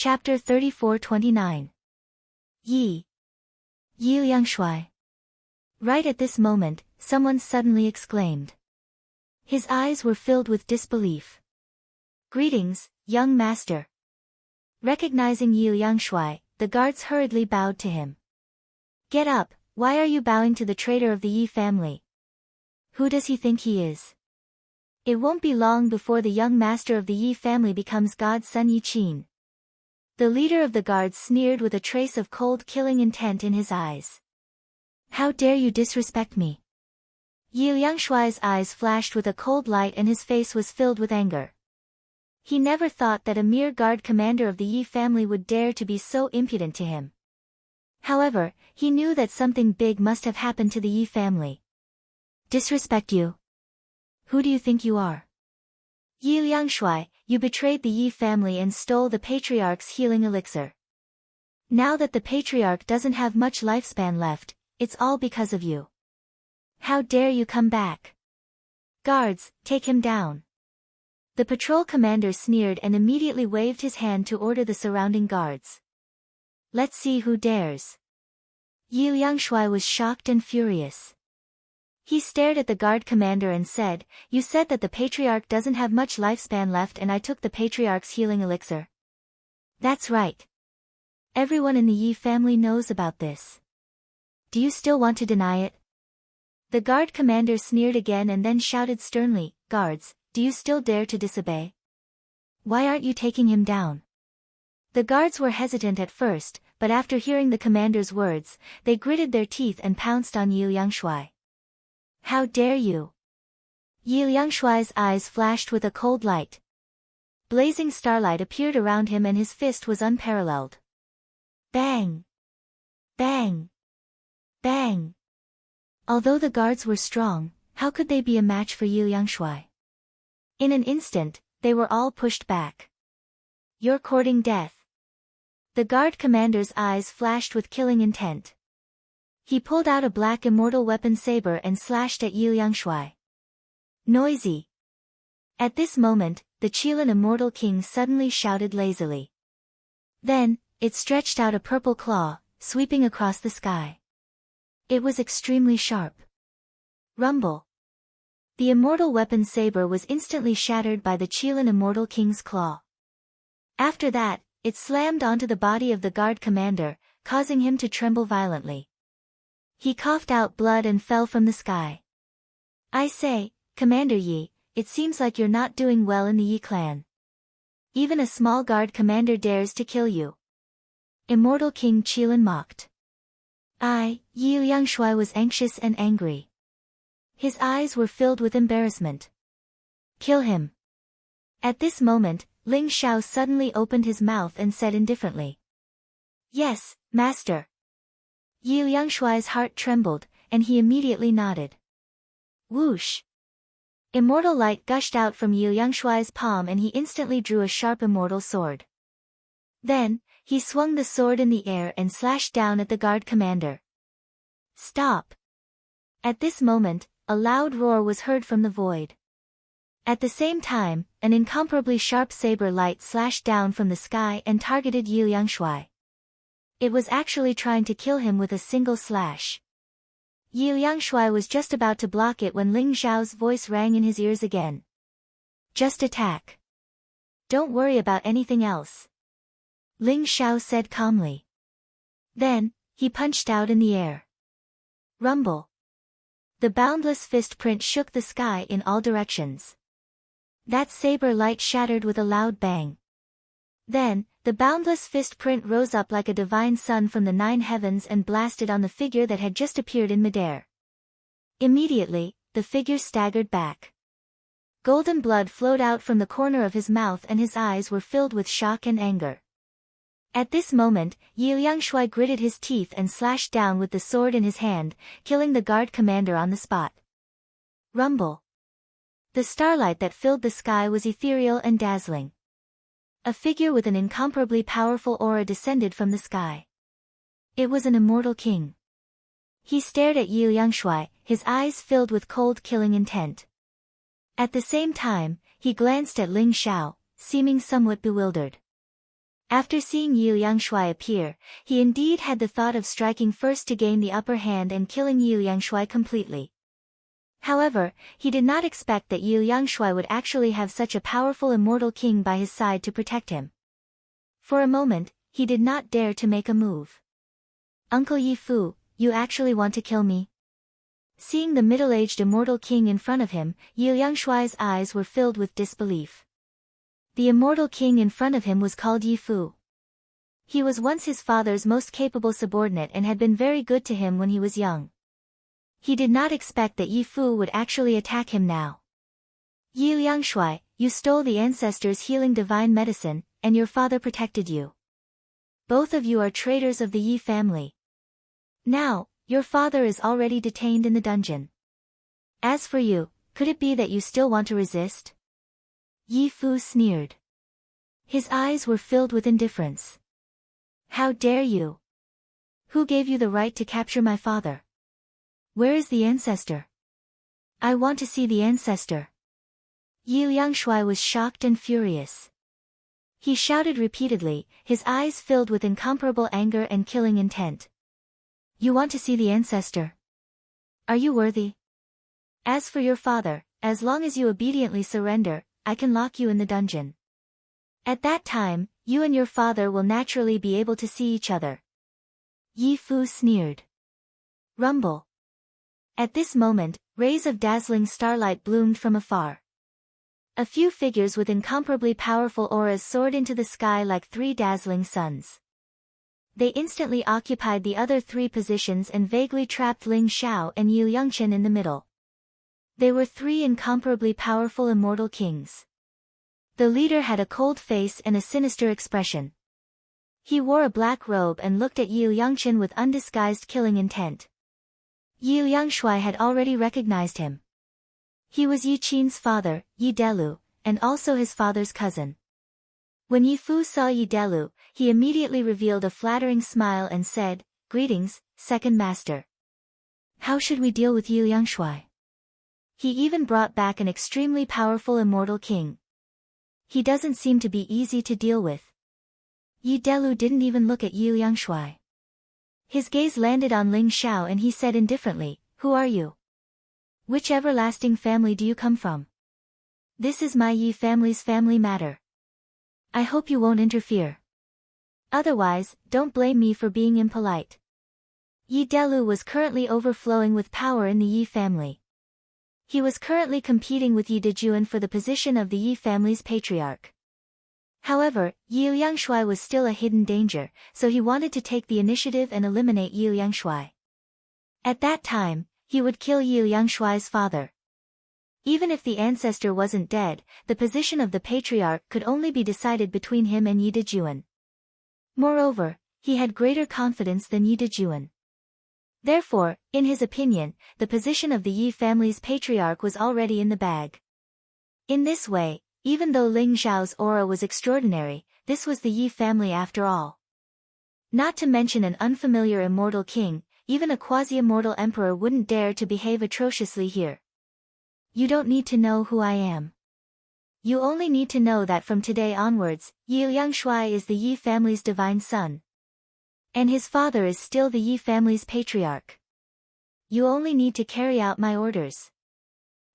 Chapter 34-29. Yi Liangshui. Right at this moment, someone suddenly exclaimed. His eyes were filled with disbelief. Greetings, young master. Recognizing Yi Liangshui, the guards hurriedly bowed to him. Get up, why are you bowing to the traitor of the Yi family? Who does he think he is? It won't be long before the young master of the Yi family becomes God's son Yi Qin. The leader of the guards sneered with a trace of cold killing intent in his eyes. How dare you disrespect me? Yi Liangshui's eyes flashed with a cold light and his face was filled with anger. He never thought that a mere guard commander of the Yi family would dare to be so impudent to him. However, he knew that something big must have happened to the Yi family. Disrespect you? Who do you think you are? Yi Liangshui, you betrayed the Yi family and stole the patriarch's healing elixir. Now that the patriarch doesn't have much lifespan left, it's all because of you. How dare you come back? Guards, take him down. The patrol commander sneered and immediately waved his hand to order the surrounding guards. Let's see who dares. Yi Liangshui was shocked and furious. He stared at the guard commander and said, You said that the patriarch doesn't have much lifespan left and I took the patriarch's healing elixir. That's right. Everyone in the Yi family knows about this. Do you still want to deny it? The guard commander sneered again and then shouted sternly, Guards, do you still dare to disobey? Why aren't you taking him down? The guards were hesitant at first, but after hearing the commander's words, they gritted their teeth and pounced on Yi Liangshui. How dare you? Yi Liangshui's eyes flashed with a cold light. Blazing starlight appeared around him and his fist was unparalleled. Bang! Bang! Bang! Although the guards were strong, how could they be a match for Yi Liangshui? In an instant, they were all pushed back. You're courting death. The guard commander's eyes flashed with killing intent. He pulled out a black immortal weapon saber and slashed at Yi Liangshui. Noisy! At this moment, the Qilin Immortal King suddenly shouted lazily. Then, it stretched out a purple claw, sweeping across the sky. It was extremely sharp. Rumble! The immortal weapon saber was instantly shattered by the Qilin Immortal King's claw. After that, it slammed onto the body of the guard commander, causing him to tremble violently. He coughed out blood and fell from the sky. I say, Commander Yi, it seems like you're not doing well in the Yi clan. Even a small guard commander dares to kill you. Immortal King Qilin mocked. Yi Liangshui was anxious and angry. His eyes were filled with embarrassment. Kill him. At this moment, Ling Xiao suddenly opened his mouth and said indifferently. Yes, master. Yi Liangshui's heart trembled, and he immediately nodded. Whoosh! Immortal light gushed out from Yi Liangshui's palm and he instantly drew a sharp immortal sword. Then, he swung the sword in the air and slashed down at the guard commander. Stop! At this moment, a loud roar was heard from the void. At the same time, an incomparably sharp saber light slashed down from the sky and targeted Yi Liangshui. It was actually trying to kill him with a single slash. Yi Liangshui was just about to block it when Ling Xiao's voice rang in his ears again. Just attack. Don't worry about anything else. Ling Xiao said calmly. Then, he punched out in the air. Rumble. The boundless fist print shook the sky in all directions. That saber light shattered with a loud bang. Then, the boundless fist print rose up like a divine sun from the 9 heavens and blasted on the figure that had just appeared in midair. Immediately, the figure staggered back. Golden blood flowed out from the corner of his mouth and his eyes were filled with shock and anger. At this moment, Yi Liangshui gritted his teeth and slashed down with the sword in his hand, killing the guard commander on the spot. Rumble! The starlight that filled the sky was ethereal and dazzling. A figure with an incomparably powerful aura descended from the sky. It was an immortal king. He stared at Yi Liangshui, his eyes filled with cold killing intent. At the same time, he glanced at Ling Xiao, seeming somewhat bewildered. After seeing Yu Yangshui appear, he indeed had the thought of striking first to gain the upper hand and killing Yu Yangshui completely. However, he did not expect that Yu Yangshui would actually have such a powerful immortal king by his side to protect him. For a moment, he did not dare to make a move. "Uncle Yi Fu, you actually want to kill me?" Seeing the middle-aged immortal king in front of him, Yu Yangshui's eyes were filled with disbelief. The immortal king in front of him was called Yi Fu. He was once his father's most capable subordinate and had been very good to him when he was young. He did not expect that Yi Fu would actually attack him now. "Yu Yangshui, you stole the ancestors' healing divine medicine, and your father protected you. Both of you are traitors of the Yi family. Now, your father is already detained in the dungeon. As for you, could it be that you still want to resist?" Yi Fu sneered. His eyes were filled with indifference. "How dare you? Who gave you the right to capture my father? Where is the ancestor? I want to see the ancestor." Yu Yangshui was shocked and furious. He shouted repeatedly, his eyes filled with incomparable anger and killing intent. "You want to see the ancestor? Are you worthy? As for your father, as long as you obediently surrender, I can lock you in the dungeon. At that time, you and your father will naturally be able to see each other." Yi Fu sneered. Rumble. At this moment, rays of dazzling starlight bloomed from afar. A few figures with incomparably powerful auras soared into the sky like three dazzling suns. They instantly occupied the other three positions and vaguely trapped Ling Xiao and Yu Yongchen in the middle. They were three incomparably powerful immortal kings. The leader had a cold face and a sinister expression. He wore a black robe and looked at Yu Yongchen with undisguised killing intent. Yu Yangshui had already recognized him. He was Yi Qin's father, Yi Delu, and also his father's cousin. When Yi Fu saw Yi Delu, he immediately revealed a flattering smile and said, "Greetings, second master. How should we deal with Yu Yangshui?" He even brought back an extremely powerful immortal king. He doesn't seem to be easy to deal with. Yi Delu didn't even look at Yu Yangshui. His gaze landed on Ling Xiao and he said indifferently, "Who are you? Which everlasting family do you come from? This is my Yi family's family matter. I hope you won't interfere. Otherwise, don't blame me for being impolite." Yi Delu was currently overflowing with power in the Yi family. He was currently competing with Yi Dejuan for the position of the Yi family's patriarch. However, Yu Yangshui was still a hidden danger, so he wanted to take the initiative and eliminate Yu Yangshui. At that time, he would kill Yu Yangshui's father. Even if the ancestor wasn't dead, the position of the patriarch could only be decided between him and Yi Dejuan. Moreover, he had greater confidence than Yi Dejuan. Therefore, in his opinion, the position of the Yi family's patriarch was already in the bag. In this way, even though Ling Xiao's aura was extraordinary, this was the Yi family after all. Not to mention an unfamiliar immortal king, even a quasi-immortal emperor wouldn't dare to behave atrociously here. "You don't need to know who I am. You only need to know that from today onwards, Yu Yangshui is the Yi family's divine son. And his father is still the Yi family's patriarch. You only need to carry out my orders.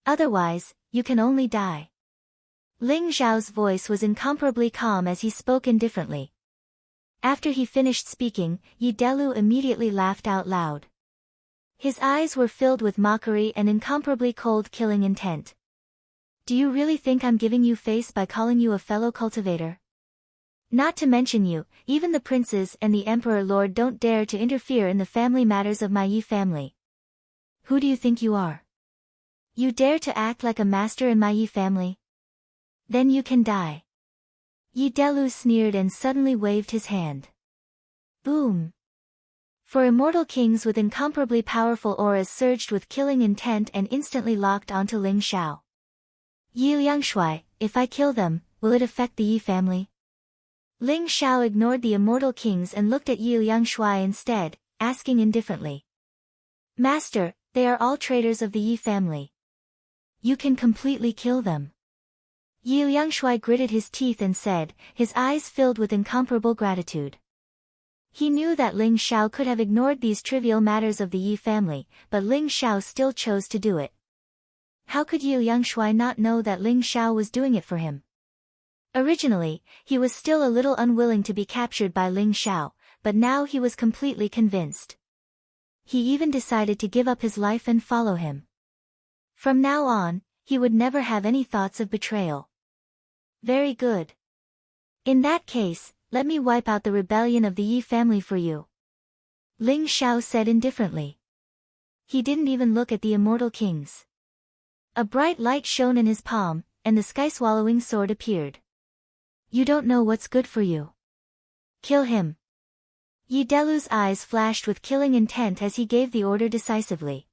Otherwise, you can only die." Ling Xiao's voice was incomparably calm as he spoke indifferently. After he finished speaking, Yi Delu immediately laughed out loud. His eyes were filled with mockery and incomparably cold killing intent. "Do you really think I'm giving you face by calling you a fellow cultivator? Not to mention you, even the princes and the emperor lord don't dare to interfere in the family matters of my Yi family. Who do you think you are? You dare to act like a master in my Yi family? Then you can die." Yi Delu sneered and suddenly waved his hand. Boom! For immortal kings with incomparably powerful auras surged with killing intent and instantly locked onto Ling Xiao. "Yu Yangshui, if I kill them, will it affect the Yi family?" Ling Xiao ignored the immortal kings and looked at Yu Yangshui instead, asking indifferently. "Master, they are all traitors of the Yi family. You can completely kill them. Yu Yangshui gritted his teeth and said, his eyes filled with incomparable gratitude. He knew that Ling Xiao could have ignored these trivial matters of the Yi family, but Ling Xiao still chose to do it. How could Yu Yangshui not know that Ling Xiao was doing it for him? Originally, he was still a little unwilling to be captured by Ling Xiao, but now he was completely convinced. He even decided to give up his life and follow him. From now on, he would never have any thoughts of betrayal. Very good. In that case, let me wipe out the rebellion of the Yi family for you. Ling Xiao said indifferently. He didn't even look at the immortal kings. A bright light shone in his palm, and the sky-swallowing sword appeared. You don't know what's good for you. Kill him. Yi Delu's eyes flashed with killing intent as he gave the order decisively.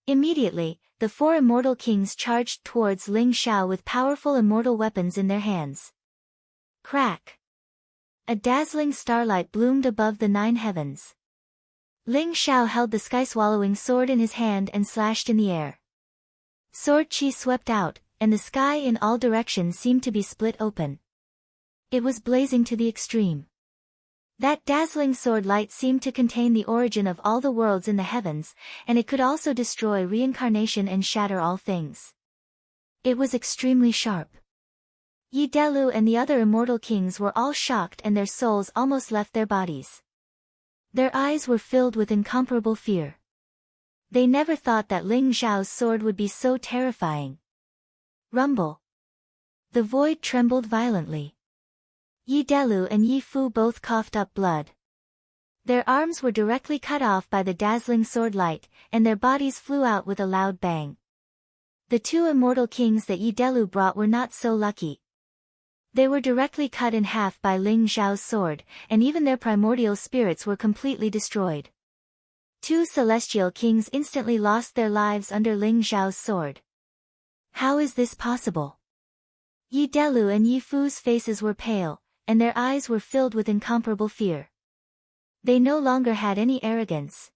Immediately, the four immortal kings charged towards Ling Xiao with powerful immortal weapons in their hands. Crack! A dazzling starlight bloomed above the 9 heavens. Ling Xiao held the sky-swallowing sword in his hand and slashed in the air. Sword chi swept out, and the sky in all directions seemed to be split open. It was blazing to the extreme. That dazzling sword light seemed to contain the origin of all the worlds in the heavens, and it could also destroy reincarnation and shatter all things. It was extremely sharp. Yi Delu and the other immortal kings were all shocked and their souls almost left their bodies. Their eyes were filled with incomparable fear. They never thought that Ling Xiao's sword would be so terrifying. Rumble. The void trembled violently. Yi Delu and Yi Fu both coughed up blood. Their arms were directly cut off by the dazzling sword light, and their bodies flew out with a loud bang. The 2 immortal kings that Yi Delu brought were not so lucky. They were directly cut in half by Ling Xiao's sword, and even their primordial spirits were completely destroyed. 2 celestial kings instantly lost their lives under Ling Xiao's sword. How is this possible? Yi Delu and Yi Fu's faces were pale, and their eyes were filled with incomparable fear. They no longer had any arrogance.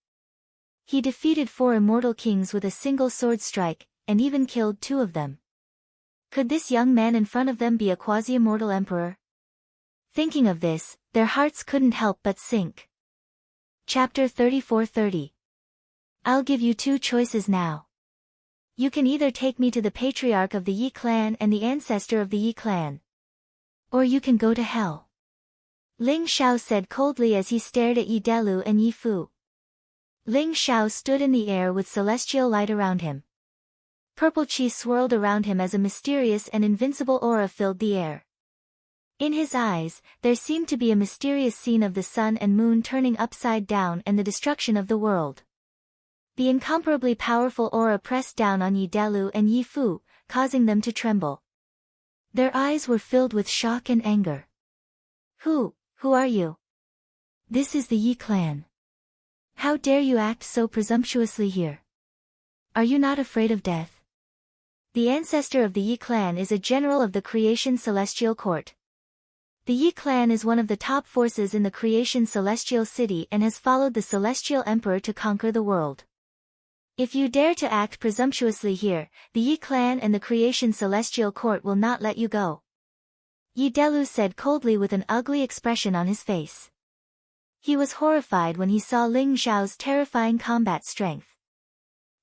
He defeated 4 immortal kings with a single sword strike, and even killed 2 of them. Could this young man in front of them be a quasi-immortal emperor? Thinking of this, their hearts couldn't help but sink. Chapter 34:30. I'll give you 2 choices now. You can either take me to the patriarch of the Yi clan and the ancestor of the Yi clan. Or you can go to hell. Ling Xiao said coldly as he stared at Yi Delu and Yi Fu. Ling Xiao stood in the air with celestial light around him. Purple chi swirled around him as a mysterious and invincible aura filled the air. In his eyes, there seemed to be a mysterious scene of the sun and moon turning upside down and the destruction of the world. The incomparably powerful aura pressed down on Yi Delu and Yi Fu, causing them to tremble. Their eyes were filled with shock and anger. Who are you? This is the Yi clan. How dare you act so presumptuously here? Are you not afraid of death? The ancestor of the Yi clan is a general of the Creation Celestial Court. The Yi clan is one of the top forces in the Creation Celestial City and has followed the Celestial Emperor to conquer the world. If you dare to act presumptuously here, the Yi clan and the Creation Celestial Court will not let you go. Yi Delu said coldly with an ugly expression on his face. He was horrified when he saw Ling Xiao's terrifying combat strength.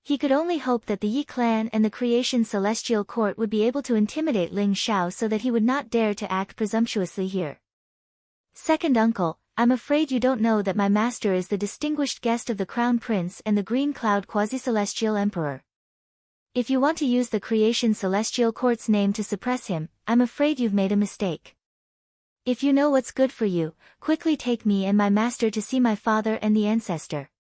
He could only hope that the Yi clan and the Creation Celestial Court would be able to intimidate Ling Xiao so that he would not dare to act presumptuously here. Second uncle, I'm afraid you don't know that my master is the distinguished guest of the Crown Prince and the Green Cloud Quasi-Celestial Emperor. If you want to use the Creation Celestial Court's name to suppress him, I'm afraid you've made a mistake. If you know what's good for you, quickly take me and my master to see my father and the ancestor.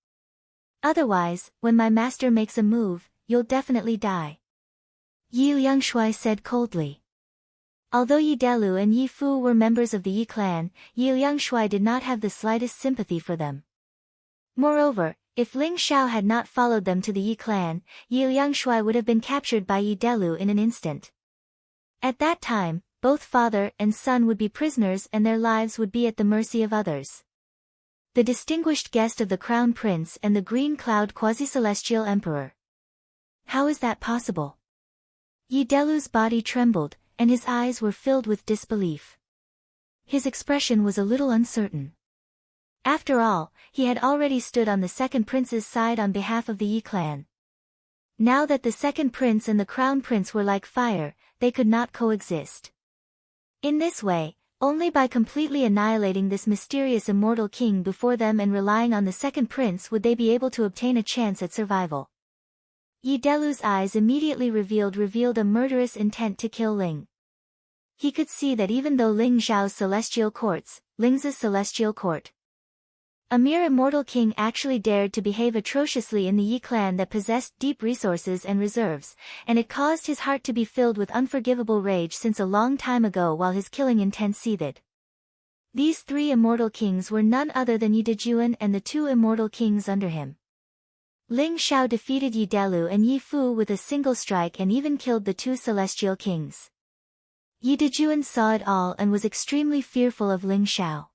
Otherwise, when my master makes a move, you'll definitely die. Yi Yangshui said coldly. Although Yi Delu and Yi Fu were members of the Yi clan, Yi Yangshui did not have the slightest sympathy for them. Moreover, if Ling Xiao had not followed them to the Yi clan, Yi Yangshui would have been captured by Yi Delu in an instant. At that time, both father and son would be prisoners and their lives would be at the mercy of others. The distinguished guest of the Crown Prince and the Green Cloud Quasi-Celestial Emperor. How is that possible? Yi Delu's body trembled, and his eyes were filled with disbelief. His expression was a little uncertain. After all, he had already stood on the second prince's side on behalf of the Yi clan. Now that the second prince and the crown prince were like fire, they could not coexist. In this way, only by completely annihilating this mysterious immortal king before them and relying on the second prince would they be able to obtain a chance at survival. Yi Delu's eyes immediately revealed a murderous intent to kill Ling. He could see that even though Ling Zhao's celestial courts, Ling's celestial court, a mere immortal king actually dared to behave atrociously in the Yi clan that possessed deep resources and reserves, and it caused his heart to be filled with unforgivable rage since a long time ago while his killing intent seethed. These three immortal kings were none other than Yi Dejuan and the two immortal kings under him. Ling Xiao defeated Yi Delu and Yi Fu with a single strike and even killed the two celestial kings. Yi Dejuan saw it all and was extremely fearful of Ling Xiao.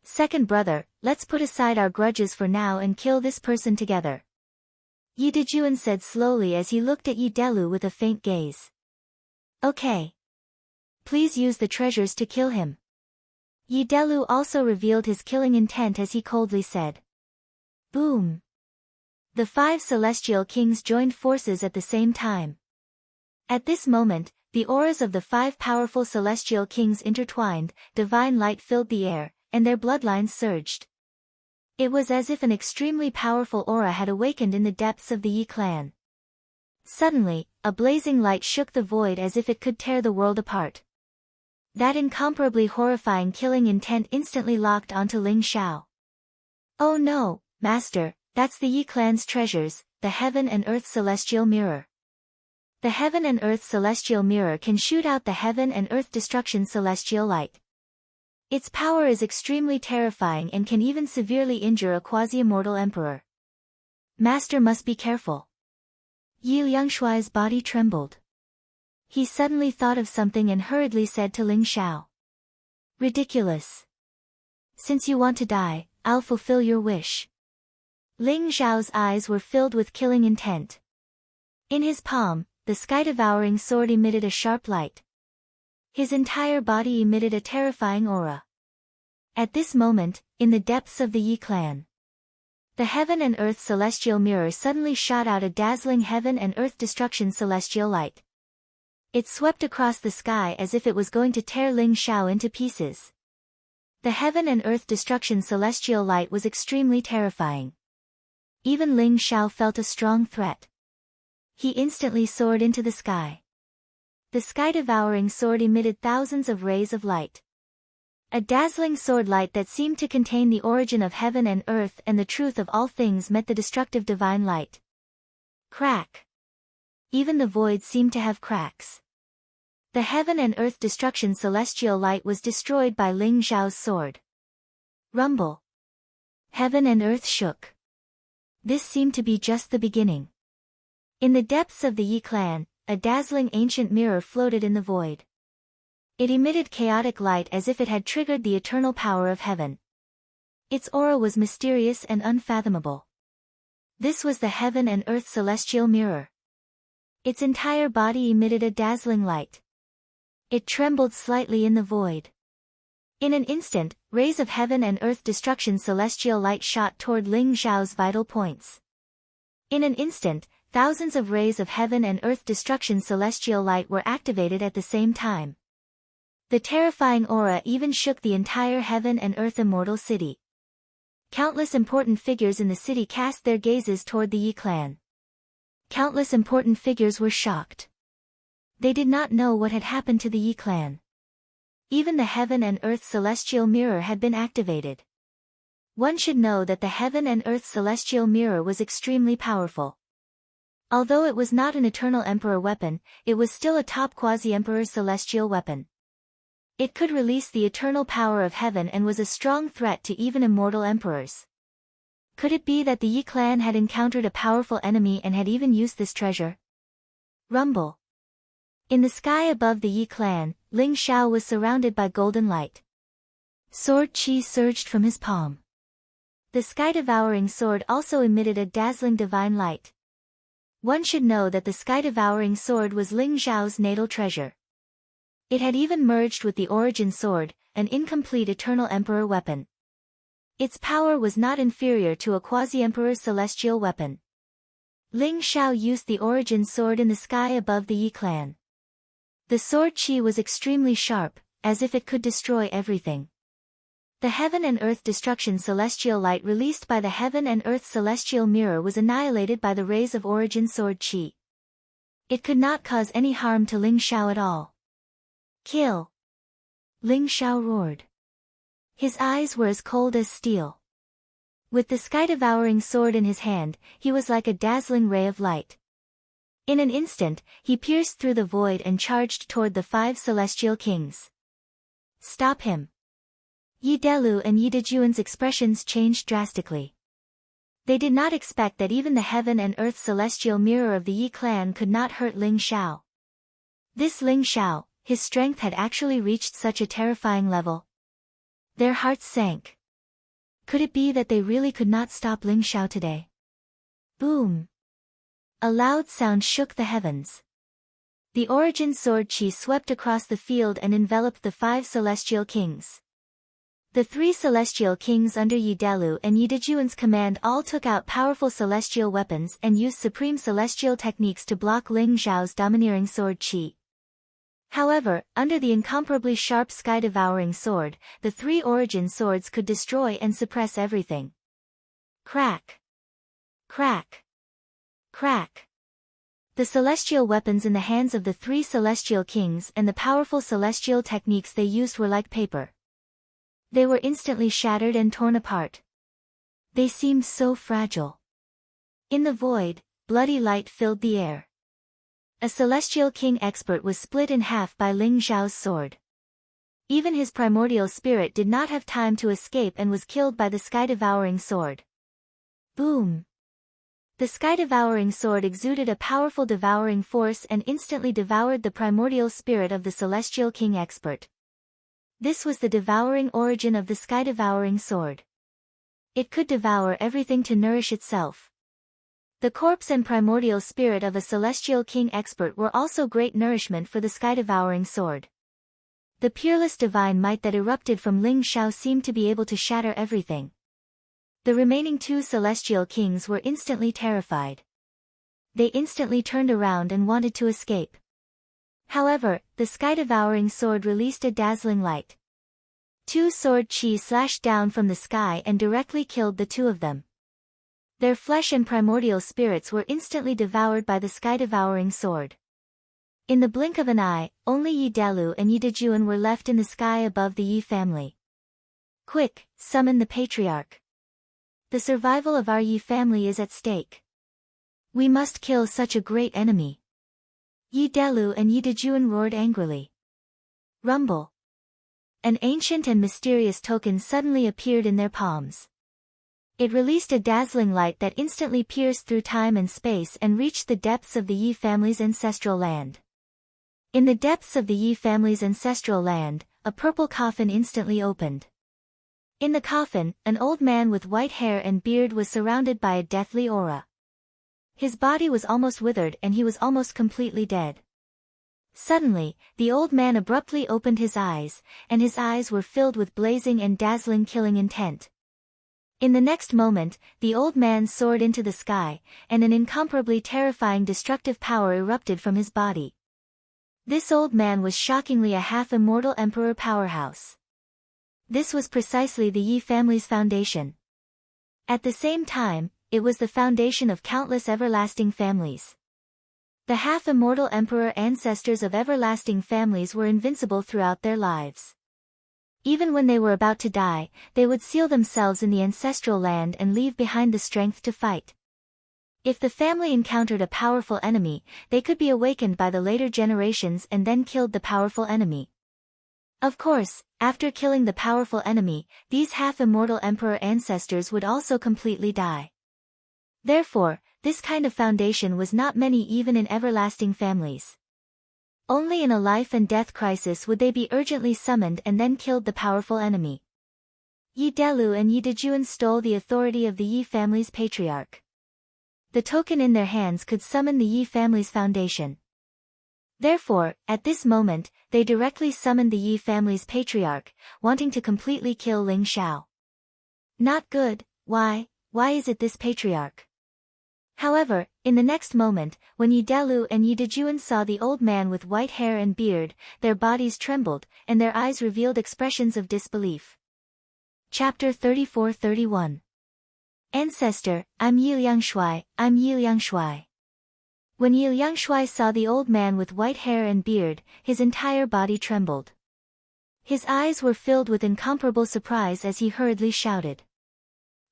Second brother, let's put aside our grudges for now and kill this person together. Yi Dejuan said slowly as he looked at Yi Delu with a faint gaze. Okay. Please use the treasures to kill him. Yi Delu also revealed his killing intent as he coldly said. Boom. The five celestial kings joined forces at the same time. At this moment, the auras of the five powerful celestial kings intertwined, divine light filled the air, and their bloodlines surged. It was as if an extremely powerful aura had awakened in the depths of the Yi clan. Suddenly, a blazing light shook the void as if it could tear the world apart. That incomparably horrifying killing intent instantly locked onto Ling Xiao. Oh no, master, that's the Yi clan's treasures, the heaven and earth celestial mirror. The heaven and earth celestial mirror can shoot out the heaven and earth destruction celestial light. Its power is extremely terrifying and can even severely injure a quasi-immortal emperor. Master must be careful. Yi Liangshui's body trembled. He suddenly thought of something and hurriedly said to Ling Xiao. Ridiculous. Since you want to die, I'll fulfill your wish. Ling Xiao's eyes were filled with killing intent. In his palm, the sky-devouring sword emitted a sharp light. His entire body emitted a terrifying aura. At this moment, in the depths of the Yi clan, the heaven and earth celestial mirror suddenly shot out a dazzling heaven and earth destruction celestial light. It swept across the sky as if it was going to tear Ling Xiao into pieces. The heaven and earth destruction celestial light was extremely terrifying. Even Ling Xiao felt a strong threat. He instantly soared into the sky. The sky-devouring sword emitted thousands of rays of light. A dazzling sword light that seemed to contain the origin of heaven and earth and the truth of all things met the destructive divine light. Crack. Even the void seemed to have cracks. The heaven and earth destruction celestial light was destroyed by Ling Xiao's sword. Rumble. Heaven and earth shook. This seemed to be just the beginning. In the depths of the Yi clan, a dazzling ancient mirror floated in the void. It emitted chaotic light as if it had triggered the eternal power of heaven. Its aura was mysterious and unfathomable. This was the heaven and earth celestial mirror. Its entire body emitted a dazzling light. It trembled slightly in the void. In an instant, rays of heaven and earth destruction celestial light shot toward Ling Xiao's vital points. In an instant, thousands of rays of heaven and earth destruction celestial light were activated at the same time. The terrifying aura even shook the entire heaven and earth immortal city. Countless important figures in the city cast their gazes toward the Yi clan. Countless important figures were shocked. They did not know what had happened to the Yi clan. Even the heaven and earth celestial mirror had been activated. One should know that the heaven and earth celestial mirror was extremely powerful. Although it was not an eternal emperor weapon, it was still a top quasi-emperor celestial weapon. It could release the eternal power of heaven and was a strong threat to even immortal emperors. Could it be that the Yi clan had encountered a powerful enemy and had even used this treasure? Rumble. In the sky above the Yi clan, Ling Xiao was surrounded by golden light. Sword chi surged from his palm. The sky-devouring sword also emitted a dazzling divine light. One should know that the sky-devouring sword was Ling Xiao's natal treasure. It had even merged with the Origin Sword, an incomplete Eternal Emperor weapon. Its power was not inferior to a quasi-emperor's celestial weapon. Ling Xiao used the Origin Sword in the sky above the Yi clan. The sword chi was extremely sharp, as if it could destroy everything. The heaven and earth destruction celestial light released by the heaven and earth celestial mirror was annihilated by the rays of Origin Sword chi. It could not cause any harm to Ling Xiao at all. Kill! Ling Xiao roared. His eyes were as cold as steel. With the sky-devouring sword in his hand, he was like a dazzling ray of light. In an instant, he pierced through the void and charged toward the 5 celestial kings. Stop him! Yi Delu and Yi Dejuan's expressions changed drastically. They did not expect that even the heaven and earth celestial mirror of the Yi clan could not hurt Ling Xiao. This Ling Xiao, his strength had actually reached such a terrifying level. Their hearts sank. Could it be that they really could not stop Ling Xiao today? Boom! A loud sound shook the heavens. The Origin Sword chi swept across the field and enveloped the 5 celestial kings. The 3 celestial kings under Yi Delu and Yi Dejuan's command all took out powerful celestial weapons and used supreme celestial techniques to block Ling Xiao's domineering sword chi. However, under the incomparably sharp sky-devouring sword, the 3 Origin Swords could destroy and suppress everything. Crack! Crack! Crack! The celestial weapons in the hands of the 3 celestial kings and the powerful celestial techniques they used were like paper. They were instantly shattered and torn apart. They seemed so fragile. In the void, bloody light filled the air. A celestial king expert was split in half by Ling Xiao's sword. Even his primordial spirit did not have time to escape and was killed by the sky-devouring sword. Boom! The sky-devouring sword exuded a powerful devouring force and instantly devoured the primordial spirit of the celestial king expert. This was the devouring origin of the sky-devouring sword. It could devour everything to nourish itself. The corpse and primordial spirit of a celestial king expert were also great nourishment for the sky-devouring sword. The peerless divine might that erupted from Ling Xiao seemed to be able to shatter everything. The remaining 2 celestial kings were instantly terrified. They instantly turned around and wanted to escape. However, the sky-devouring sword released a dazzling light. 2 sword chi slashed down from the sky and directly killed the 2 of them. Their flesh and primordial spirits were instantly devoured by the sky-devouring sword. In the blink of an eye, only Yi Delu and Yi Dejuan were left in the sky above the Yi family. Quick, summon the patriarch. The survival of our Yi family is at stake. We must kill such a great enemy. Yi Delu and Yi Dejuan roared angrily. Rumble. An ancient and mysterious token suddenly appeared in their palms. It released a dazzling light that instantly pierced through time and space and reached the depths of the Yi family's ancestral land. In the depths of the Yi family's ancestral land, a purple coffin instantly opened. In the coffin, an old man with white hair and beard was surrounded by a deathly aura. His body was almost withered and he was almost completely dead. Suddenly, the old man abruptly opened his eyes, and his eyes were filled with blazing and dazzling killing intent. In the next moment, the old man soared into the sky, and an incomparably terrifying destructive power erupted from his body. This old man was shockingly a half-immortal emperor powerhouse. This was precisely the Yi family's foundation. At the same time, it was the foundation of countless everlasting families. The half-immortal emperor ancestors of everlasting families were invincible throughout their lives. Even when they were about to die, they would seal themselves in the ancestral land and leave behind the strength to fight. If the family encountered a powerful enemy, they could be awakened by the later generations and then killed the powerful enemy. Of course, after killing the powerful enemy, these half-immortal emperor ancestors would also completely die. Therefore, this kind of foundation was not many even in everlasting families. Only in a life and death crisis would they be urgently summoned and then killed the powerful enemy. Yi Delu and Yi Dejuan stole the authority of the Yi family's patriarch. The token in their hands could summon the Yi family's foundation. Therefore, at this moment, they directly summoned the Yi family's patriarch, wanting to completely kill Ling Xiao. Not good. Why is it this patriarch? However, in the next moment, when Yi Delu and Yi Dejuan saw the old man with white hair and beard, their bodies trembled, and their eyes revealed expressions of disbelief. Chapter 34-31. Ancestor, I'm Yi Liangshui, I'm Yi Liangshui. When Yi Liangshui saw the old man with white hair and beard, his entire body trembled. His eyes were filled with incomparable surprise as he hurriedly shouted.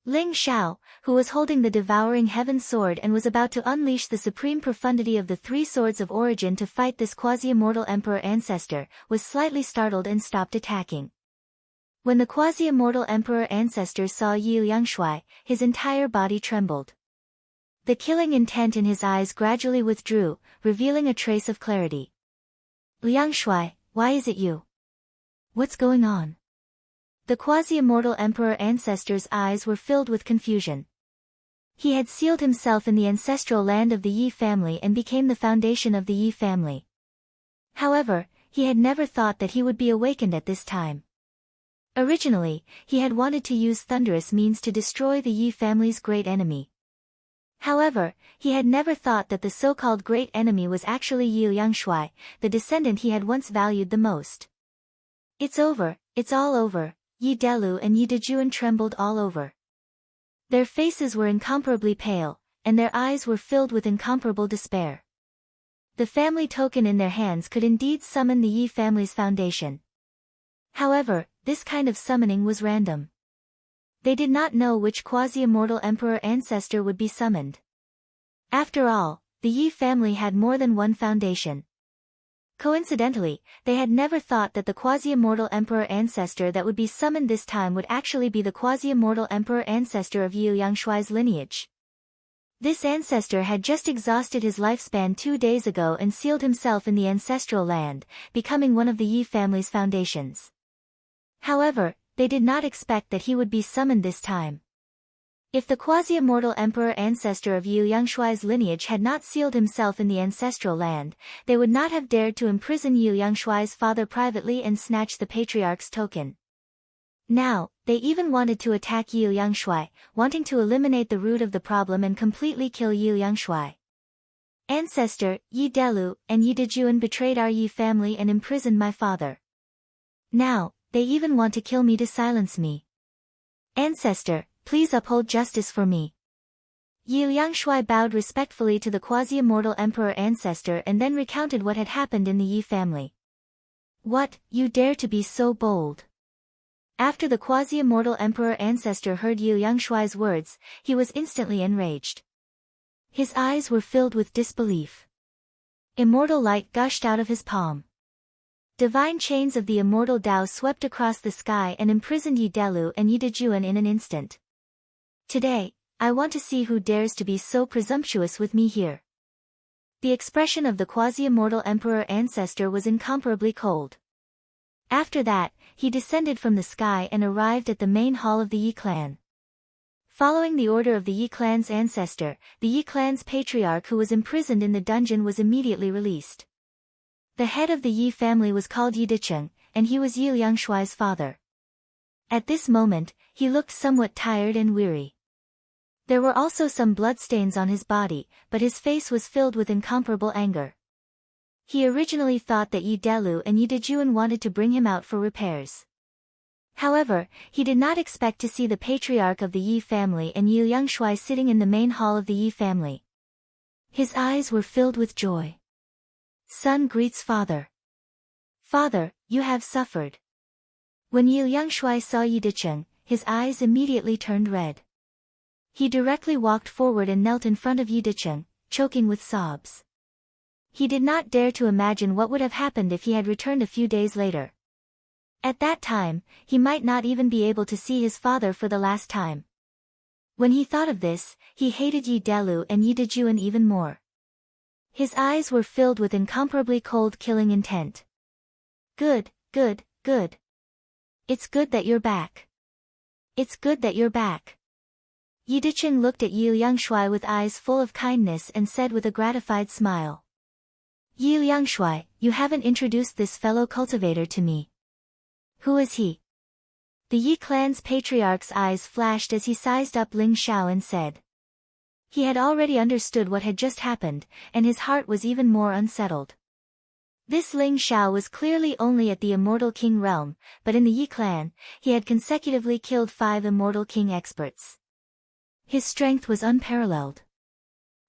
Ling Xiao, who was holding the devouring heaven sword and was about to unleash the supreme profundity of the three swords of origin to fight this quasi-immortal emperor ancestor, was slightly startled and stopped attacking. When the quasi-immortal emperor ancestor saw Yi Liangshui, his entire body trembled. The killing intent in his eyes gradually withdrew, revealing a trace of clarity. Liangshui, why is it you? What's going on? The quasi-immortal emperor ancestor's eyes were filled with confusion. He had sealed himself in the ancestral land of the Yi family and became the foundation of the Yi family. However, he had never thought that he would be awakened at this time. Originally, he had wanted to use thunderous means to destroy the Yi family's great enemy. However, he had never thought that the so-called great enemy was actually Yi Liangshui, the descendant he had once valued the most. It's over, it's all over. Yi Delu and Yi Dejuan trembled all over. Their faces were incomparably pale, and their eyes were filled with incomparable despair. The family token in their hands could indeed summon the Yi family's foundation. However, this kind of summoning was random. They did not know which quasi-immortal emperor ancestor would be summoned. After all, the Yi family had more than one foundation. Coincidentally, they had never thought that the quasi-immortal emperor ancestor that would be summoned this time would actually be the quasi-immortal emperor ancestor of Yi Liangshui's lineage. This ancestor had just exhausted his lifespan 2 days ago and sealed himself in the ancestral land, becoming one of the Yi family's foundations. However, they did not expect that he would be summoned this time. If the quasi-immortal emperor ancestor of Yi Liangshui's lineage had not sealed himself in the ancestral land, they would not have dared to imprison Yi Liangshui's father privately and snatch the patriarch's token. Now, they even wanted to attack Yi Liangshui, wanting to eliminate the root of the problem and completely kill Yi Liangshui. Ancestor, Yi Delu, and Yi Dejuan betrayed our Yi family and imprisoned my father. Now, they even want to kill me to silence me. Ancestor, please uphold justice for me. Yi Liangshui bowed respectfully to the quasi-immortal emperor ancestor and then recounted what had happened in the Yi family. What, you dare to be so bold? After the quasi-immortal emperor ancestor heard Yi Liangshui's words, he was instantly enraged. His eyes were filled with disbelief. Immortal light gushed out of his palm. Divine chains of the immortal Tao swept across the sky and imprisoned Yi Delu and Yi Dejuan in an instant. Today, I want to see who dares to be so presumptuous with me here. The expression of the quasi-immortal emperor ancestor was incomparably cold. After that, he descended from the sky and arrived at the main hall of the Yi clan. Following the order of the Yi clan's ancestor, the Yi clan's patriarch who was imprisoned in the dungeon was immediately released. The head of the Yi family was called Yi Dicheng, and he was Yi Liangshui's father. At this moment, he looked somewhat tired and weary. There were also some bloodstains on his body, but his face was filled with incomparable anger. He originally thought that Yi Delu and Yi Dejuan wanted to bring him out for repairs. However, he did not expect to see the patriarch of the Yi family and Yi Liangshui sitting in the main hall of the Yi family. His eyes were filled with joy. Son greets father. Father, you have suffered. When Yi Liangshui saw Yi Dicheng, his eyes immediately turned red. He directly walked forward and knelt in front of Yi Dicheng, choking with sobs. He did not dare to imagine what would have happened if he had returned a few days later. At that time, he might not even be able to see his father for the last time. When he thought of this, he hated Yi Delu and Yi Dejuan even more. His eyes were filled with incomparably cold killing intent. Good, good, good. It's good that you're back. It's good that you're back. Yi Dicheng looked at Yi Liangshui with eyes full of kindness and said with a gratified smile. Yi Liangshui, you haven't introduced this fellow cultivator to me. Who is he? The Yi clan's patriarch's eyes flashed as he sized up Ling Xiao and said. He had already understood what had just happened, and his heart was even more unsettled. This Ling Xiao was clearly only at the Immortal King realm, but in the Yi clan, he had consecutively killed 5 Immortal King experts. His strength was unparalleled.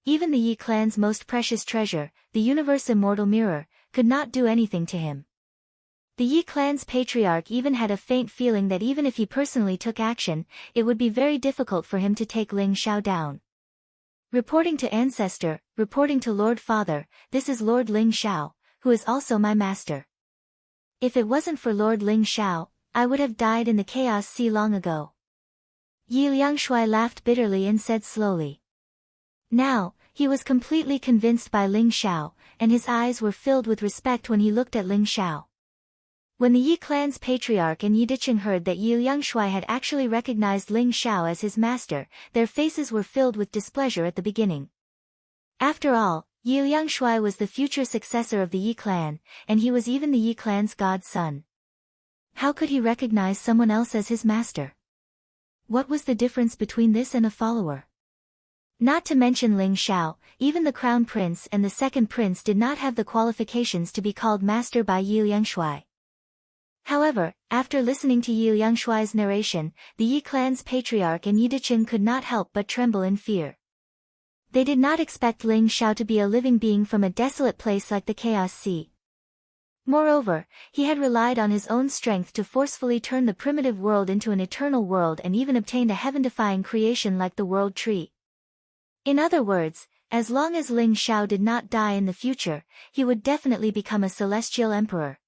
Even the Yi clan's most precious treasure, the Universe Immortal Mirror, could not do anything to him. The Yi clan's patriarch even had a faint feeling that even if he personally took action, it would be very difficult for him to take Ling Xiao down. Reporting to Ancestor, reporting to Lord Father, this is Lord Ling Xiao, who is also my master. If it wasn't for Lord Ling Xiao, I would have died in the Chaos Sea long ago. Yi Liangshui laughed bitterly and said slowly. Now, he was completely convinced by Ling Xiao, and his eyes were filled with respect when he looked at Ling Xiao. When the Yi clan's patriarch and Yi Dicheng heard that Yi Liangshui had actually recognized Ling Xiao as his master, their faces were filled with displeasure at the beginning. After all, Yi Liangshui was the future successor of the Yi clan, and he was even the Yi clan's godson. How could he recognize someone else as his master? What was the difference between this and a follower? Not to mention Ling Xiao, even the crown prince and the second prince did not have the qualifications to be called master by Yi Liangshui. However, after listening to Yi Liangshui's narration, the Yi clan's patriarch and Yi Dicheng could not help but tremble in fear. They did not expect Ling Xiao to be a living being from a desolate place like the Chaos Sea. Moreover, he had relied on his own strength to forcefully turn the primitive world into an eternal world and even obtained a heaven-defying creation like the World Tree. In other words, as long as Ling Xiao did not die in the future, he would definitely become a celestial emperor.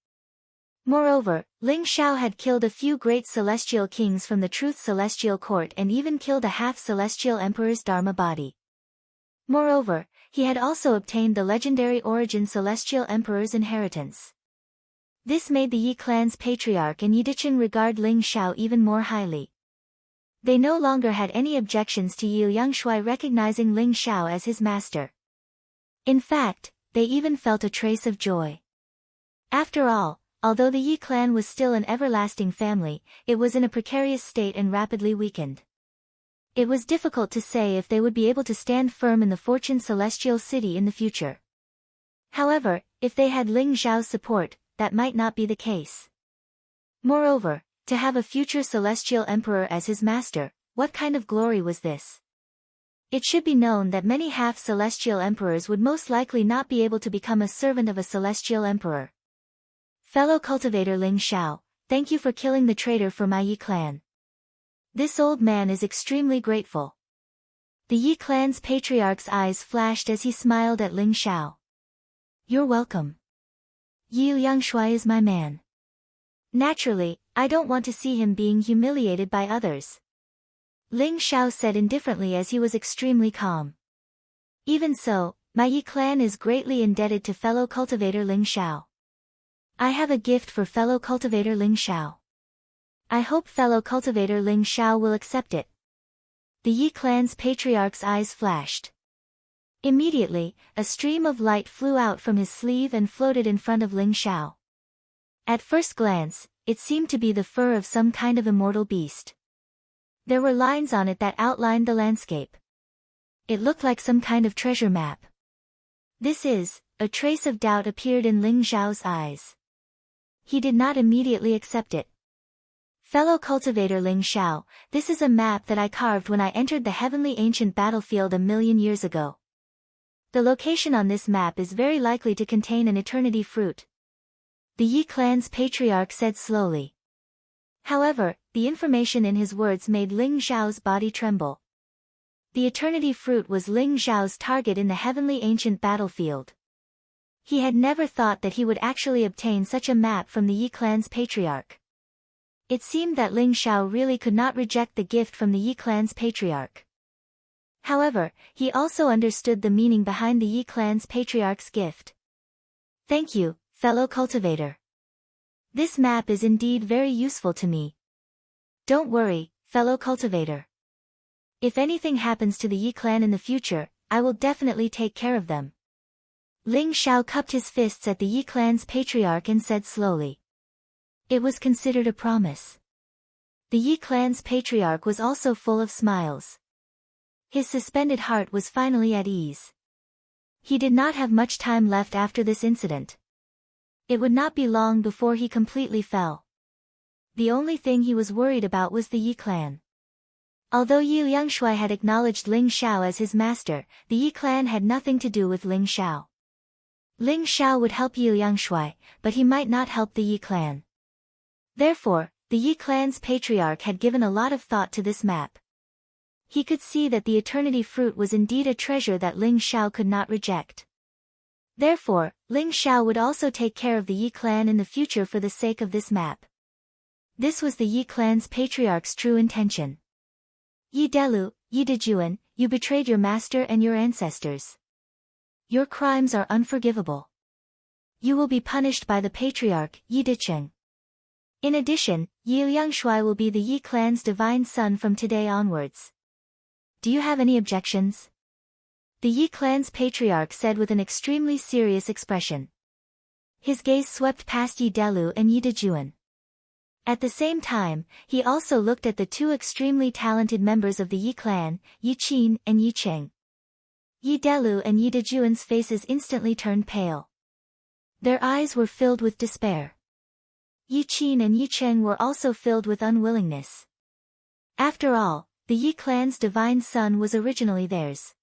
Moreover, Ling Xiao had killed a few great celestial kings from the Truth Celestial Court and even killed a half-celestial emperor's Dharma body. Moreover, he had also obtained the legendary Origin Celestial Emperor's inheritance. This made the Yi clan's patriarch and Yi Dicheng regard Ling Xiao even more highly. They no longer had any objections to Yi Liangshui recognizing Ling Xiao as his master. In fact, they even felt a trace of joy. After all, although the Yi clan was still an everlasting family, it was in a precarious state and rapidly weakened. It was difficult to say if they would be able to stand firm in the Fortune Celestial City in the future. However, if they had Ling Xiao's support, that might not be the case. Moreover, to have a future celestial emperor as his master, what kind of glory was this? It should be known that many half-celestial emperors would most likely not be able to become a servant of a celestial emperor. Fellow cultivator Ling Xiao, thank you for killing the traitor for my Yi clan. This old man is extremely grateful. The Yi clan's patriarch's eyes flashed as he smiled at Ling Xiao. You're welcome. Yi Liangshui is my man. Naturally, I don't want to see him being humiliated by others. Ling Xiao said indifferently as he was extremely calm. Even so, my Yi clan is greatly indebted to fellow cultivator Ling Xiao. I have a gift for fellow cultivator Ling Xiao. I hope fellow cultivator Ling Xiao will accept it. The Yi clan's patriarch's eyes flashed. Immediately, a stream of light flew out from his sleeve and floated in front of Ling Xiao. At first glance, it seemed to be the fur of some kind of immortal beast. There were lines on it that outlined the landscape. It looked like some kind of treasure map. This is, a trace of doubt appeared in Ling Xiao's eyes. He did not immediately accept it. Fellow cultivator Ling Xiao, this is a map that I carved when I entered the heavenly ancient battlefield 1,000,000 years ago. The location on this map is very likely to contain an eternity fruit. The Yi clan's patriarch said slowly. However, the information in his words made Ling Xiao's body tremble. The eternity fruit was Ling Xiao's target in the heavenly ancient battlefield. He had never thought that he would actually obtain such a map from the Yi clan's patriarch. It seemed that Ling Xiao really could not reject the gift from the Yi clan's patriarch. However, he also understood the meaning behind the Yi clan's patriarch's gift. Thank you, fellow cultivator. This map is indeed very useful to me. Don't worry, fellow cultivator. If anything happens to the Yi clan in the future, I will definitely take care of them. Ling Xiao cupped his fists at the Yi clan's patriarch and said slowly. It was considered a promise. The Yi clan's patriarch was also full of smiles. His suspended heart was finally at ease. He did not have much time left after this incident. It would not be long before he completely fell. The only thing he was worried about was the Yi clan. Although Yi Liangshui had acknowledged Ling Xiao as his master, the Yi clan had nothing to do with Ling Xiao. Ling Xiao would help Yi Liangshui, but he might not help the Yi clan. Therefore, the Yi clan's patriarch had given a lot of thought to this map. He could see that the eternity fruit was indeed a treasure that Ling Xiao could not reject. Therefore, Ling Xiao would also take care of the Yi clan in the future for the sake of this map. This was the Yi clan's patriarch's true intention. Yi Delu, Yi Dejuan, you betrayed your master and your ancestors. Your crimes are unforgivable. You will be punished by the patriarch, Yi Dicheng. In addition, Yi Liangshui will be the Yi clan's divine son from today onwards. Do you have any objections? The Yi clan's patriarch said with an extremely serious expression. His gaze swept past Yi Delu and Yi Dejuan. At the same time, he also looked at the two extremely talented members of the Yi clan, Yi Qin and Yi Cheng. Yi Delu and Yi Dejuan's faces instantly turned pale. Their eyes were filled with despair. Yi Qin and Yi Cheng were also filled with unwillingness. After all, the Yi clan's divine son was originally theirs.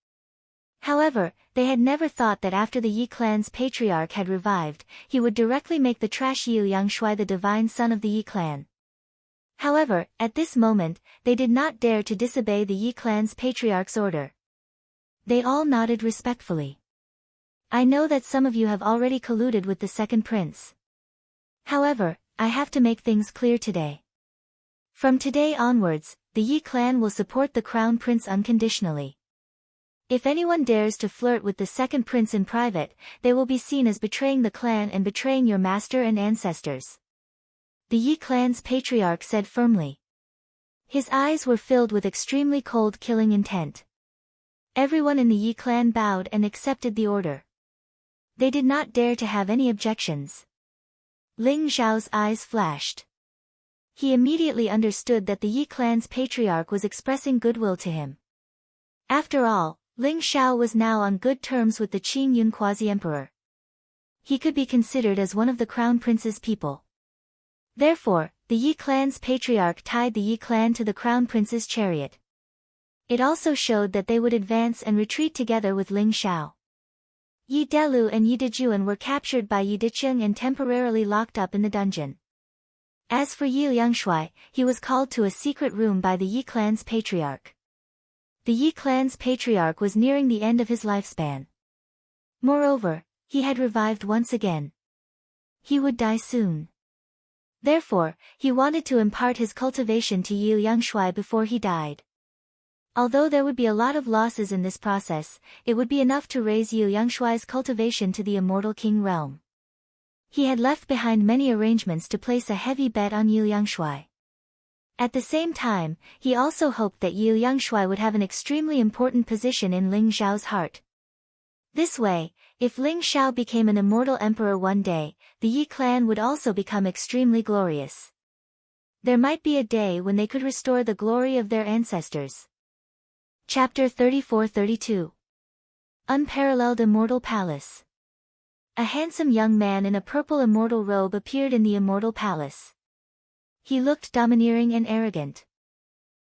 However, they had never thought that after the Yi clan's patriarch had revived, he would directly make the trash Yi Liangshui the divine son of the Yi clan. However, at this moment, they did not dare to disobey the Yi clan's patriarch's order. They all nodded respectfully. I know that some of you have already colluded with the second prince. However, I have to make things clear today. From today onwards, the Yi clan will support the crown prince unconditionally. If anyone dares to flirt with the second prince in private, they will be seen as betraying the clan and betraying your master and ancestors. The Yi clan's patriarch said firmly. His eyes were filled with extremely cold killing intent. Everyone in the Yi clan bowed and accepted the order. They did not dare to have any objections. Ling Zhao's eyes flashed. He immediately understood that the Yi clan's patriarch was expressing goodwill to him. After all, Ling Xiao was now on good terms with the Qing Yun quasi-emperor. He could be considered as one of the crown prince's people. Therefore, the Yi clan's patriarch tied the Yi clan to the crown prince's chariot. It also showed that they would advance and retreat together with Ling Xiao. Yi Delu and Yi Dejuan were captured by Yi Dicheng and temporarily locked up in the dungeon. As for Yi Liangshui, he was called to a secret room by the Yi clan's patriarch. The Yi clan's patriarch was nearing the end of his lifespan. Moreover, he had revived once again. He would die soon. Therefore, he wanted to impart his cultivation to Yi Liangshui before he died. Although there would be a lot of losses in this process, it would be enough to raise Yi Liangshui's cultivation to the immortal king realm. He had left behind many arrangements to place a heavy bet on Yi Liangshui. At the same time, he also hoped that Yi Liangshui would have an extremely important position in Ling Zhao's heart. This way, if Ling Xiao became an immortal emperor one day, the Yi clan would also become extremely glorious. There might be a day when they could restore the glory of their ancestors. Chapter 34-32 Unparalleled Immortal Palace. A handsome young man in a purple immortal robe appeared in the immortal palace. He looked domineering and arrogant.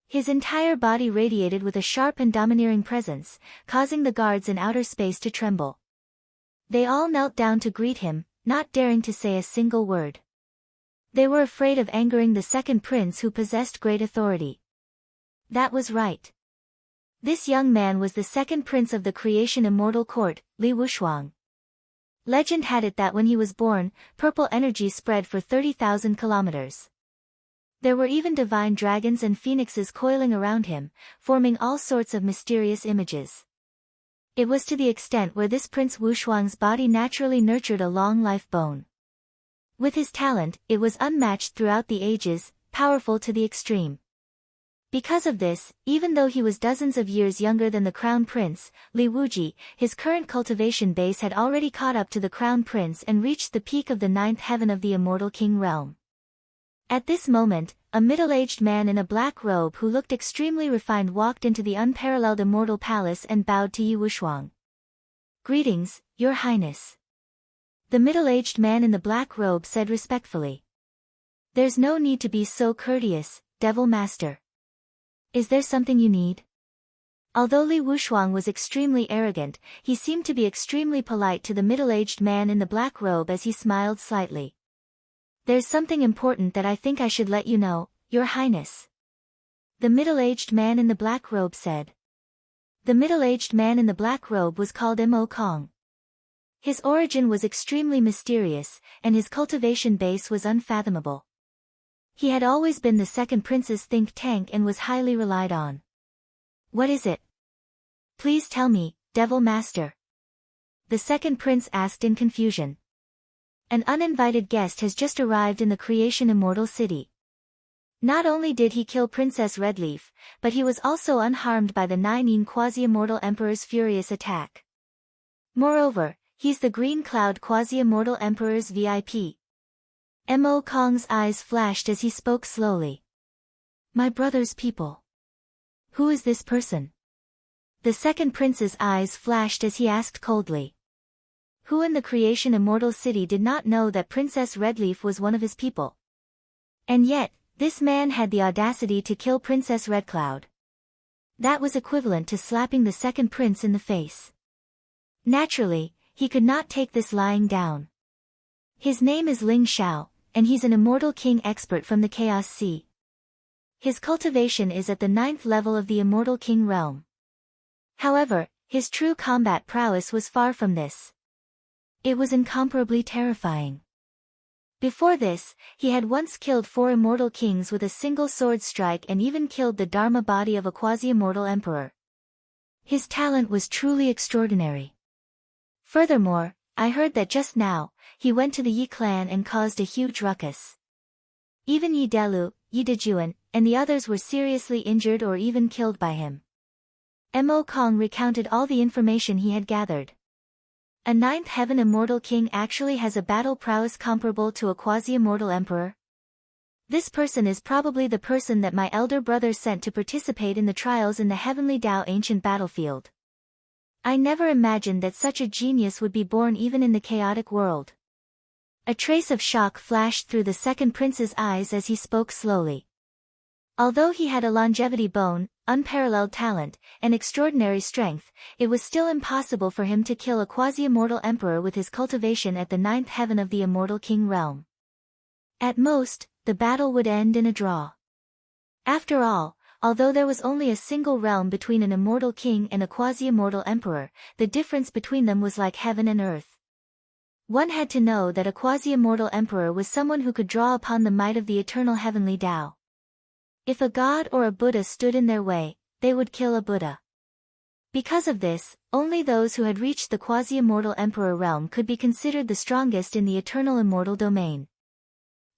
His entire body radiated with a sharp and domineering presence, causing the guards in outer space to tremble. They all knelt down to greet him, not daring to say a single word. They were afraid of angering the second prince who possessed great authority. That was right. This young man was the second prince of the creation immortal court, Li Wushuang. Legend had it that when he was born, purple energy spread for 30,000 kilometers. There were even divine dragons and phoenixes coiling around him, forming all sorts of mysterious images. It was to the extent where this Prince Wushuang's body naturally nurtured a long life bone. With his talent, it was unmatched throughout the ages, powerful to the extreme. Because of this, even though he was dozens of years younger than the Crown Prince, Li Wuji, his current cultivation base had already caught up to the Crown Prince and reached the peak of the 9th heaven of the Immortal King realm. At this moment, a middle-aged man in a black robe who looked extremely refined walked into the unparalleled Immortal Palace and bowed to Yi Wushuang. "Greetings, Your Highness." The middle-aged man in the black robe said respectfully. "There's no need to be so courteous, Devil Master. Is there something you need?" Although Li Wushuang was extremely arrogant, he seemed to be extremely polite to the middle-aged man in the black robe as he smiled slightly. "There's something important that I think I should let you know, Your Highness," the middle-aged man in the black robe said. The middle-aged man in the black robe was called Mo Kong. His origin was extremely mysterious, and his cultivation base was unfathomable. He had always been the second prince's think tank and was highly relied on. "What is it? Please tell me, Devil Master," the second prince asked in confusion. "An uninvited guest has just arrived in the Creation Immortal City. Not only did he kill Princess Redleaf, but he was also unharmed by the Nine Quasi-Immortal Emperor's furious attack. Moreover, he's the Green Cloud Quasi-Immortal Emperor's VIP." Mo Kong's eyes flashed as he spoke slowly. "My brother's people. Who is this person?" The second prince's eyes flashed as he asked coldly. Who in the Creation Immortal City did not know that Princess Redleaf was one of his people? And yet, this man had the audacity to kill Princess Redcloud. That was equivalent to slapping the second prince in the face. Naturally, he could not take this lying down. His name is Ling Xiao, and he's an Immortal King expert from the Chaos Sea. His cultivation is at the 9th level of the Immortal King realm. However, his true combat prowess was far from this. It was incomparably terrifying. Before this, he had once killed 4 immortal kings with a single sword strike and even killed the Dharma body of a quasi-immortal emperor. His talent was truly extraordinary. Furthermore, I heard that just now, he went to the Yi clan and caused a huge ruckus. Even Yi Delu, Yi Dejuan, and the others were seriously injured or even killed by him. Mo Kong recounted all the information he had gathered. A 9th heaven immortal king actually has a battle prowess comparable to a quasi-immortal emperor? This person is probably the person that my elder brother sent to participate in the trials in the Heavenly Tao ancient battlefield. I never imagined that such a genius would be born even in the chaotic world. A trace of shock flashed through the second prince's eyes as he spoke slowly. Although he had a longevity bone, unparalleled talent, and extraordinary strength, it was still impossible for him to kill a quasi-immortal emperor with his cultivation at the 9th heaven of the Immortal King realm. At most, the battle would end in a draw. After all, although there was only a single realm between an immortal king and a quasi-immortal emperor, the difference between them was like heaven and earth. One had to know that a quasi-immortal emperor was someone who could draw upon the might of the eternal heavenly Tao. If a god or a Buddha stood in their way, they would kill a Buddha. Because of this, only those who had reached the quasi-immortal emperor realm could be considered the strongest in the eternal immortal domain.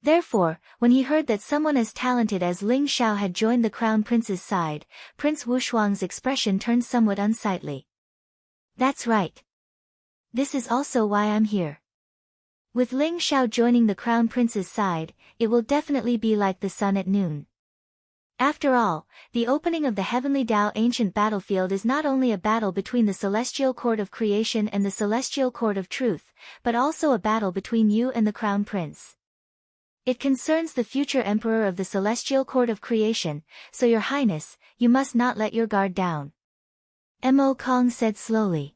Therefore, when he heard that someone as talented as Ling Xiao had joined the crown prince's side, Prince Wushuang's expression turned somewhat unsightly. "That's right. This is also why I'm here. With Ling Xiao joining the crown prince's side, it will definitely be like the sun at noon. After all, the opening of the Heavenly Tao ancient battlefield is not only a battle between the Celestial Court of Creation and the Celestial Court of Truth, but also a battle between you and the Crown Prince. It concerns the future Emperor of the Celestial Court of Creation, so Your Highness, you must not let your guard down." Mo Kong said slowly.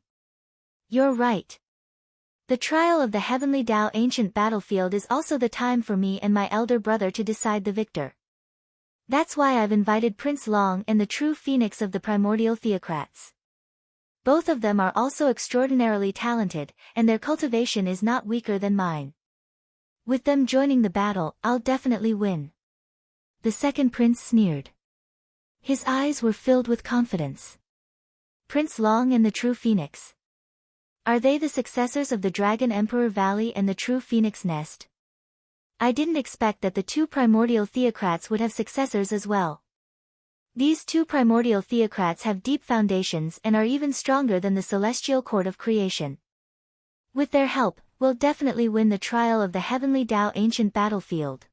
"You're right. The trial of the Heavenly Tao ancient battlefield is also the time for me and my elder brother to decide the victor. That's why I've invited Prince Long and the true phoenix of the primordial theocrats. Both of them are also extraordinarily talented, and their cultivation is not weaker than mine. With them joining the battle, I'll definitely win." The second prince sneered. His eyes were filled with confidence. Prince Long and the true phoenix. Are they the successors of the Dragon Emperor Valley and the true phoenix nest? I didn't expect that the two primordial theocrats would have successors as well. These two primordial theocrats have deep foundations and are even stronger than the celestial court of creation. With their help, we'll definitely win the trial of the heavenly Tao ancient battlefield.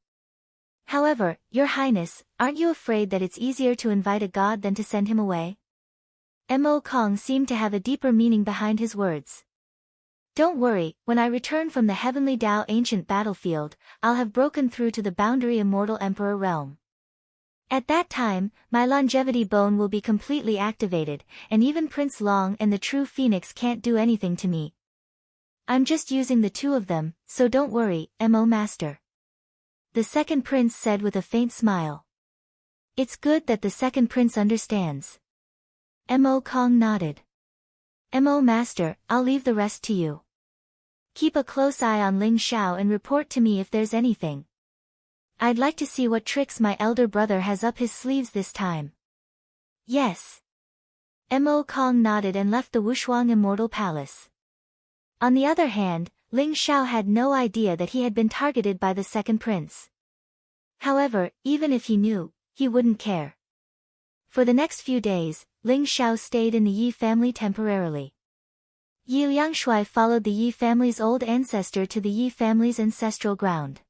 However, Your Highness, aren't you afraid that it's easier to invite a god than to send him away? Mo Kong seemed to have a deeper meaning behind his words. Don't worry, when I return from the heavenly Tao ancient battlefield, I'll have broken through to the boundary immortal emperor realm. At that time, my longevity bone will be completely activated, and even Prince Long and the true Phoenix can't do anything to me. I'm just using the two of them, so don't worry, Mo Master. The second prince said with a faint smile. It's good that the second prince understands. Mo Kong nodded. Mo Master, I'll leave the rest to you. Keep a close eye on Ling Xiao and report to me if there's anything. I'd like to see what tricks my elder brother has up his sleeves this time. Yes. Mo Kong nodded and left the Wushuang Immortal Palace. On the other hand, Ling Xiao had no idea that he had been targeted by the second prince. However, even if he knew, he wouldn't care. For the next few days, Ling Xiao stayed in the Yi family temporarily. Yi Liangshui followed the Yi family's old ancestor to the Yi family's ancestral ground.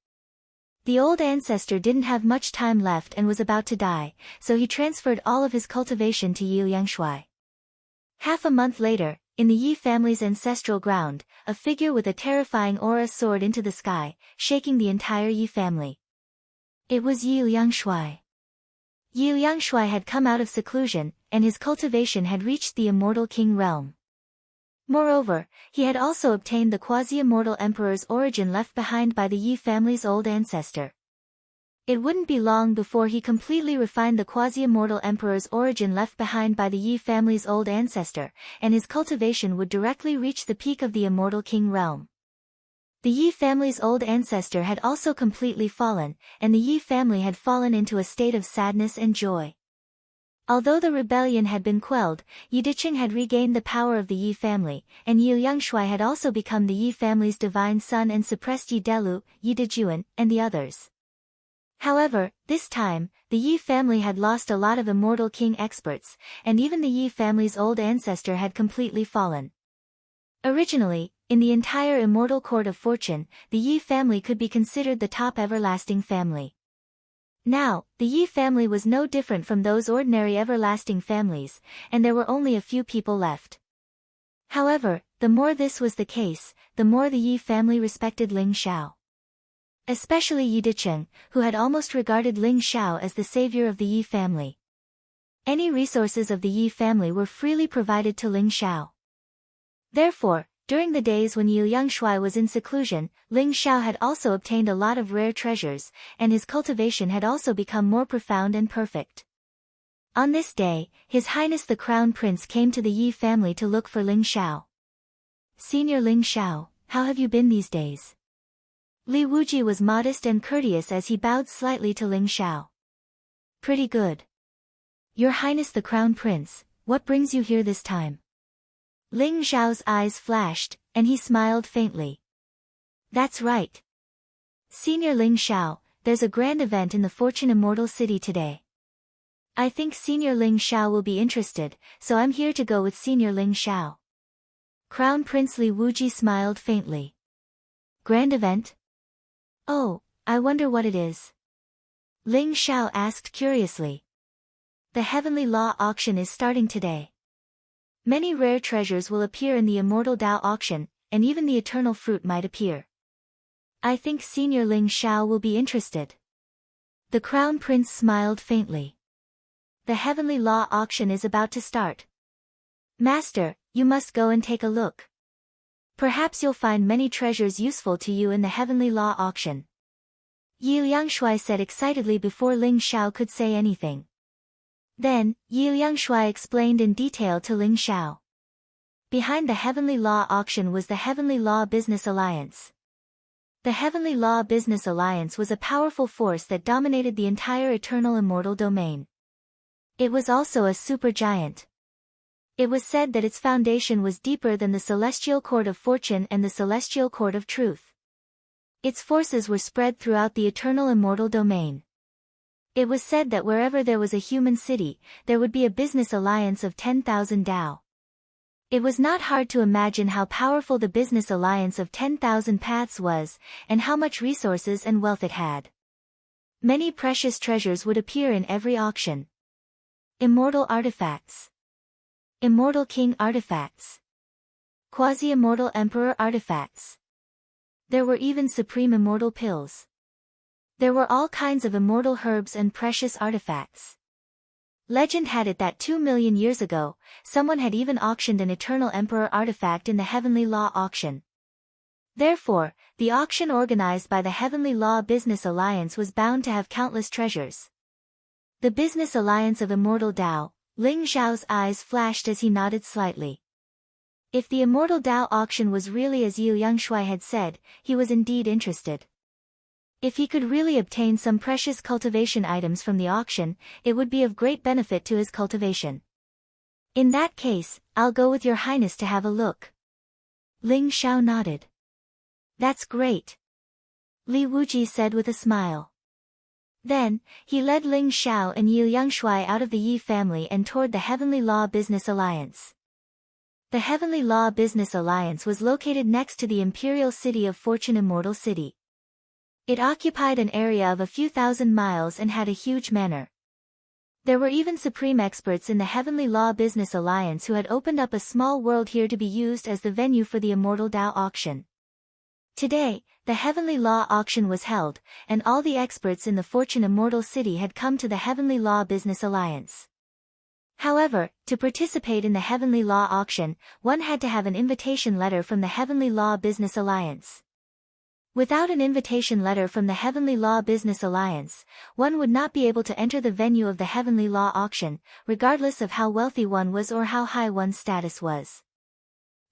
The old ancestor didn't have much time left and was about to die, so he transferred all of his cultivation to Yi Liangshui. Half a month later, in the Yi family's ancestral ground, a figure with a terrifying aura soared into the sky, shaking the entire Yi family. It was Yi Liangshui. Yi Liangshui had come out of seclusion, and his cultivation had reached the immortal king realm. Moreover, he had also obtained the quasi-immortal emperor's origin left behind by the Yi family's old ancestor. It wouldn't be long before he completely refined the quasi-immortal emperor's origin left behind by the Yi family's old ancestor, and his cultivation would directly reach the peak of the immortal king realm. The Yi family's old ancestor had also completely fallen, and the Yi family had fallen into a state of sadness and joy. Although the rebellion had been quelled, Yi Diqing had regained the power of the Yi family, and Yi Liangshui had also become the Yi family's divine son and suppressed Yi Delu, Yi Dejuan, and the others. However, this time, the Yi family had lost a lot of immortal king experts, and even the Yi family's old ancestor had completely fallen. Originally, in the entire immortal court of fortune, the Yi family could be considered the top everlasting family. Now, the Yi family was no different from those ordinary everlasting families, and there were only a few people left. However, the more this was the case, the more the Yi family respected Ling Xiao. Especially Yi Diqing, who had almost regarded Ling Xiao as the savior of the Yi family. Any resources of the Yi family were freely provided to Ling Xiao. Therefore, during the days when Yi Liangshui was in seclusion, Ling Xiao had also obtained a lot of rare treasures, and his cultivation had also become more profound and perfect. On this day, His Highness the Crown Prince came to the Yi family to look for Ling Xiao. Senior Ling Xiao, how have you been these days? Li Wuji was modest and courteous as he bowed slightly to Ling Xiao. Pretty good. Your Highness the Crown Prince, what brings you here this time? Ling Xiao's eyes flashed, and he smiled faintly. That's right. Senior Ling Xiao, there's a grand event in the Fortune Immortal City today. I think Senior Ling Xiao will be interested, so I'm here to go with Senior Ling Xiao. Crown Prince Li Wuji smiled faintly. Grand event? Oh, I wonder what it is. Ling Xiao asked curiously. The Heavenly Law auction is starting today. Many rare treasures will appear in the Immortal Tao auction, and even the Eternal Fruit might appear. I think Senior Ling Xiao will be interested. The Crown Prince smiled faintly. The Heavenly Law auction is about to start. Master, you must go and take a look. Perhaps you'll find many treasures useful to you in the Heavenly Law auction. Yi Liangshui said excitedly before Ling Xiao could say anything. Then, Yi Liangshui explained in detail to Ling Xiao. Behind the Heavenly Law auction was the Heavenly Law Business Alliance. The Heavenly Law Business Alliance was a powerful force that dominated the entire eternal immortal domain. It was also a supergiant. It was said that its foundation was deeper than the Celestial Court of Fortune and the Celestial Court of Truth. Its forces were spread throughout the eternal immortal domain. It was said that wherever there was a human city, there would be a business alliance of 10,000 Dao. It was not hard to imagine how powerful the business alliance of 10,000 paths was, and how much resources and wealth it had. Many precious treasures would appear in every auction. Immortal artifacts. Immortal king artifacts. Quasi-immortal emperor artifacts. There were even supreme immortal pills. There were all kinds of immortal herbs and precious artifacts. Legend had it that 2 million years ago, someone had even auctioned an eternal emperor artifact in the Heavenly Law auction. Therefore, the auction organized by the Heavenly Law Business Alliance was bound to have countless treasures. The Business Alliance of Immortal Dao. Ling Xiao's eyes flashed as he nodded slightly. If the Immortal Dao auction was really as Yu Yangshui had said, he was indeed interested. If he could really obtain some precious cultivation items from the auction, it would be of great benefit to his cultivation. In that case, I'll go with your highness to have a look. Ling Xiao nodded. That's great. Li Wuji said with a smile. Then, he led Ling Xiao and Yu Yangshui out of the Yi family and toward the Heavenly Law Business Alliance. The Heavenly Law Business Alliance was located next to the imperial city of Fortune Immortal City. It occupied an area of a few thousand miles and had a huge manor. There were even supreme experts in the Heavenly Law Business Alliance who had opened up a small world here to be used as the venue for the Immortal Dao auction. Today, the Heavenly Law auction was held, and all the experts in the Fortune Immortal City had come to the Heavenly Law Business Alliance. However, to participate in the Heavenly Law auction, one had to have an invitation letter from the Heavenly Law Business Alliance. Without an invitation letter from the Heavenly Law Business Alliance, one would not be able to enter the venue of the Heavenly Law auction, regardless of how wealthy one was or how high one's status was.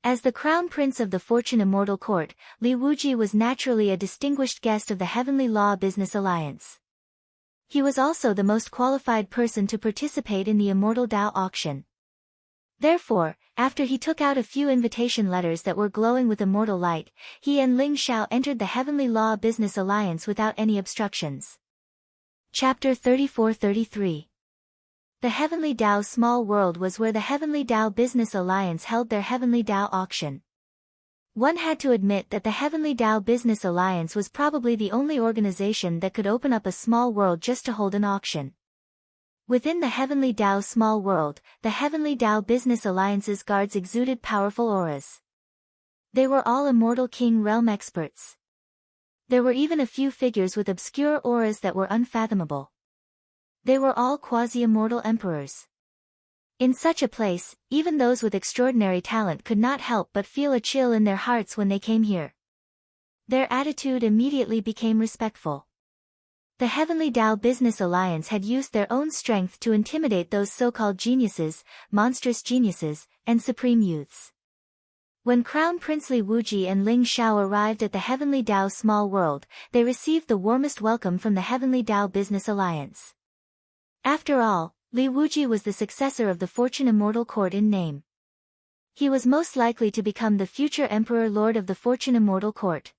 As the Crown Prince of the Fortune Immortal Court, Li Wuji was naturally a distinguished guest of the Heavenly Law Business Alliance. He was also the most qualified person to participate in the Immortal Dao auction. Therefore, after he took out a few invitation letters that were glowing with immortal light, he and Ling Xiao entered the Heavenly Law Business Alliance without any obstructions. Chapter 34-33. The Heavenly Dao Small World was where the Heavenly Dao Business Alliance held their Heavenly Dao auction. One had to admit that the Heavenly Dao Business Alliance was probably the only organization that could open up a small world just to hold an auction. Within the Heavenly Dao Small World, the Heavenly Dao Business Alliance's guards exuded powerful auras. They were all Immortal King realm experts. There were even a few figures with obscure auras that were unfathomable. They were all quasi-immortal emperors. In such a place, even those with extraordinary talent could not help but feel a chill in their hearts when they came here. Their attitude immediately became respectful. The Heavenly Dao Business Alliance had used their own strength to intimidate those so-called geniuses, monstrous geniuses, and supreme youths. When Crown Prince Li Wuji and Ling Xiao arrived at the Heavenly Dao Small World, they received the warmest welcome from the Heavenly Dao Business Alliance. After all, Li Wuji was the successor of the Fortune Immortal Court in name. He was most likely to become the future Emperor Lord of the Fortune Immortal Court.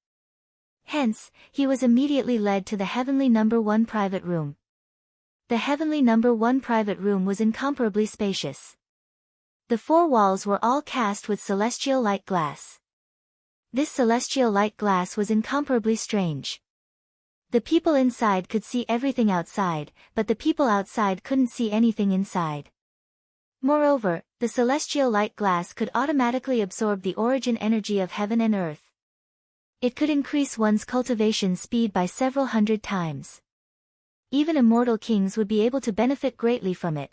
Hence, he was immediately led to the Heavenly No. 1 private room. The Heavenly No. 1 private room was incomparably spacious. The four walls were all cast with celestial light glass. This celestial light glass was incomparably strange. The people inside could see everything outside, but the people outside couldn't see anything inside. Moreover, the celestial light glass could automatically absorb the origin energy of heaven and earth. It could increase one's cultivation speed by several hundred times. Even immortal kings would be able to benefit greatly from it.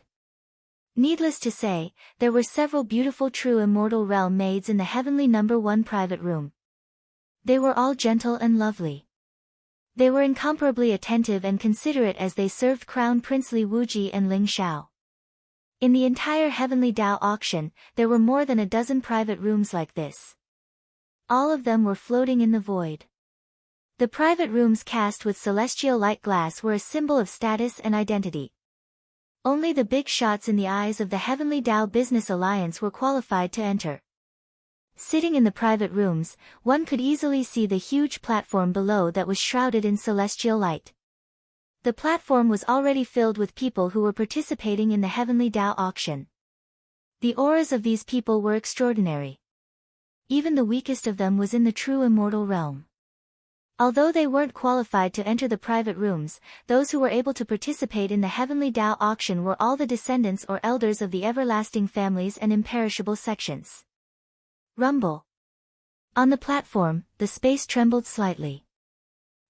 Needless to say, there were several beautiful true immortal realm maids in the Heavenly No. 1 private room. They were all gentle and lovely. They were incomparably attentive and considerate as they served Crown Prince Li Wuji and Ling Xiao. In the entire Heavenly Dao auction, there were more than a dozen private rooms like this. All of them were floating in the void. The private rooms cast with celestial light glass were a symbol of status and identity. Only the big shots in the eyes of the Heavenly Dao Business Alliance were qualified to enter. Sitting in the private rooms, one could easily see the huge platform below that was shrouded in celestial light. The platform was already filled with people who were participating in the Heavenly Tao auction. The auras of these people were extraordinary. Even the weakest of them was in the true immortal realm. Although they weren't qualified to enter the private rooms, those who were able to participate in the Heavenly Tao auction were all the descendants or elders of the everlasting families and imperishable sections. Rumble. On the platform, the space trembled slightly.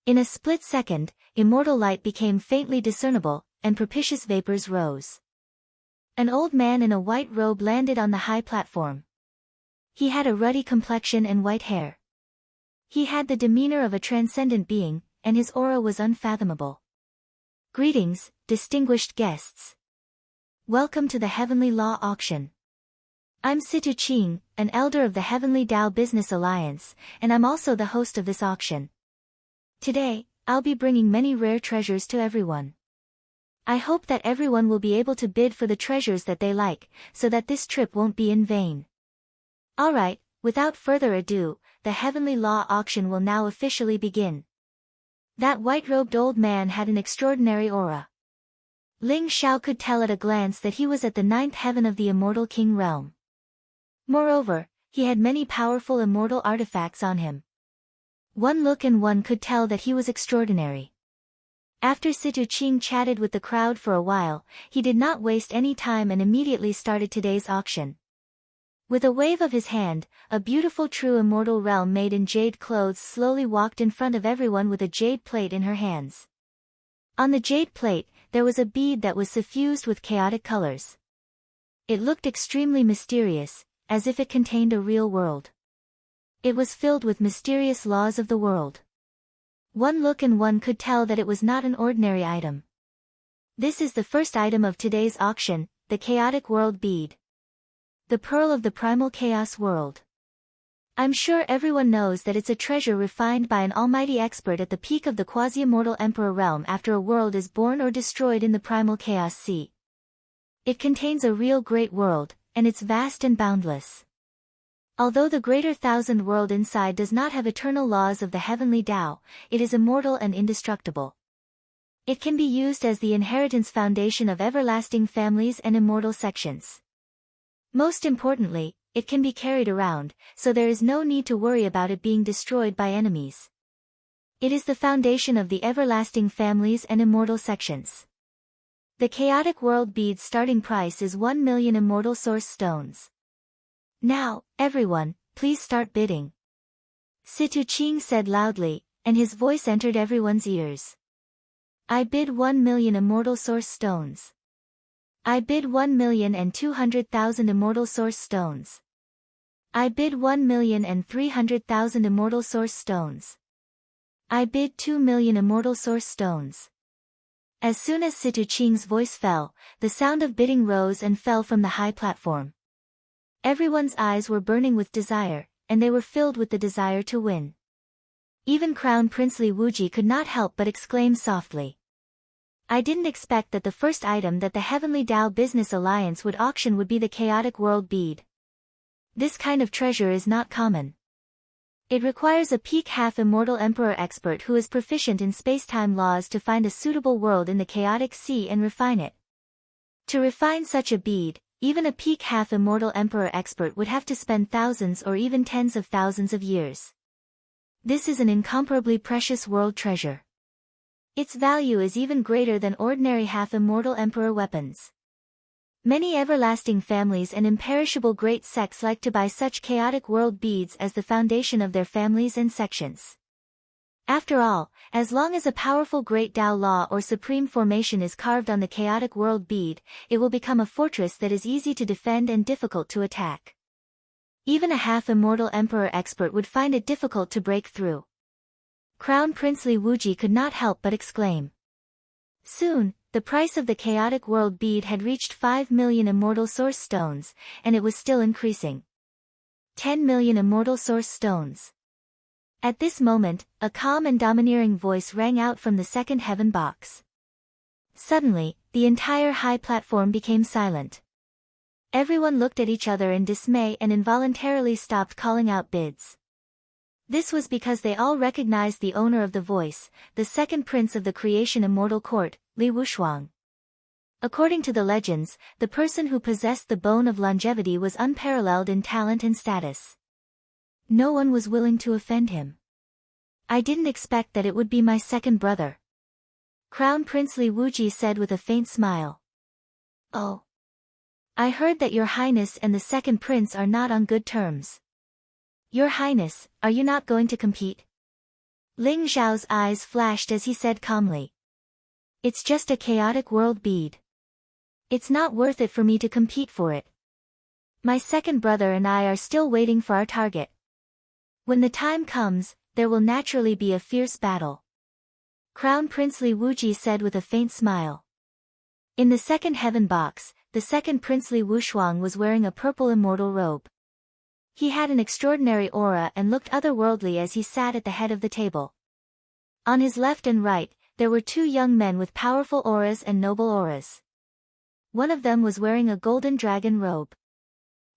In a split second, immortal light became faintly discernible, and propitious vapors rose. An old man in a white robe landed on the high platform. He had a ruddy complexion and white hair. He had the demeanor of a transcendent being, and his aura was unfathomable. Greetings, distinguished guests. Welcome to the Heavenly Law Auction. I'm Situ Ching, an elder of the Heavenly Tao Business Alliance, and I'm also the host of this auction. Today, I'll be bringing many rare treasures to everyone. I hope that everyone will be able to bid for the treasures that they like, so that this trip won't be in vain. Alright, without further ado, the Heavenly Law Auction will now officially begin. That white-robed old man had an extraordinary aura. Ling Xiao could tell at a glance that he was at the 9th heaven of the Immortal King realm. Moreover, he had many powerful immortal artifacts on him. One look and one could tell that he was extraordinary. After Situ Ching chatted with the crowd for a while, he did not waste any time and immediately started today's auction. With a wave of his hand, a beautiful true immortal realm made in jade clothes slowly walked in front of everyone with a jade plate in her hands. On the jade plate, there was a bead that was suffused with chaotic colors. It looked extremely mysterious, as if it contained a real world. It was filled with mysterious laws of the world. One look and one could tell that it was not an ordinary item. This is the first item of today's auction, the Chaotic World Bead. The Pearl of the Primal Chaos World. I'm sure everyone knows that it's a treasure refined by an almighty expert at the peak of the quasi-immortal Emperor realm after a world is born or destroyed in the Primal Chaos Sea. It contains a real great world, and it's vast and boundless. Although the greater thousand world inside does not have eternal laws of the Heavenly Tao, it is immortal and indestructible. It can be used as the inheritance foundation of everlasting families and immortal sections. Most importantly, it can be carried around, so there is no need to worry about it being destroyed by enemies. It is the foundation of the everlasting families and immortal sections. The Chaotic World Bead's starting price is 1 million immortal source stones. Now, everyone, please start bidding. Situ Ching said loudly, and his voice entered everyone's ears. I bid 1 million immortal source stones. I bid 1,200,000 immortal source stones. I bid 1,300,000 immortal source stones. I bid 2 million immortal source stones. As soon as Situ Ching's voice fell, the sound of bidding rose and fell from the high platform. Everyone's eyes were burning with desire, and they were filled with the desire to win. Even Crown Prince Li Wuji could not help but exclaim softly. I didn't expect that the first item that the Heavenly Tao Business Alliance would auction would be the Chaotic World Bead. This kind of treasure is not common. It requires a peak half-immortal emperor expert who is proficient in space-time laws to find a suitable world in the chaotic sea and refine it. To refine such a bead, even a peak half-immortal emperor expert would have to spend thousands or even tens of thousands of years. This is an incomparably precious world treasure. Its value is even greater than ordinary half-immortal emperor weapons. Many everlasting families and imperishable great sects like to buy such chaotic world beads as the foundation of their families and sections. After all, as long as a powerful great Tao law or supreme formation is carved on the chaotic world bead, it will become a fortress that is easy to defend and difficult to attack. Even a half-immortal emperor expert would find it difficult to break through. Crown Prince Li Wuji could not help but exclaim. Soon, the price of the chaotic world bead had reached 5 million immortal source stones, and it was still increasing. 10 million immortal source stones. At this moment, a calm and domineering voice rang out from the second heaven box. Suddenly, the entire high platform became silent. Everyone looked at each other in dismay and involuntarily stopped calling out bids. This was because they all recognized the owner of the voice, the second prince of the creation immortal court, Li Wushuang. According to the legends, the person who possessed the bone of longevity was unparalleled in talent and status. No one was willing to offend him. I didn't expect that it would be my second brother. Crown Prince Li Wuji said with a faint smile. Oh. I heard that Your Highness and the second prince are not on good terms. Your Highness, are you not going to compete? Ling Zhao's eyes flashed as he said calmly. It's just a chaotic world bead. It's not worth it for me to compete for it. My second brother and I are still waiting for our target. When the time comes, there will naturally be a fierce battle. Crown Prince Li Wuji said with a faint smile. In the second heaven box, the second Prince Li Wushuang was wearing a purple immortal robe. He had an extraordinary aura and looked otherworldly as he sat at the head of the table. On his left and right, there were two young men with powerful auras and noble auras. One of them was wearing a golden dragon robe.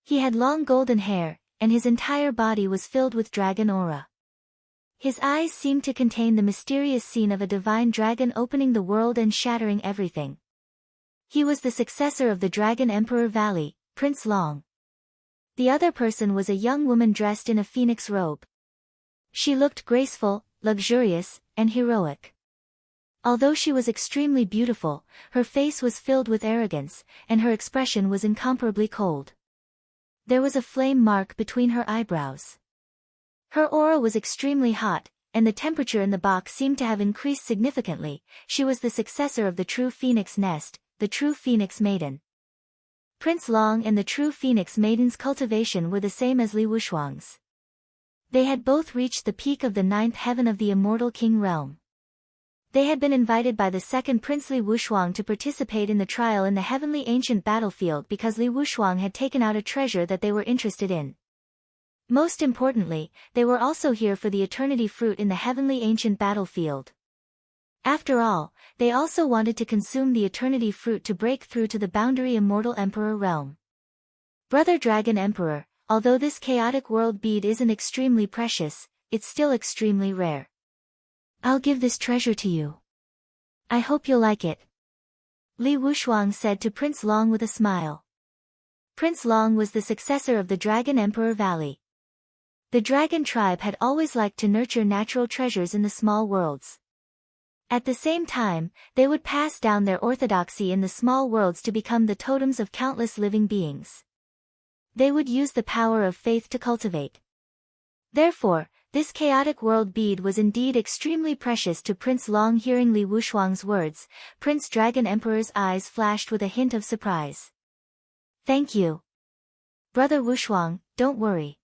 He had long golden hair, and his entire body was filled with dragon aura. His eyes seemed to contain the mysterious scene of a divine dragon opening the world and shattering everything. He was the successor of the Dragon Emperor Valley, Prince Long. The other person was a young woman dressed in a phoenix robe. She looked graceful, luxurious, and heroic. Although she was extremely beautiful, her face was filled with arrogance, and her expression was incomparably cold. There was a flame mark between her eyebrows. Her aura was extremely hot, and the temperature in the box seemed to have increased significantly. She was the successor of the true phoenix nest, the true phoenix maiden. Prince Long and the true phoenix maiden's cultivation were the same as Li Wushuang's. They had both reached the peak of the ninth heaven of the immortal king realm. They had been invited by the second Prince Li Wushuang to participate in the trial in the heavenly ancient battlefield because Li Wushuang had taken out a treasure that they were interested in. Most importantly, they were also here for the eternity fruit in the heavenly ancient battlefield. After all, they also wanted to consume the eternity fruit to break through to the boundary immortal emperor realm. Brother Dragon Emperor, although this chaotic world bead isn't extremely precious, it's still extremely rare. I'll give this treasure to you. I hope you'll like it. Li Wushuang said to Prince Long with a smile. Prince Long was the successor of the Dragon Emperor Valley. The dragon tribe had always liked to nurture natural treasures in the small worlds. At the same time, they would pass down their orthodoxy in the small worlds to become the totems of countless living beings. They would use the power of faith to cultivate. Therefore, this chaotic world bead was indeed extremely precious to Prince Long. Hearing Li Wushuang's words, Prince Dragon Emperor's eyes flashed with a hint of surprise. Thank you. Brother Wushuang, don't worry.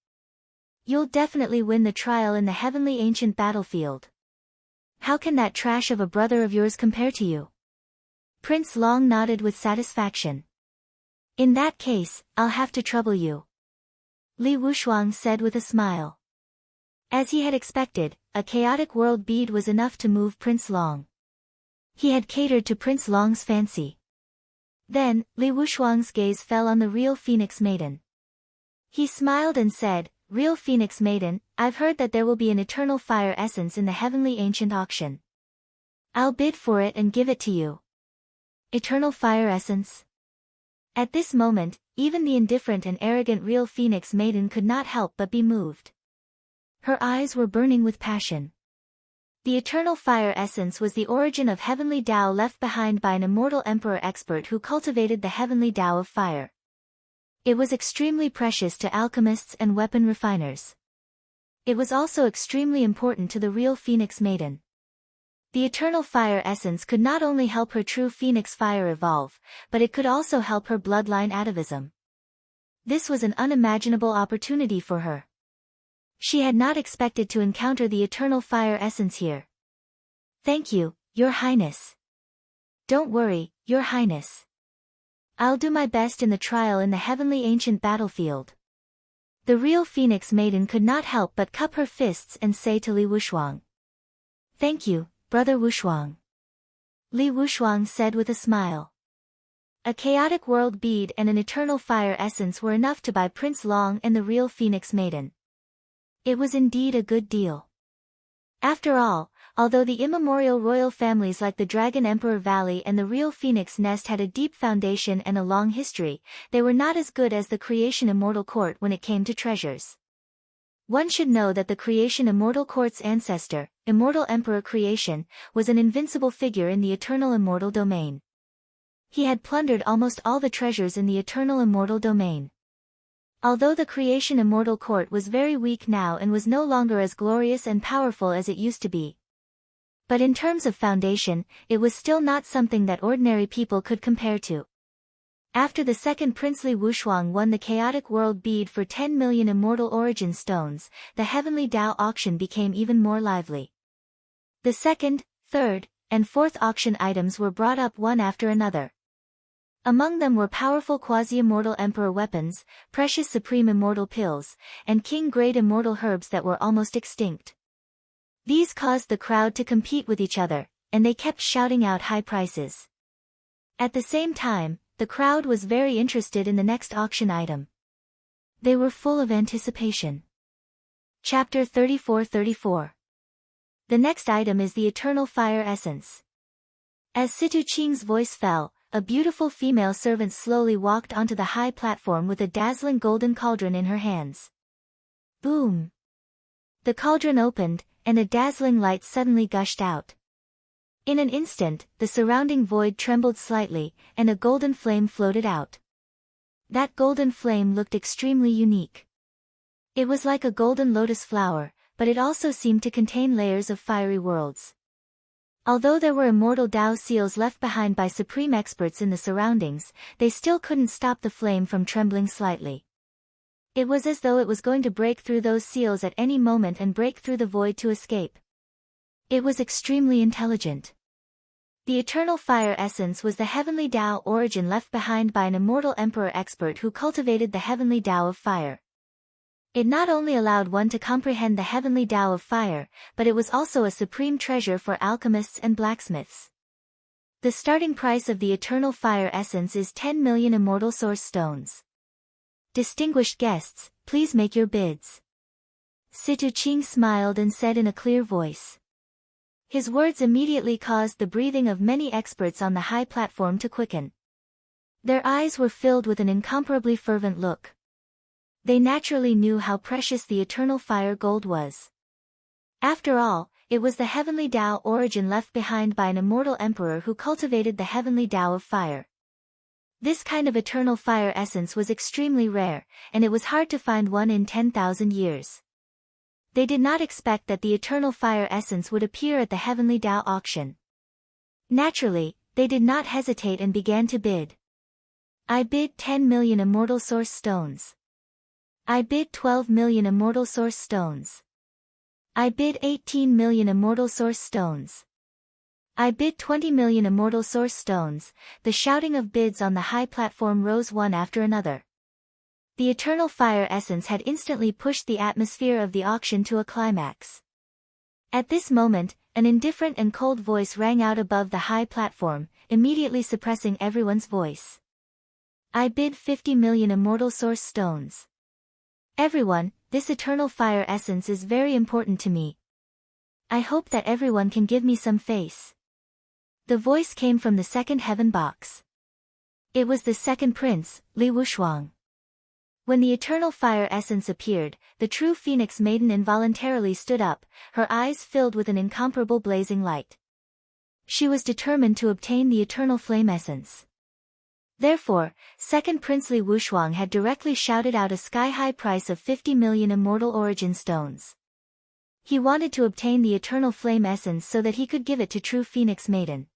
You'll definitely win the trial in the heavenly ancient battlefield. How can that trash of a brother of yours compare to you? Prince Long nodded with satisfaction. In that case, I'll have to trouble you. Li Wushuang said with a smile. As he had expected, a chaotic world bead was enough to move Prince Long. He had catered to Prince Long's fancy. Then, Li Wushuang's gaze fell on the real Phoenix Maiden. He smiled and said, Real Phoenix Maiden, I've heard that there will be an eternal fire essence in the heavenly ancient auction. I'll bid for it and give it to you. Eternal fire essence? At this moment, even the indifferent and arrogant Real Phoenix Maiden could not help but be moved. Her eyes were burning with passion. The eternal fire essence was the origin of heavenly Tao left behind by an immortal emperor expert who cultivated the heavenly Tao of fire. It was extremely precious to alchemists and weapon refiners. It was also extremely important to the real Phoenix Maiden. The eternal fire essence could not only help her true Phoenix fire evolve, but it could also help her bloodline atavism. This was an unimaginable opportunity for her. She had not expected to encounter the eternal fire essence here. Thank you, Your Highness. Don't worry, Your Highness. I'll do my best in the trial in the heavenly ancient battlefield. The real Phoenix Maiden could not help but cup her fists and say to Li Wushuang. Thank you, Brother Wushuang. Li Wushuang said with a smile. A chaotic world bead and an eternal fire essence were enough to buy Prince Long and the real Phoenix Maiden. It was indeed a good deal. After all, although the immemorial royal families like the Dragon Emperor Valley and the real Phoenix Nest had a deep foundation and a long history, they were not as good as the Creation Immortal Court when it came to treasures. One should know that the Creation Immortal Court's ancestor, Immortal Emperor Creation, was an invincible figure in the Eternal Immortal Domain. He had plundered almost all the treasures in the Eternal Immortal Domain. Although the Creation Immortal Court was very weak now and was no longer as glorious and powerful as it used to be. But in terms of foundation, it was still not something that ordinary people could compare to. After the second princely Wushuang won the Chaotic World Bead for 10 million Immortal Origin Stones, the Heavenly Tao auction became even more lively. The second, third, and fourth auction items were brought up one after another. Among them were powerful quasi-immortal emperor weapons, precious supreme immortal pills, and king-grade immortal herbs that were almost extinct. These caused the crowd to compete with each other, and they kept shouting out high prices. At the same time, the crowd was very interested in the next auction item. They were full of anticipation. Chapter 34-34. The next item is the Eternal Fire Essence. As Situ Qing's voice fell, a beautiful female servant slowly walked onto the high platform with a dazzling golden cauldron in her hands. Boom! The cauldron opened, and a dazzling light suddenly gushed out. In an instant, the surrounding void trembled slightly, and a golden flame floated out. That golden flame looked extremely unique. It was like a golden lotus flower, but it also seemed to contain layers of fiery worlds. Although there were immortal Tao seals left behind by supreme experts in the surroundings, they still couldn't stop the flame from trembling slightly. It was as though it was going to break through those seals at any moment and break through the void to escape. It was extremely intelligent. The Eternal Fire Essence was the Heavenly Tao origin left behind by an immortal emperor expert who cultivated the Heavenly Tao of Fire. It not only allowed one to comprehend the Heavenly Tao of Fire, but it was also a supreme treasure for alchemists and blacksmiths. The starting price of the Eternal Fire Essence is 10 million Immortal Source Stones. Distinguished guests, please make your bids. Situ Qing smiled and said in a clear voice. His words immediately caused the breathing of many experts on the high platform to quicken. Their eyes were filled with an incomparably fervent look. They naturally knew how precious the Eternal Fire Gold was. After all, it was the Heavenly Tao origin left behind by an immortal emperor who cultivated the Heavenly Tao of Fire. This kind of Eternal Fire Essence was extremely rare, and it was hard to find one in 10,000 years. They did not expect that the Eternal Fire Essence would appear at the Heavenly Tao auction. Naturally, they did not hesitate and began to bid. I bid 10 million Immortal Source Stones. I bid 12 million Immortal Source Stones. I bid 18 million Immortal Source Stones. I bid 20 million Immortal Source Stones. The shouting of bids on the high platform rose one after another. The Eternal Fire Essence had instantly pushed the atmosphere of the auction to a climax. At this moment, an indifferent and cold voice rang out above the high platform, immediately suppressing everyone's voice. I bid 50 million Immortal Source Stones. Everyone, this Eternal Fire Essence is very important to me. I hope that everyone can give me some face. The voice came from the second heaven box. It was the second prince, Li Wushuang. When the Eternal Fire Essence appeared, the true Phoenix Maiden involuntarily stood up, her eyes filled with an incomparable blazing light. She was determined to obtain the Eternal Flame Essence. Therefore, second Prince Li Wushuang had directly shouted out a sky-high price of 50 million Immortal Origin Stones. He wanted to obtain the Eternal Flame Essence so that he could give it to true Phoenix Maiden.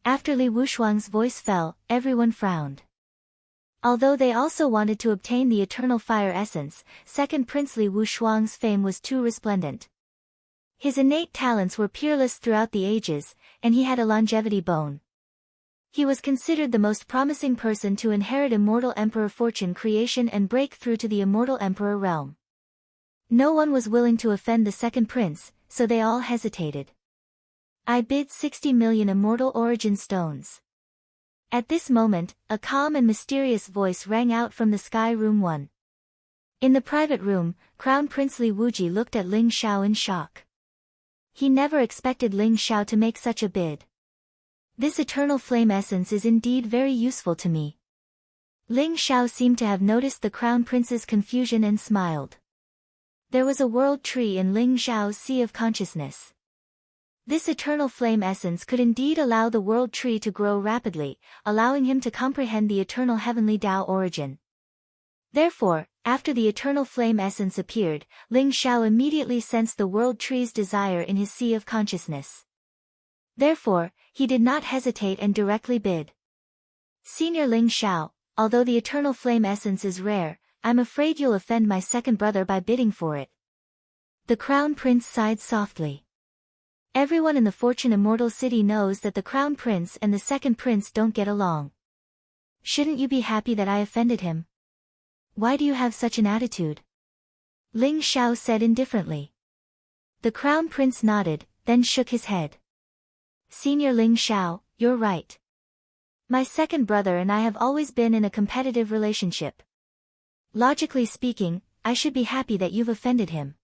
After Li Wushuang's voice fell, everyone frowned. Although they also wanted to obtain the Eternal Fire Essence, second Prince Li Wushuang's fame was too resplendent. His innate talents were peerless throughout the ages, and he had a longevity bone. He was considered the most promising person to inherit Immortal Emperor Fortune creation and break through to the Immortal Emperor realm. No one was willing to offend the second prince, so they all hesitated. I bid 60 million Immortal Origin Stones. At this moment, a calm and mysterious voice rang out from the Sky Room 1. In the private room, Crown Prince Li Wuji looked at Ling Xiao in shock. He never expected Ling Xiao to make such a bid. This eternal flame essence is indeed very useful to me. Ling Xiao seemed to have noticed the Crown Prince's confusion and smiled. There was a world tree in Ling Xiao's sea of consciousness. This eternal flame essence could indeed allow the world tree to grow rapidly, allowing him to comprehend the eternal heavenly Tao origin. Therefore, after the eternal flame essence appeared, Ling Xiao immediately sensed the world tree's desire in his sea of consciousness. Therefore, he did not hesitate and directly bid. Senior Ling Xiao, although the eternal flame essence is rare, I'm afraid you'll offend my second brother by bidding for it. The Crown Prince sighed softly. Everyone in the Fortune Immortal City knows that the Crown Prince and the second prince don't get along. Shouldn't you be happy that I offended him? Why do you have such an attitude? Ling Xiao said indifferently. The Crown Prince nodded, then shook his head. Senior Ling Xiao, you're right. My second brother and I have always been in a competitive relationship. Logically speaking, I should be happy that you've offended him.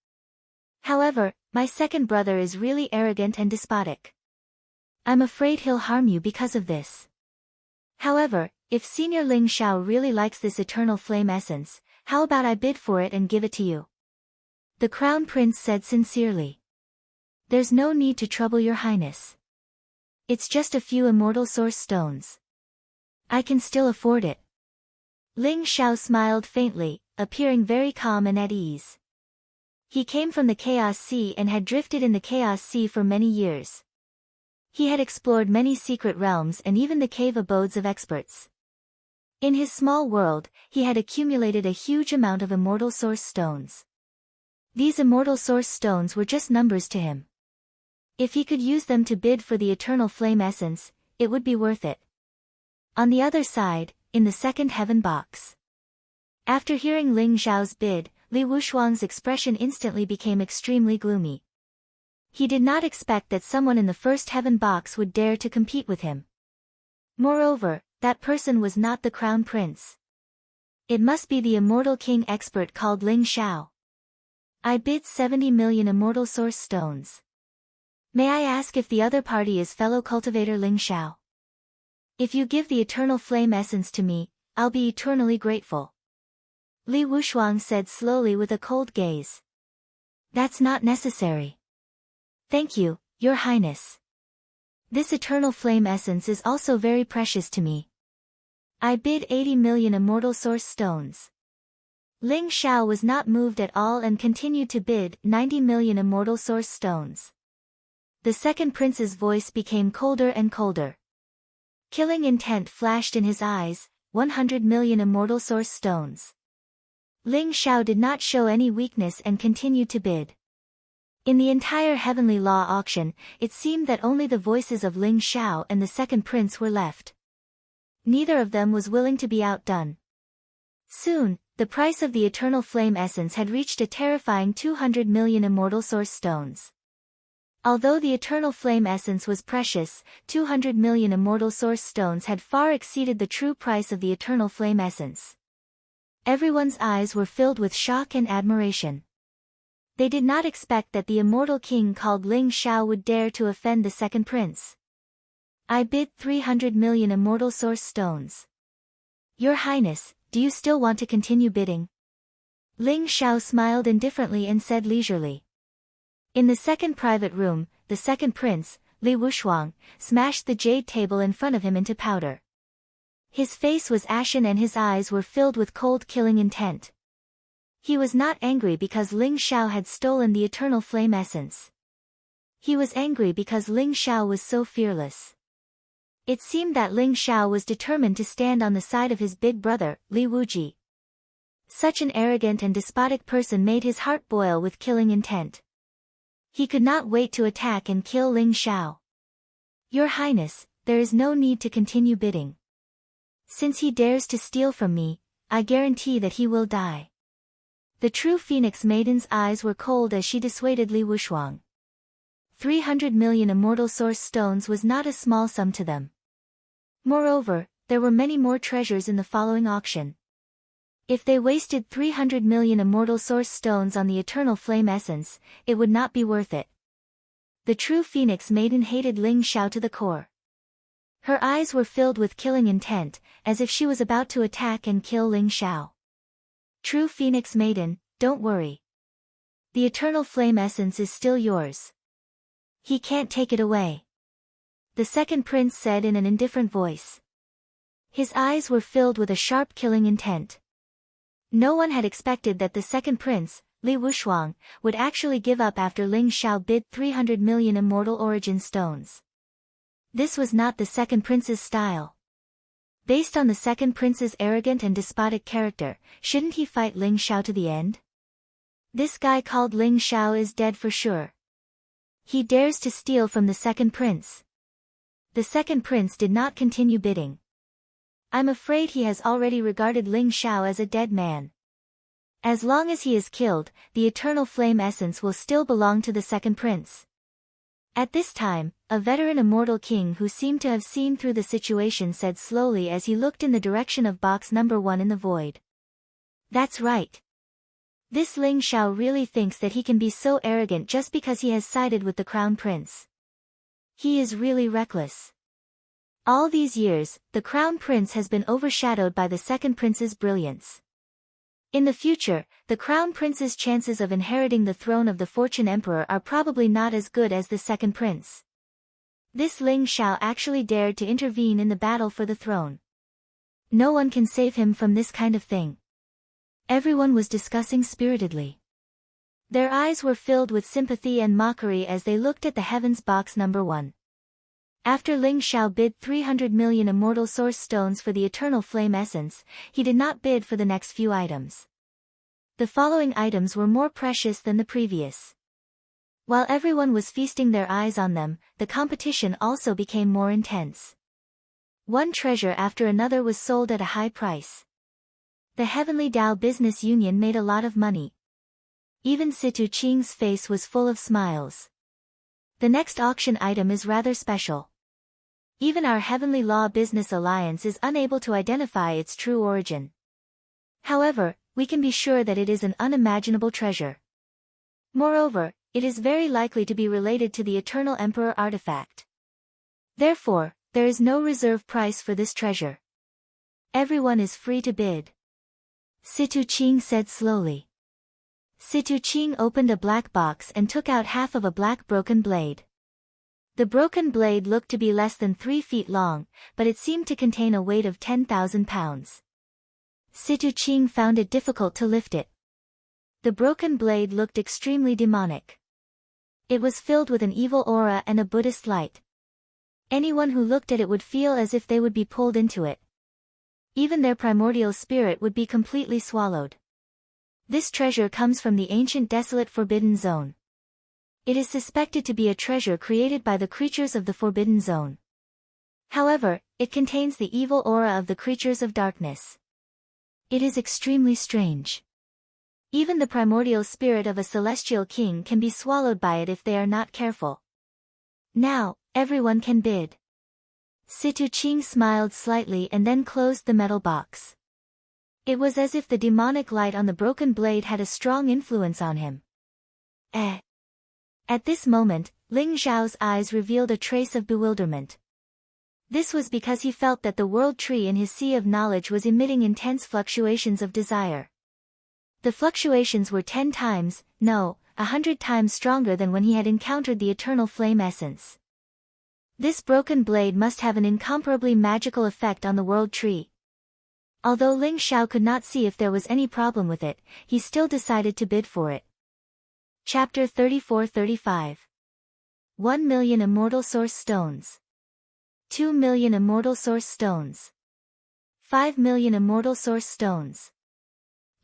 However, my second brother is really arrogant and despotic. I'm afraid he'll harm you because of this. However, if Senior Ling Xiao really likes this eternal flame essence, how about I bid for it and give it to you? The Crown Prince said sincerely. There's no need to trouble your highness. It's just a few immortal source stones. I can still afford it. Ling Xiao smiled faintly, appearing very calm and at ease. He came from the Chaos Sea and had drifted in the Chaos Sea for many years. He had explored many secret realms and even the cave abodes of experts. In his small world, he had accumulated a huge amount of immortal source stones. These immortal source stones were just numbers to him. If he could use them to bid for the eternal flame essence, it would be worth it. On the other side, in the second heaven box. After hearing Ling Xiao's bid, Li Wushuang's expression instantly became extremely gloomy. He did not expect that someone in the first heaven box would dare to compete with him. Moreover, that person was not the Crown Prince. It must be the immortal king expert called Ling Xiao. I bid 70 million immortal source stones. May I ask if the other party is fellow cultivator Ling Xiao? If you give the eternal flame essence to me, I'll be eternally grateful. Li Wushuang said slowly with a cold gaze. That's not necessary. Thank you, Your Highness. This eternal flame essence is also very precious to me. I bid 80 million immortal source stones. Ling Xiao was not moved at all and continued to bid 90 million immortal source stones. The second prince's voice became colder and colder. Killing intent flashed in his eyes, 100 million immortal source stones. Ling Xiao did not show any weakness and continued to bid. In the entire heavenly law auction, it seemed that only the voices of Ling Xiao and the second prince were left. Neither of them was willing to be outdone. Soon, the price of the eternal flame essence had reached a terrifying 200 million immortal source stones. Although the eternal flame essence was precious, 200 million immortal source stones had far exceeded the true price of the eternal flame essence. Everyone's eyes were filled with shock and admiration. They did not expect that the immortal king called Ling Xiao would dare to offend the second prince. I bid 300 million immortal source stones. Your Highness, do you still want to continue bidding? Ling Xiao smiled indifferently and said leisurely. In the second private room, the second prince, Li Wushuang, smashed the jade table in front of him into powder. His face was ashen and his eyes were filled with cold killing intent. He was not angry because Ling Xiao had stolen the eternal flame essence. He was angry because Ling Xiao was so fearless. It seemed that Ling Xiao was determined to stand on the side of his big brother, Li Wuji. Such an arrogant and despotic person made his heart boil with killing intent. He could not wait to attack and kill Ling Xiao. Your Highness, there is no need to continue bidding. Since he dares to steal from me, I guarantee that he will die. The true Phoenix Maiden's eyes were cold as she dissuaded Li Wushuang. 300 million immortal source stones was not a small sum to them. Moreover, there were many more treasures in the following auction. If they wasted 300 million immortal source stones on the eternal flame essence, it would not be worth it. The true Phoenix Maiden hated Ling Xiao to the core. Her eyes were filled with killing intent, as if she was about to attack and kill Ling Xiao. True Phoenix Maiden, don't worry. The eternal flame essence is still yours. He can't take it away. The second prince said in an indifferent voice. His eyes were filled with a sharp killing intent. No one had expected that the second prince, Li Wushuang, would actually give up after Ling Xiao bid 300 million immortal origin stones. This was not the second prince's style. Based on the second prince's arrogant and despotic character, shouldn't he fight Ling Xiao to the end? This guy called Ling Xiao is dead for sure. He dares to steal from the second prince. The second prince did not continue bidding. I'm afraid he has already regarded Ling Xiao as a dead man. As long as he is killed, the eternal flame essence will still belong to the second prince. At this time, a veteran immortal king who seemed to have seen through the situation said slowly as he looked in the direction of box number 1 in the void. That's right. This Ling Xiao really thinks that he can be so arrogant just because he has sided with the crown prince. He is really reckless. All these years, the crown prince has been overshadowed by the second prince's brilliance. In the future, the crown prince's chances of inheriting the throne of the Fortune Emperor are probably not as good as the second prince. This Ling Xiao actually dared to intervene in the battle for the throne. No one can save him from this kind of thing. Everyone was discussing spiritedly. Their eyes were filled with sympathy and mockery as they looked at the heavens box number 1. After Ling Xiao bid 300 million immortal source stones for the eternal flame essence, he did not bid for the next few items. The following items were more precious than the previous. While everyone was feasting their eyes on them, the competition also became more intense. One treasure after another was sold at a high price. The Heavenly Dao Business Union made a lot of money. Even Situ Qing's face was full of smiles. The next auction item is rather special. Even our Heavenly Law Business Alliance is unable to identify its true origin. However, we can be sure that it is an unimaginable treasure. Moreover, it is very likely to be related to the Eternal Emperor artifact. Therefore, there is no reserve price for this treasure. Everyone is free to bid. Situ Qing said slowly. Situ Qing opened a black box and took out half of a black broken blade. The broken blade looked to be less than 3 feet long, but it seemed to contain a weight of 10,000 pounds. Situ Qing found it difficult to lift it. The broken blade looked extremely demonic. It was filled with an evil aura and a Buddhist light. Anyone who looked at it would feel as if they would be pulled into it. Even their primordial spirit would be completely swallowed. This treasure comes from the ancient desolate Forbidden Zone. It is suspected to be a treasure created by the creatures of the Forbidden Zone. However, it contains the evil aura of the creatures of darkness. It is extremely strange. Even the primordial spirit of a celestial king can be swallowed by it if they are not careful. Now, everyone can bid. Situ Qing smiled slightly and then closed the metal box. It was as if the demonic light on the broken blade had a strong influence on him. At this moment, Ling Xiao's eyes revealed a trace of bewilderment. This was because he felt that the world tree in his sea of knowledge was emitting intense fluctuations of desire. The fluctuations were 10 times, no, 100 times stronger than when he had encountered the eternal flame essence. This broken blade must have an incomparably magical effect on the world tree. Although Ling Xiao could not see if there was any problem with it, he still decided to bid for it. Chapter 34-35. 1 million immortal source stones. 2 million immortal source stones. 5 million immortal source stones.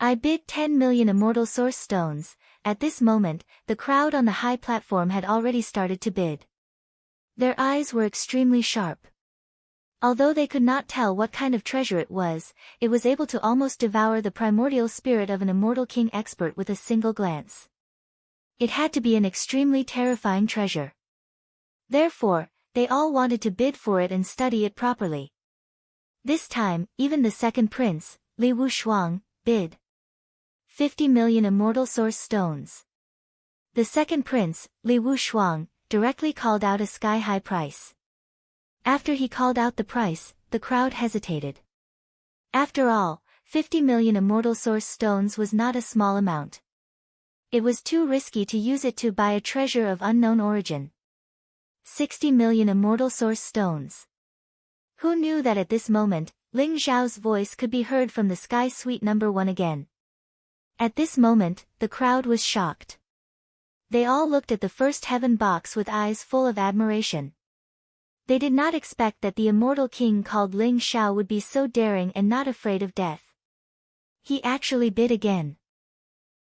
I bid 10 million immortal source stones. At this moment, the crowd on the high platform had already started to bid. Their eyes were extremely sharp. Although they could not tell what kind of treasure it was able to almost devour the primordial spirit of an immortal king expert with a single glance. It had to be an extremely terrifying treasure. Therefore, they all wanted to bid for it and study it properly. This time, even the second prince, Li Wushuang, bid 50 million immortal source stones. The second prince, Li Wushuang, directly called out a sky-high price. After he called out the price, the crowd hesitated. After all, 50 million immortal source stones was not a small amount. It was too risky to use it to buy a treasure of unknown origin. 60 million immortal source stones. Who knew that at this moment, Ling Xiao's voice could be heard from the sky suite number 1 again. At this moment, the crowd was shocked. They all looked at the first heaven box with eyes full of admiration. They did not expect that the immortal king called Ling Xiao would be so daring and not afraid of death. He actually bid again.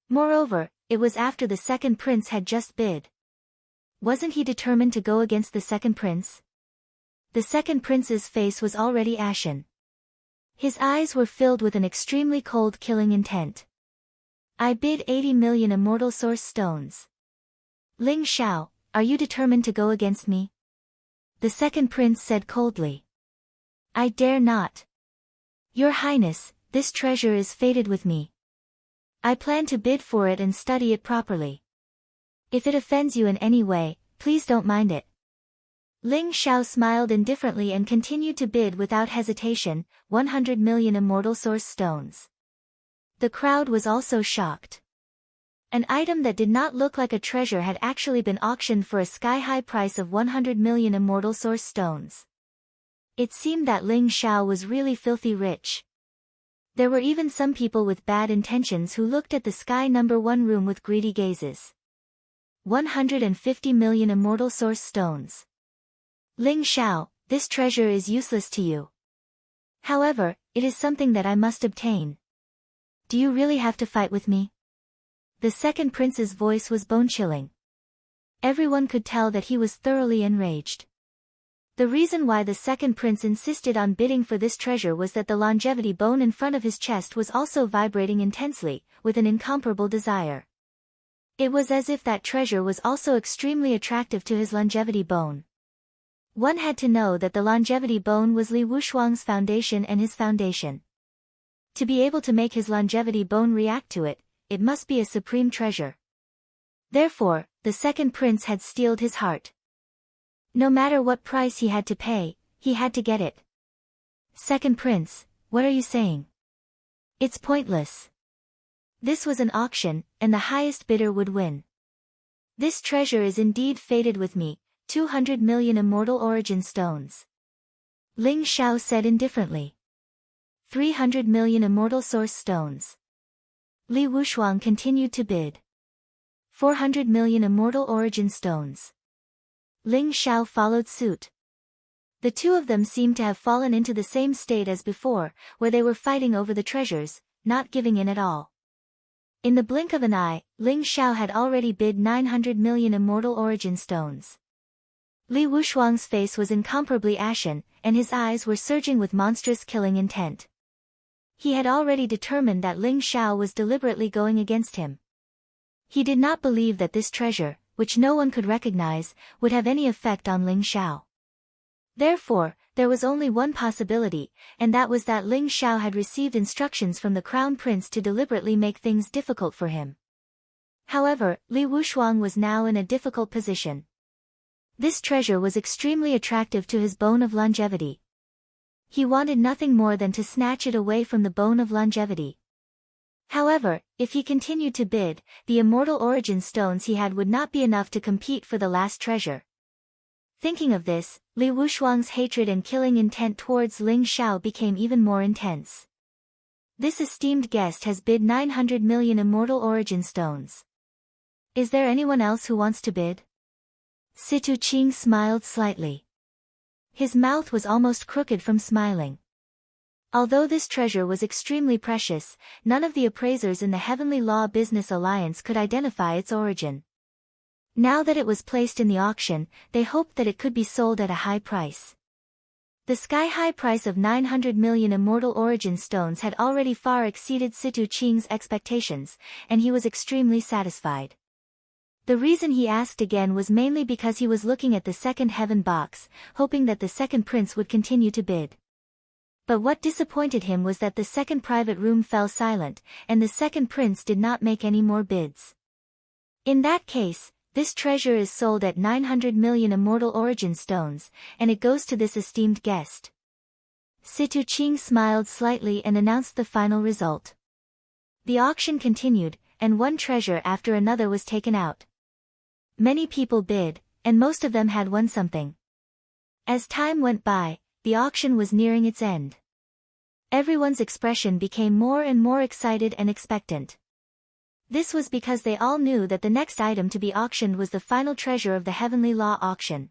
Moreover, it was after the second prince had just bid. Wasn't he determined to go against the second prince? The second prince's face was already ashen. His eyes were filled with an extremely cold killing intent. I bid 80 million immortal source stones. Ling Xiao, are you determined to go against me? The second prince said coldly. I dare not. Your Highness, this treasure is fated with me. I plan to bid for it and study it properly. If it offends you in any way, please don't mind it. Ling Xiao smiled indifferently and continued to bid without hesitation, 100 million immortal source stones. The crowd was also shocked. An item that did not look like a treasure had actually been auctioned for a sky-high price of 100 million immortal source stones. It seemed that Ling Xiao was really filthy rich. There were even some people with bad intentions who looked at the sky number 1 room with greedy gazes. 150 million immortal source stones. Ling Xiao, this treasure is useless to you. However, it is something that I must obtain. Do you really have to fight with me? The second prince's voice was bone-chilling. Everyone could tell that he was thoroughly enraged. The reason why the second prince insisted on bidding for this treasure was that the longevity bone in front of his chest was also vibrating intensely, with an incomparable desire. It was as if that treasure was also extremely attractive to his longevity bone. One had to know that the longevity bone was Li Wushuang's foundation and his foundation. To be able to make his longevity bone react to it, it must be a supreme treasure. Therefore, the second prince had steeled his heart. No matter what price he had to pay, he had to get it. Second prince, what are you saying? It's pointless. This was an auction, and the highest bidder would win. This treasure is indeed fated with me, 200 million immortal origin stones. Ling Xiao said indifferently. 300 million immortal source stones. Li Wushuang continued to bid. 400 million immortal origin stones. Ling Xiao followed suit. The two of them seemed to have fallen into the same state as before, where they were fighting over the treasures, not giving in at all. In the blink of an eye, Ling Xiao had already bid 900 million immortal origin stones. Li Wushuang's face was incomparably ashen, and his eyes were surging with monstrous killing intent. He had already determined that Ling Xiao was deliberately going against him. He did not believe that this treasure, which no one could recognize, would have any effect on Ling Xiao. Therefore, there was only one possibility, and that was that Ling Xiao had received instructions from the crown prince to deliberately make things difficult for him. However, Li Wushuang was now in a difficult position. This treasure was extremely attractive to his bone of longevity. He wanted nothing more than to snatch it away from the bone of longevity. However, if he continued to bid, the immortal origin stones he had would not be enough to compete for the last treasure. Thinking of this, Li Wushuang's hatred and killing intent towards Ling Xiao became even more intense. This esteemed guest has bid 900 million immortal origin stones. Is there anyone else who wants to bid? Situ Qing smiled slightly. His mouth was almost crooked from smiling. Although this treasure was extremely precious, none of the appraisers in the Heavenly Law Business Alliance could identify its origin. Now that it was placed in the auction, they hoped that it could be sold at a high price. The sky-high price of 900 million immortal origin stones had already far exceeded Situ Qing's expectations, and he was extremely satisfied. The reason he asked again was mainly because he was looking at the second heaven box, hoping that the second prince would continue to bid. But what disappointed him was that the second private room fell silent, and the second prince did not make any more bids. In that case, this treasure is sold at 900 million immortal origin stones, and it goes to this esteemed guest. Situ Ching smiled slightly and announced the final result. The auction continued, and one treasure after another was taken out. Many people bid, and most of them had won something. As time went by, the auction was nearing its end. Everyone's expression became more and more excited and expectant. This was because they all knew that the next item to be auctioned was the final treasure of the Heavenly Law auction.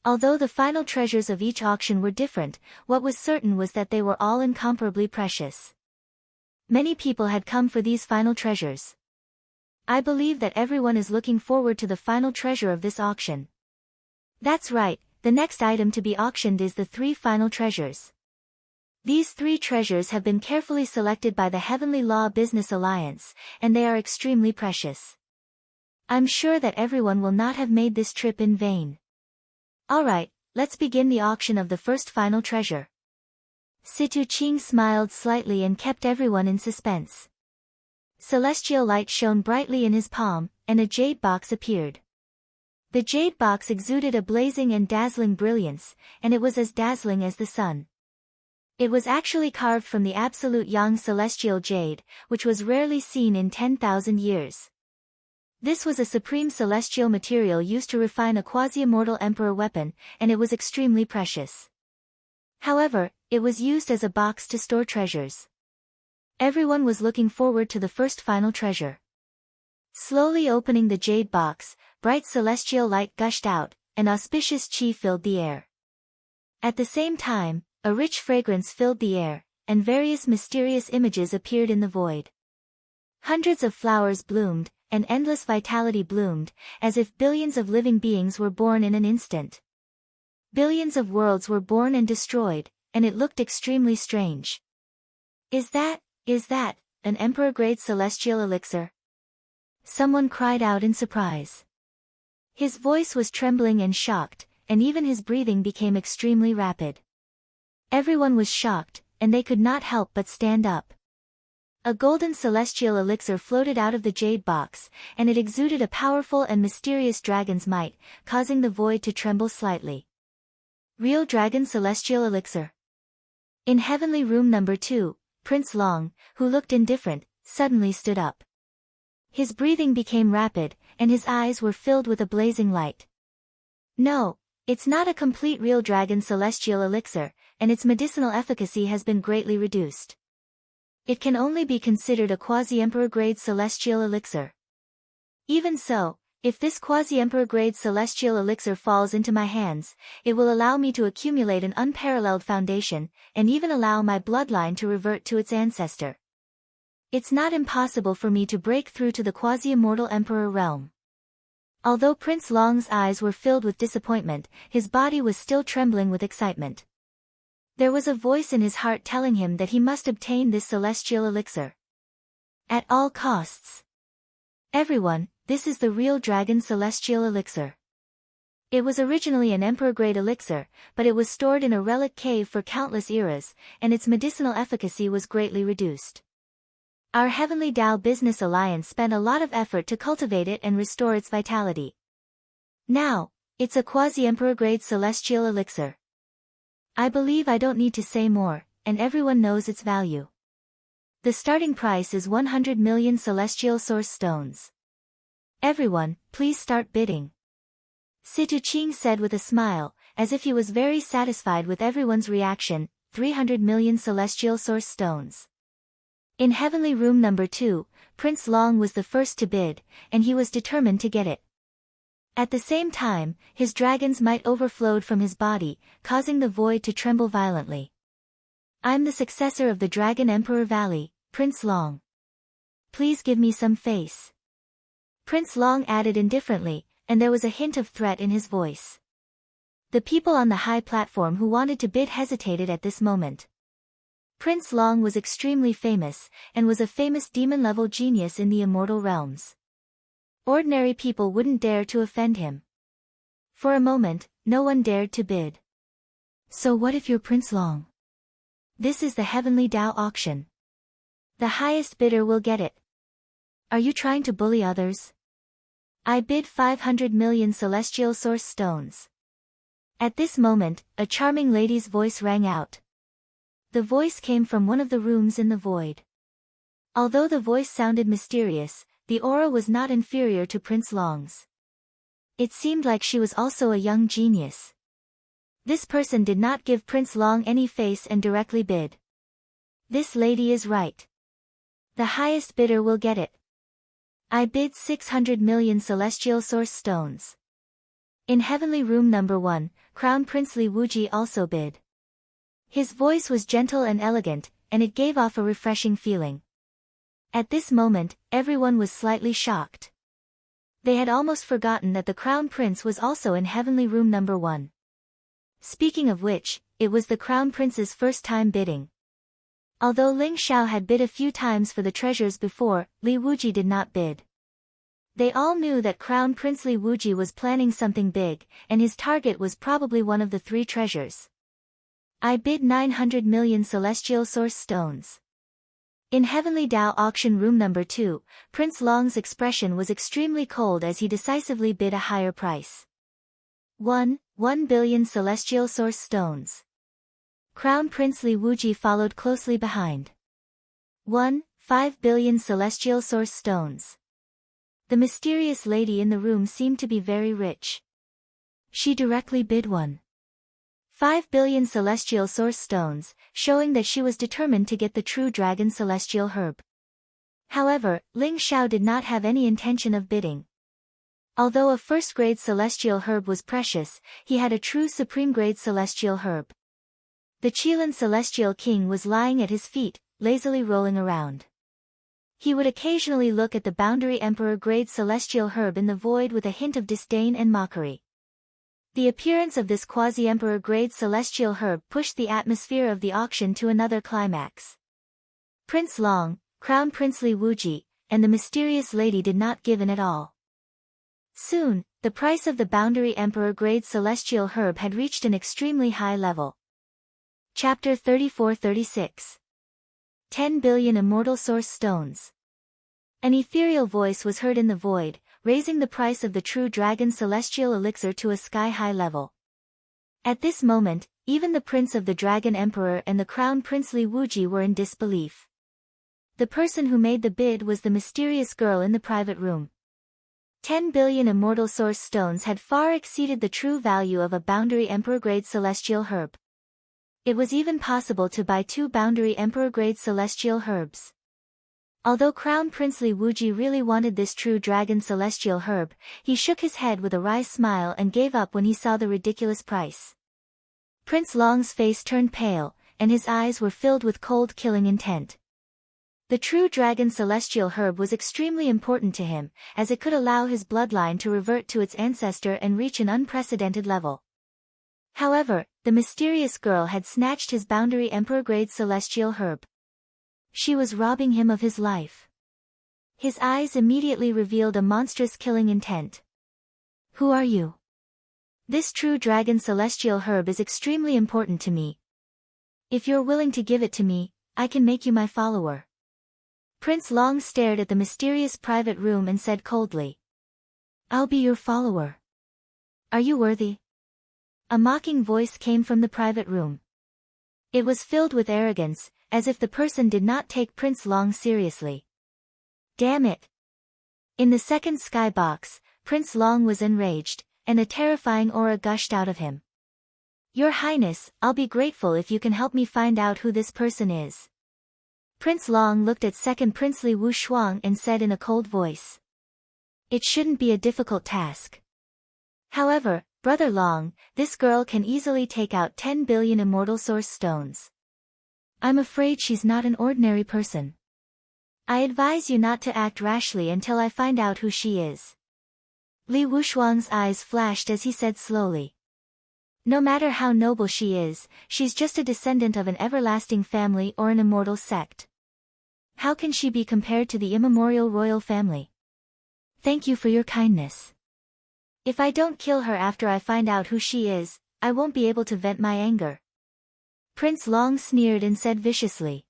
Although the final treasures of each auction were different, what was certain was that they were all incomparably precious. Many people had come for these final treasures. I believe that everyone is looking forward to the final treasure of this auction. That's right, the next item to be auctioned is the 3 final treasures. These 3 treasures have been carefully selected by the Heavenly Law Business Alliance, and they are extremely precious. I'm sure that everyone will not have made this trip in vain. Alright, let's begin the auction of the first final treasure. Situ Ching smiled slightly and kept everyone in suspense. Celestial light shone brightly in his palm, and a jade box appeared. The jade box exuded a blazing and dazzling brilliance, and it was as dazzling as the sun. It was actually carved from the absolute yang celestial jade, which was rarely seen in 10,000 years. This was a supreme celestial material used to refine a quasi-immortal emperor weapon, and it was extremely precious. However, it was used as a box to store treasures. Everyone was looking forward to the first final treasure. Slowly opening the jade box, bright celestial light gushed out, and auspicious chi filled the air. At the same time, a rich fragrance filled the air, and various mysterious images appeared in the void. Hundreds of flowers bloomed, and endless vitality bloomed, as if billions of living beings were born in an instant. Billions of worlds were born and destroyed, and it looked extremely strange. Is that an emperor-grade celestial elixir? Someone cried out in surprise. His voice was trembling and shocked, and even his breathing became extremely rapid. Everyone was shocked, and they could not help but stand up. A golden celestial elixir floated out of the jade box, and it exuded a powerful and mysterious dragon's might, causing the void to tremble slightly. Real dragon celestial elixir. In heavenly room number 2, Prince Long, who looked indifferent, suddenly stood up. His breathing became rapid, and his eyes were filled with a blazing light. No, it's not a complete real dragon celestial elixir, and its medicinal efficacy has been greatly reduced. It can only be considered a quasi-emperor grade celestial elixir. Even so, if this quasi-emperor grade celestial elixir falls into my hands, it will allow me to accumulate an unparalleled foundation, and even allow my bloodline to revert to its ancestor. It's not impossible for me to break through to the quasi-immortal emperor realm. Although Prince Long's eyes were filled with disappointment, his body was still trembling with excitement. There was a voice in his heart telling him that he must obtain this celestial elixir. At all costs. Everyone, this is the real dragon celestial elixir. It was originally an emperor-grade elixir, but it was stored in a relic cave for countless eras, and its medicinal efficacy was greatly reduced. Our Heavenly Tao Business Alliance spent a lot of effort to cultivate it and restore its vitality. Now, it's a quasi-emperor-grade celestial elixir. I believe I don't need to say more, and everyone knows its value. The starting price is 100 million celestial source stones. Everyone, please start bidding. Situ Ching said with a smile, as if he was very satisfied with everyone's reaction. 300 million celestial source stones. In heavenly room number 2, Prince Long was the first to bid, and he was determined to get it. At the same time, his dragon's might overflowed from his body, causing the void to tremble violently. I'm the successor of the Dragon Emperor Valley, Prince Long. Please give me some face. Prince Long added indifferently, and there was a hint of threat in his voice. The people on the high platform who wanted to bid hesitated at this moment. Prince Long was extremely famous, and was a famous demon-level genius in the immortal realms. Ordinary people wouldn't dare to offend him. For a moment, no one dared to bid. So what if you're Prince Long? This is the Heavenly Tao auction. The highest bidder will get it. Are you trying to bully others? I bid 500 million celestial source stones. At this moment, a charming lady's voice rang out. The voice came from one of the rooms in the void. Although the voice sounded mysterious, the aura was not inferior to Prince Long's. It seemed like she was also a young genius. This person did not give Prince Long any face and directly bid. This lady is right. The highest bidder will get it. I bid 600 million celestial source stones. In heavenly room number 1, Crown Prince Li Wuji also bid. His voice was gentle and elegant, and it gave off a refreshing feeling. At this moment, everyone was slightly shocked. They had almost forgotten that the Crown Prince was also in heavenly room number 1. Speaking of which, it was the Crown Prince's first time bidding. Although Ling Xiao had bid a few times for the treasures before, Li Wuji did not bid. They all knew that Crown Prince Li Wuji was planning something big, and his target was probably one of the 3 treasures. I bid 900 million celestial source stones. In Heavenly Tao auction room number 2, Prince Long's expression was extremely cold as he decisively bid a higher price. 1 billion celestial source stones. Crown Prince Li Wuji followed closely behind. 5 billion celestial source stones. The mysterious lady in the room seemed to be very rich. She directly bid 5 billion celestial source stones, showing that she was determined to get the true dragon celestial herb. However, Ling Xiao did not have any intention of bidding. Although a first-grade celestial herb was precious, he had a true supreme-grade celestial herb. The Qilin celestial king was lying at his feet, lazily rolling around. He would occasionally look at the boundary emperor-grade celestial herb in the void with a hint of disdain and mockery. The appearance of this quasi-emperor-grade celestial herb pushed the atmosphere of the auction to another climax. Prince Long, Crown Prince Li Wuji, and the mysterious lady did not give in at all. Soon, the price of the boundary emperor-grade celestial herb had reached an extremely high level. Chapter 34-36. 10 billion immortal source stones. An ethereal voice was heard in the void, raising the price of the true dragon celestial elixir to a sky-high level. At this moment, even the Prince of the Dragon Emperor and the Crown Prince Li Wuji were in disbelief. The person who made the bid was the mysterious girl in the private room. 10 billion immortal source stones had far exceeded the true value of a boundary emperor-grade celestial herb. It was even possible to buy 2 boundary emperor-grade celestial herbs. Although Crown Prince Li Wuji really wanted this true dragon celestial herb, he shook his head with a wry smile and gave up when he saw the ridiculous price. Prince Long's face turned pale, and his eyes were filled with cold killing intent. The true dragon celestial herb was extremely important to him, as it could allow his bloodline to revert to its ancestor and reach an unprecedented level. However, the mysterious girl had snatched his boundary emperor-grade celestial herb. She was robbing him of his life. His eyes immediately revealed a monstrous killing intent. Who are you? This true dragon celestial herb is extremely important to me. If you're willing to give it to me, I can make you my follower. Prince Long stared at the mysterious private room and said coldly. I'll be your follower. Are you worthy? A mocking voice came from the private room. It was filled with arrogance, as if the person did not take Prince Long seriously. Damn it! In the second skybox, Prince Long was enraged, and a terrifying aura gushed out of him. Your Highness, I'll be grateful if you can help me find out who this person is. Prince Long looked at second Prince Li Wuxuang and said in a cold voice. It shouldn't be a difficult task. However, Brother Long, this girl can easily take out 10 billion immortal source stones. I'm afraid she's not an ordinary person. I advise you not to act rashly until I find out who she is. Li Wuxuang's eyes flashed as he said slowly. No matter how noble she is, she's just a descendant of an everlasting family or an immortal sect. How can she be compared to the immemorial royal family? Thank you for your kindness. If I don't kill her after I find out who she is, I won't be able to vent my anger. Prince Long sneered and said viciously.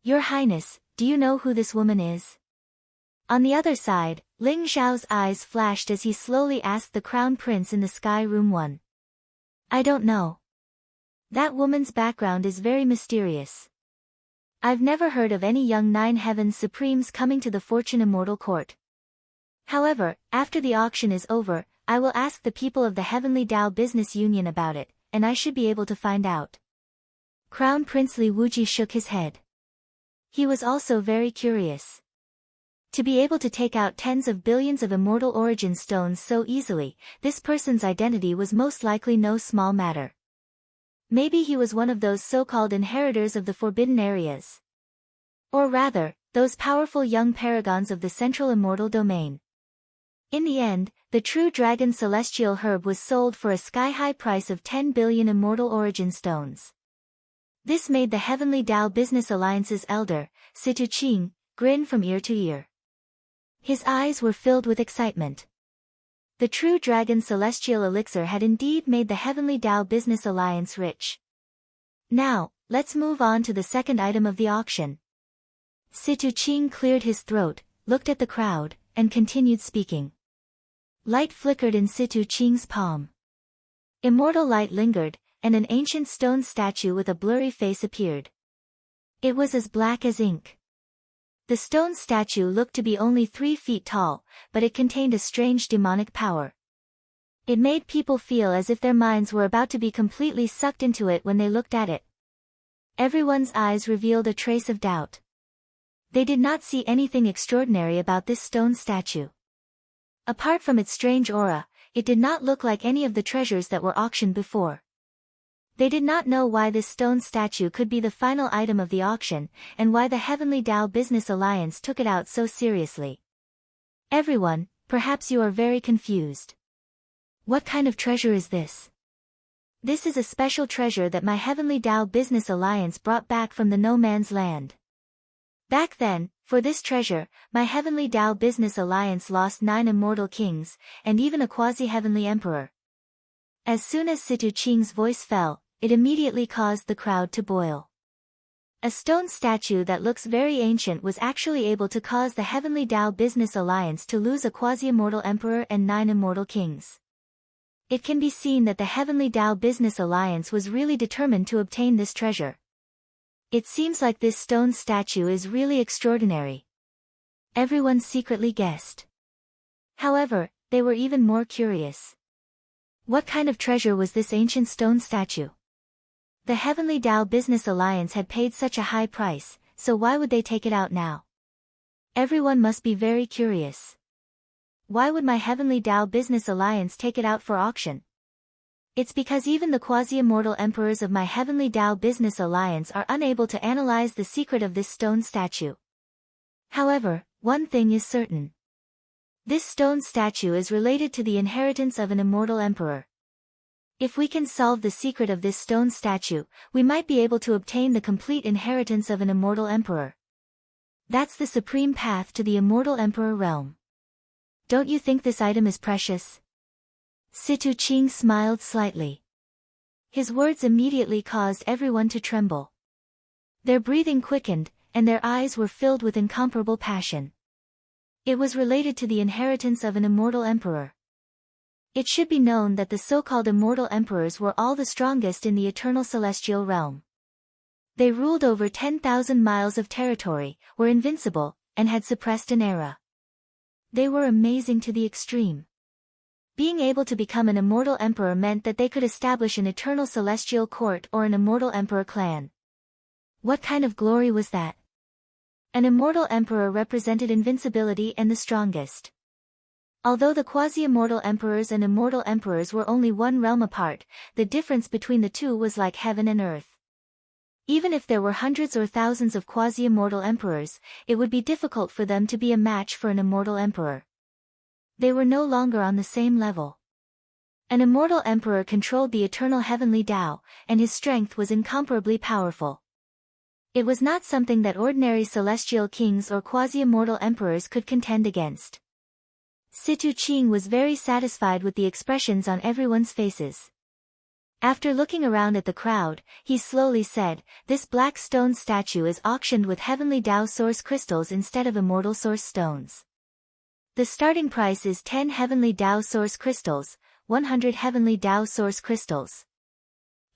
Your Highness, do you know who this woman is? On the other side, Ling Xiao's eyes flashed as he slowly asked the Crown Prince in the Sky Room 1. I don't know. That woman's background is very mysterious. I've never heard of any young Nine Heavens Supremes coming to the Fortune Immortal Court. However, after the auction is over, I will ask the people of the Heavenly Dao Business Union about it, and I should be able to find out. Crown Prince Li Wuji shook his head. He was also very curious. To be able to take out tens of billions of immortal origin stones so easily, this person's identity was most likely no small matter. Maybe he was one of those so-called inheritors of the forbidden areas. Or rather, those powerful young paragons of the central immortal domain. In the end, the true dragon celestial herb was sold for a sky-high price of 10 billion immortal origin stones. This made the Heavenly Dao Business Alliance's elder, Situ Qing, grin from ear to ear. His eyes were filled with excitement. The true dragon celestial elixir had indeed made the Heavenly Dao Business Alliance rich. Now, let's move on to the second item of the auction. Situ Qing cleared his throat, looked at the crowd, and continued speaking. Light flickered in Situ Qing's palm. Immortal light lingered, and an ancient stone statue with a blurry face appeared. It was as black as ink. The stone statue looked to be only 3 feet tall, but it contained a strange demonic power. It made people feel as if their minds were about to be completely sucked into it when they looked at it. Everyone's eyes revealed a trace of doubt. They did not see anything extraordinary about this stone statue. Apart from its strange aura, it did not look like any of the treasures that were auctioned before. They did not know why this stone statue could be the final item of the auction, and why the Heavenly Dao Business Alliance took it out so seriously. Everyone, perhaps you are very confused. What kind of treasure is this? This is a special treasure that my Heavenly Dao Business Alliance brought back from the No Man's Land. Back then, for this treasure, my Heavenly Dao Business Alliance lost 9 immortal kings, and even a quasi-heavenly emperor. As soon as Situ Qing's voice fell, it immediately caused the crowd to boil. A stone statue that looks very ancient was actually able to cause the Heavenly Dao Business Alliance to lose a quasi-immortal emperor and 9 immortal kings. It can be seen that the Heavenly Dao Business Alliance was really determined to obtain this treasure. It seems like this stone statue is really extraordinary. Everyone secretly guessed. However, they were even more curious. What kind of treasure was this ancient stone statue? The Heavenly Dao Business Alliance had paid such a high price, so why would they take it out now? Everyone must be very curious. Why would my Heavenly Dao Business Alliance take it out for auction? It's because even the quasi-immortal emperors of my Heavenly Dao Business Alliance are unable to analyze the secret of this stone statue. However, one thing is certain. This stone statue is related to the inheritance of an immortal emperor. If we can solve the secret of this stone statue, we might be able to obtain the complete inheritance of an immortal emperor. That's the supreme path to the immortal emperor realm. Don't you think this item is precious? Situ Qing smiled slightly. His words immediately caused everyone to tremble. Their breathing quickened, and their eyes were filled with incomparable passion. It was related to the inheritance of an immortal emperor. It should be known that the so-called immortal emperors were all the strongest in the eternal celestial realm. They ruled over 10,000 miles of territory, were invincible, and had suppressed an era. They were amazing to the extreme. Being able to become an immortal emperor meant that they could establish an eternal celestial court or an immortal emperor clan. What kind of glory was that? An immortal emperor represented invincibility and the strongest. Although the quasi-immortal emperors and immortal emperors were only one realm apart, the difference between the two was like heaven and earth. Even if there were hundreds or thousands of quasi-immortal emperors, it would be difficult for them to be a match for an immortal emperor. They were no longer on the same level. An immortal emperor controlled the eternal heavenly Tao, and his strength was incomparably powerful. It was not something that ordinary celestial kings or quasi-immortal emperors could contend against. Situ Qing was very satisfied with the expressions on everyone's faces. After looking around at the crowd, he slowly said, "This black stone statue is auctioned with heavenly Tao source crystals instead of immortal source stones. The starting price is 10 heavenly Tao source crystals, 100 heavenly Tao source crystals."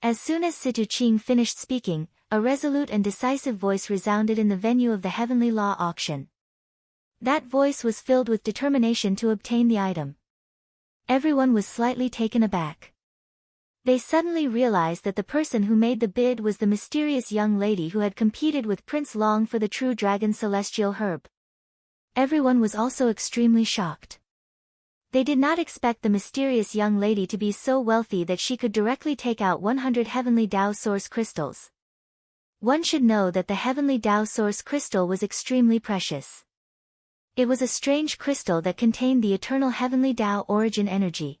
As soon as Situ Ching finished speaking, a resolute and decisive voice resounded in the venue of the heavenly law auction. That voice was filled with determination to obtain the item. Everyone was slightly taken aback. They suddenly realized that the person who made the bid was the mysterious young lady who had competed with Prince Long for the true dragon celestial herb. Everyone was also extremely shocked. They did not expect the mysterious young lady to be so wealthy that she could directly take out 100 heavenly Tao source crystals. One should know that the heavenly Tao source crystal was extremely precious. It was a strange crystal that contained the eternal heavenly Tao origin energy.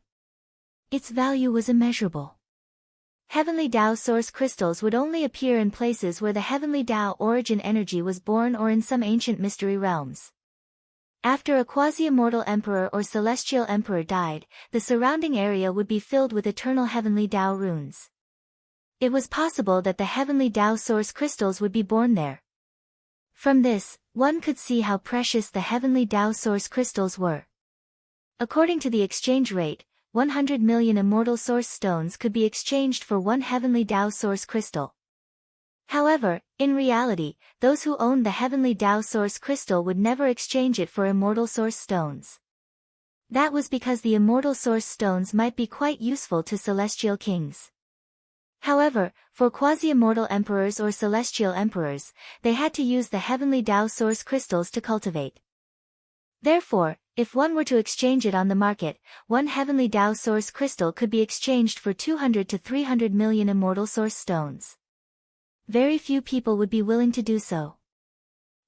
Its value was immeasurable. Heavenly Tao source crystals would only appear in places where the heavenly Tao origin energy was born or in some ancient mystery realms. After a quasi-immortal emperor or celestial emperor died, the surrounding area would be filled with eternal heavenly Tao runes. It was possible that the heavenly Tao source crystals would be born there. From this, one could see how precious the heavenly Tao source crystals were. According to the exchange rate, 100 million immortal source stones could be exchanged for one heavenly Tao source crystal. However, in reality, those who owned the heavenly Tao source crystal would never exchange it for immortal source stones. That was because the immortal source stones might be quite useful to celestial kings. However, for quasi-immortal emperors or celestial emperors, they had to use the heavenly Tao source crystals to cultivate. Therefore, if one were to exchange it on the market, one heavenly Tao source crystal could be exchanged for 200 to 300 million immortal source stones. Very few people would be willing to do so.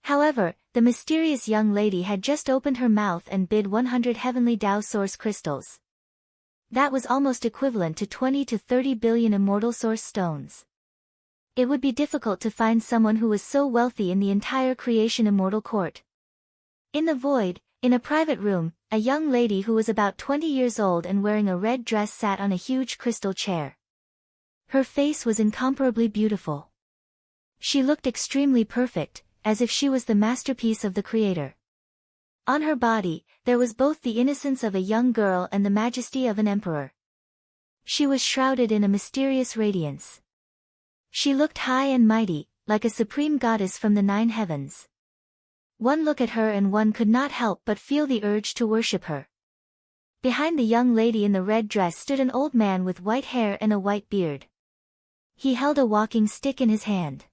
However, the mysterious young lady had just opened her mouth and bid 100 heavenly Tao source crystals. That was almost equivalent to 20 to 30 billion immortal source stones. It would be difficult to find someone who was so wealthy in the entire creation immortal court. In the void, in a private room, a young lady who was about 20 years old and wearing a red dress sat on a huge crystal chair. Her face was incomparably beautiful. She looked extremely perfect, as if she was the masterpiece of the Creator. On her body, there was both the innocence of a young girl and the majesty of an emperor. She was shrouded in a mysterious radiance. She looked high and mighty, like a supreme goddess from the 9 heavens. One look at her and one could not help but feel the urge to worship her. Behind the young lady in the red dress stood an old man with white hair and a white beard. He held a walking stick in his hand.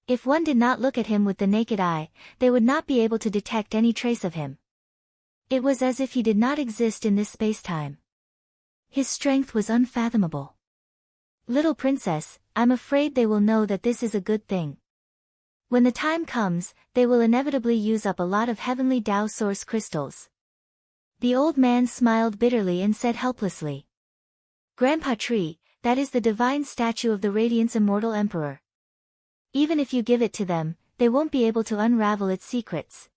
If one did not look at him with the naked eye, they would not be able to detect any trace of him. It was as if he did not exist in this space-time. His strength was unfathomable. "Little princess, I'm afraid they will know that this is a good thing. When the time comes, they will inevitably use up a lot of heavenly Tao source crystals." The old man smiled bitterly and said helplessly, "Grandpa Tree, that is the divine statue of the Radiance Immortal Emperor. Even if you give it to them, they won't be able to unravel its secrets.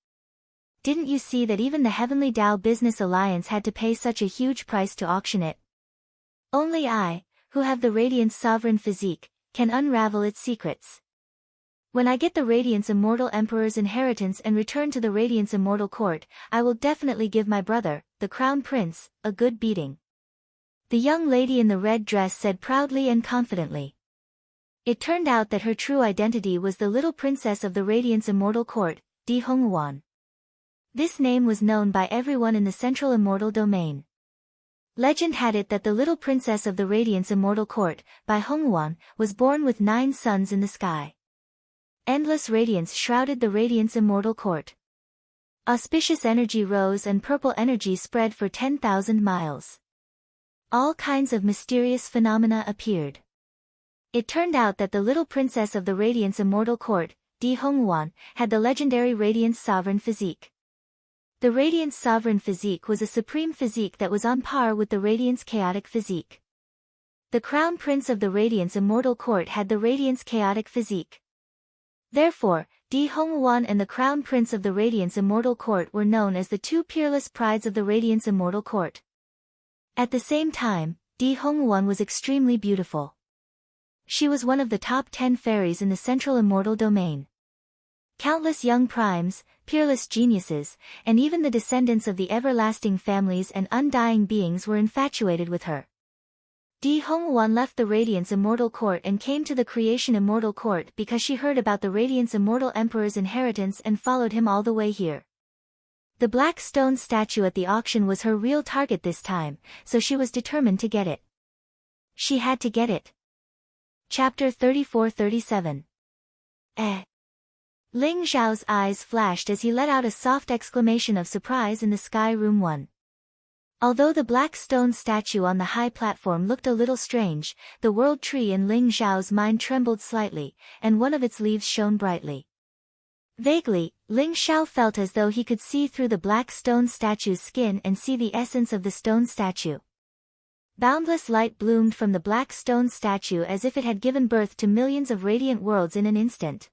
Didn't you see that even the Heavenly Tao Business Alliance had to pay such a huge price to auction it? Only I, who have the Radiance Sovereign Physique, can unravel its secrets. When I get the Radiance Immortal Emperor's inheritance and return to the Radiance Immortal Court, I will definitely give my brother, the Crown Prince, a good beating." The young lady in the red dress said proudly and confidently. It turned out that her true identity was the little princess of the Radiance Immortal Court, Di Hongwan. This name was known by everyone in the Central Immortal Domain. Legend had it that the little princess of the Radiance Immortal Court, Bai Hongwan, was born with 9 suns in the sky. Endless radiance shrouded the Radiance Immortal Court. Auspicious energy rose and purple energy spread for 10,000 miles. All kinds of mysterious phenomena appeared. It turned out that the little princess of the Radiance Immortal Court, Di Hongwan, had the legendary Radiance Sovereign Physique. The Radiance Sovereign Physique was a supreme physique that was on par with the Radiance Chaotic Physique. The Crown Prince of the Radiance Immortal Court had the Radiance Chaotic Physique. Therefore, Di Hongwan and the Crown Prince of the Radiance Immortal Court were known as the 2 peerless prides of the Radiance Immortal Court. At the same time, Di Hongwon was extremely beautiful. She was one of the top 10 fairies in the central immortal domain. Countless young primes, peerless geniuses, and even the descendants of the everlasting families and undying beings were infatuated with her. Di Hongwon left the Radiance Immortal Court and came to the Creation Immortal Court because she heard about the Radiance Immortal Emperor's inheritance and followed him all the way here. The black stone statue at the auction was her real target this time, so she was determined to get it. She had to get it. Chapter 34-37. Ling Zhao's eyes flashed as he let out a soft exclamation of surprise in the Sky Room 1. Although the black stone statue on the high platform looked a little strange, the world tree in Ling Zhao's mind trembled slightly, and one of its leaves shone brightly. Vaguely, Ling Zhao felt as though he could see through the black stone statue's skin and see the essence of the stone statue. Boundless light bloomed from the black stone statue as if it had given birth to millions of radiant worlds in an instant.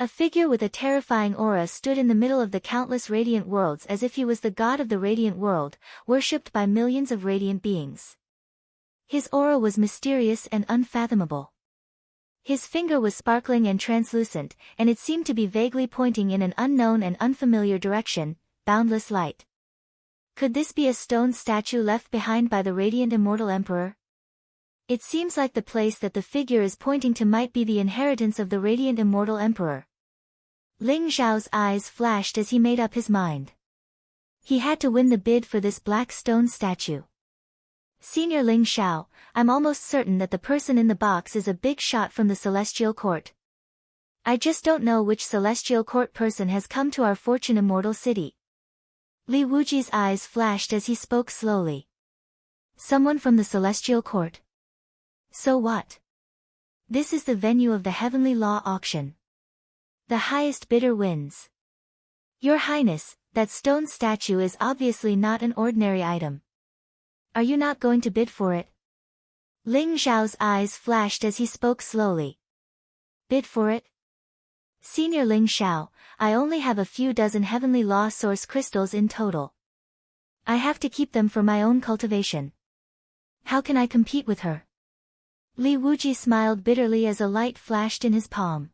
A figure with a terrifying aura stood in the middle of the countless radiant worlds as if he was the god of the radiant world, worshipped by millions of radiant beings. His aura was mysterious and unfathomable. His finger was sparkling and translucent, and it seemed to be vaguely pointing in an unknown and unfamiliar direction, boundless light. Could this be a stone statue left behind by the radiant immortal emperor? It seems like the place that the figure is pointing to might be the inheritance of the radiant immortal emperor. Ling Zhao's eyes flashed as he made up his mind. He had to win the bid for this black stone statue. Senior Ling Zhao, I'm almost certain that the person in the box is a big shot from the Celestial Court. I just don't know which Celestial Court person has come to our Fortune Immortal City. Li Wuji's eyes flashed as he spoke slowly. Someone from the Celestial Court. So what? This is the venue of the Heavenly Law auction. The highest bidder wins. Your Highness, that stone statue is obviously not an ordinary item. Are you not going to bid for it? Ling Zhao's eyes flashed as he spoke slowly. Bid for it? Senior Ling Zhao, I only have a few dozen Heavenly Law source crystals in total. I have to keep them for my own cultivation. How can I compete with her? Li Wuji smiled bitterly as a light flashed in his palm.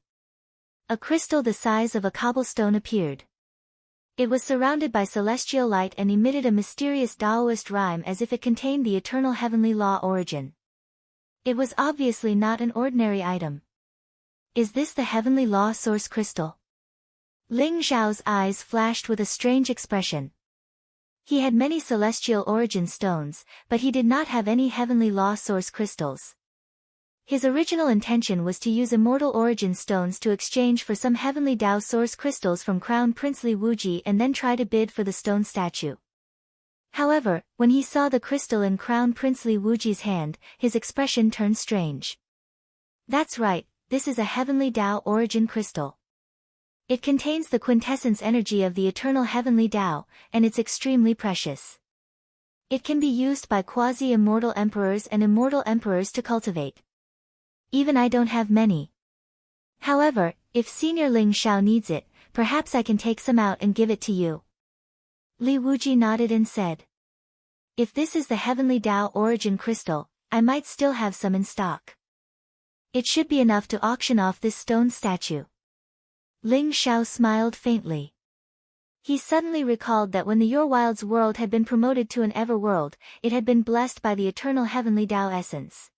A crystal the size of a cobblestone appeared. It was surrounded by celestial light and emitted a mysterious Taoist rhyme as if it contained the eternal heavenly law origin. It was obviously not an ordinary item. Is this the heavenly law source crystal? Ling Zhao's eyes flashed with a strange expression. He had many celestial origin stones, but he did not have any heavenly law source crystals. His original intention was to use immortal origin stones to exchange for some heavenly Tao source crystals from Crown Prince Li Wuji and then try to bid for the stone statue. However, when he saw the crystal in Crown Prince Li Wuji's hand, his expression turned strange. That's right, this is a heavenly Tao origin crystal. It contains the quintessence energy of the eternal heavenly Tao, and it's extremely precious. It can be used by quasi-immortal emperors and immortal emperors to cultivate. Even I don't have many. However, if Senior Ling Zhao needs it, perhaps I can take some out and give it to you. Li Wuji nodded and said. If this is the Heavenly Tao origin crystal, I might still have some in stock. It should be enough to auction off this stone statue. Ling Zhao smiled faintly. He suddenly recalled that when the Your Wilds world had been promoted to an Everworld, it had been blessed by the eternal Heavenly Tao essence.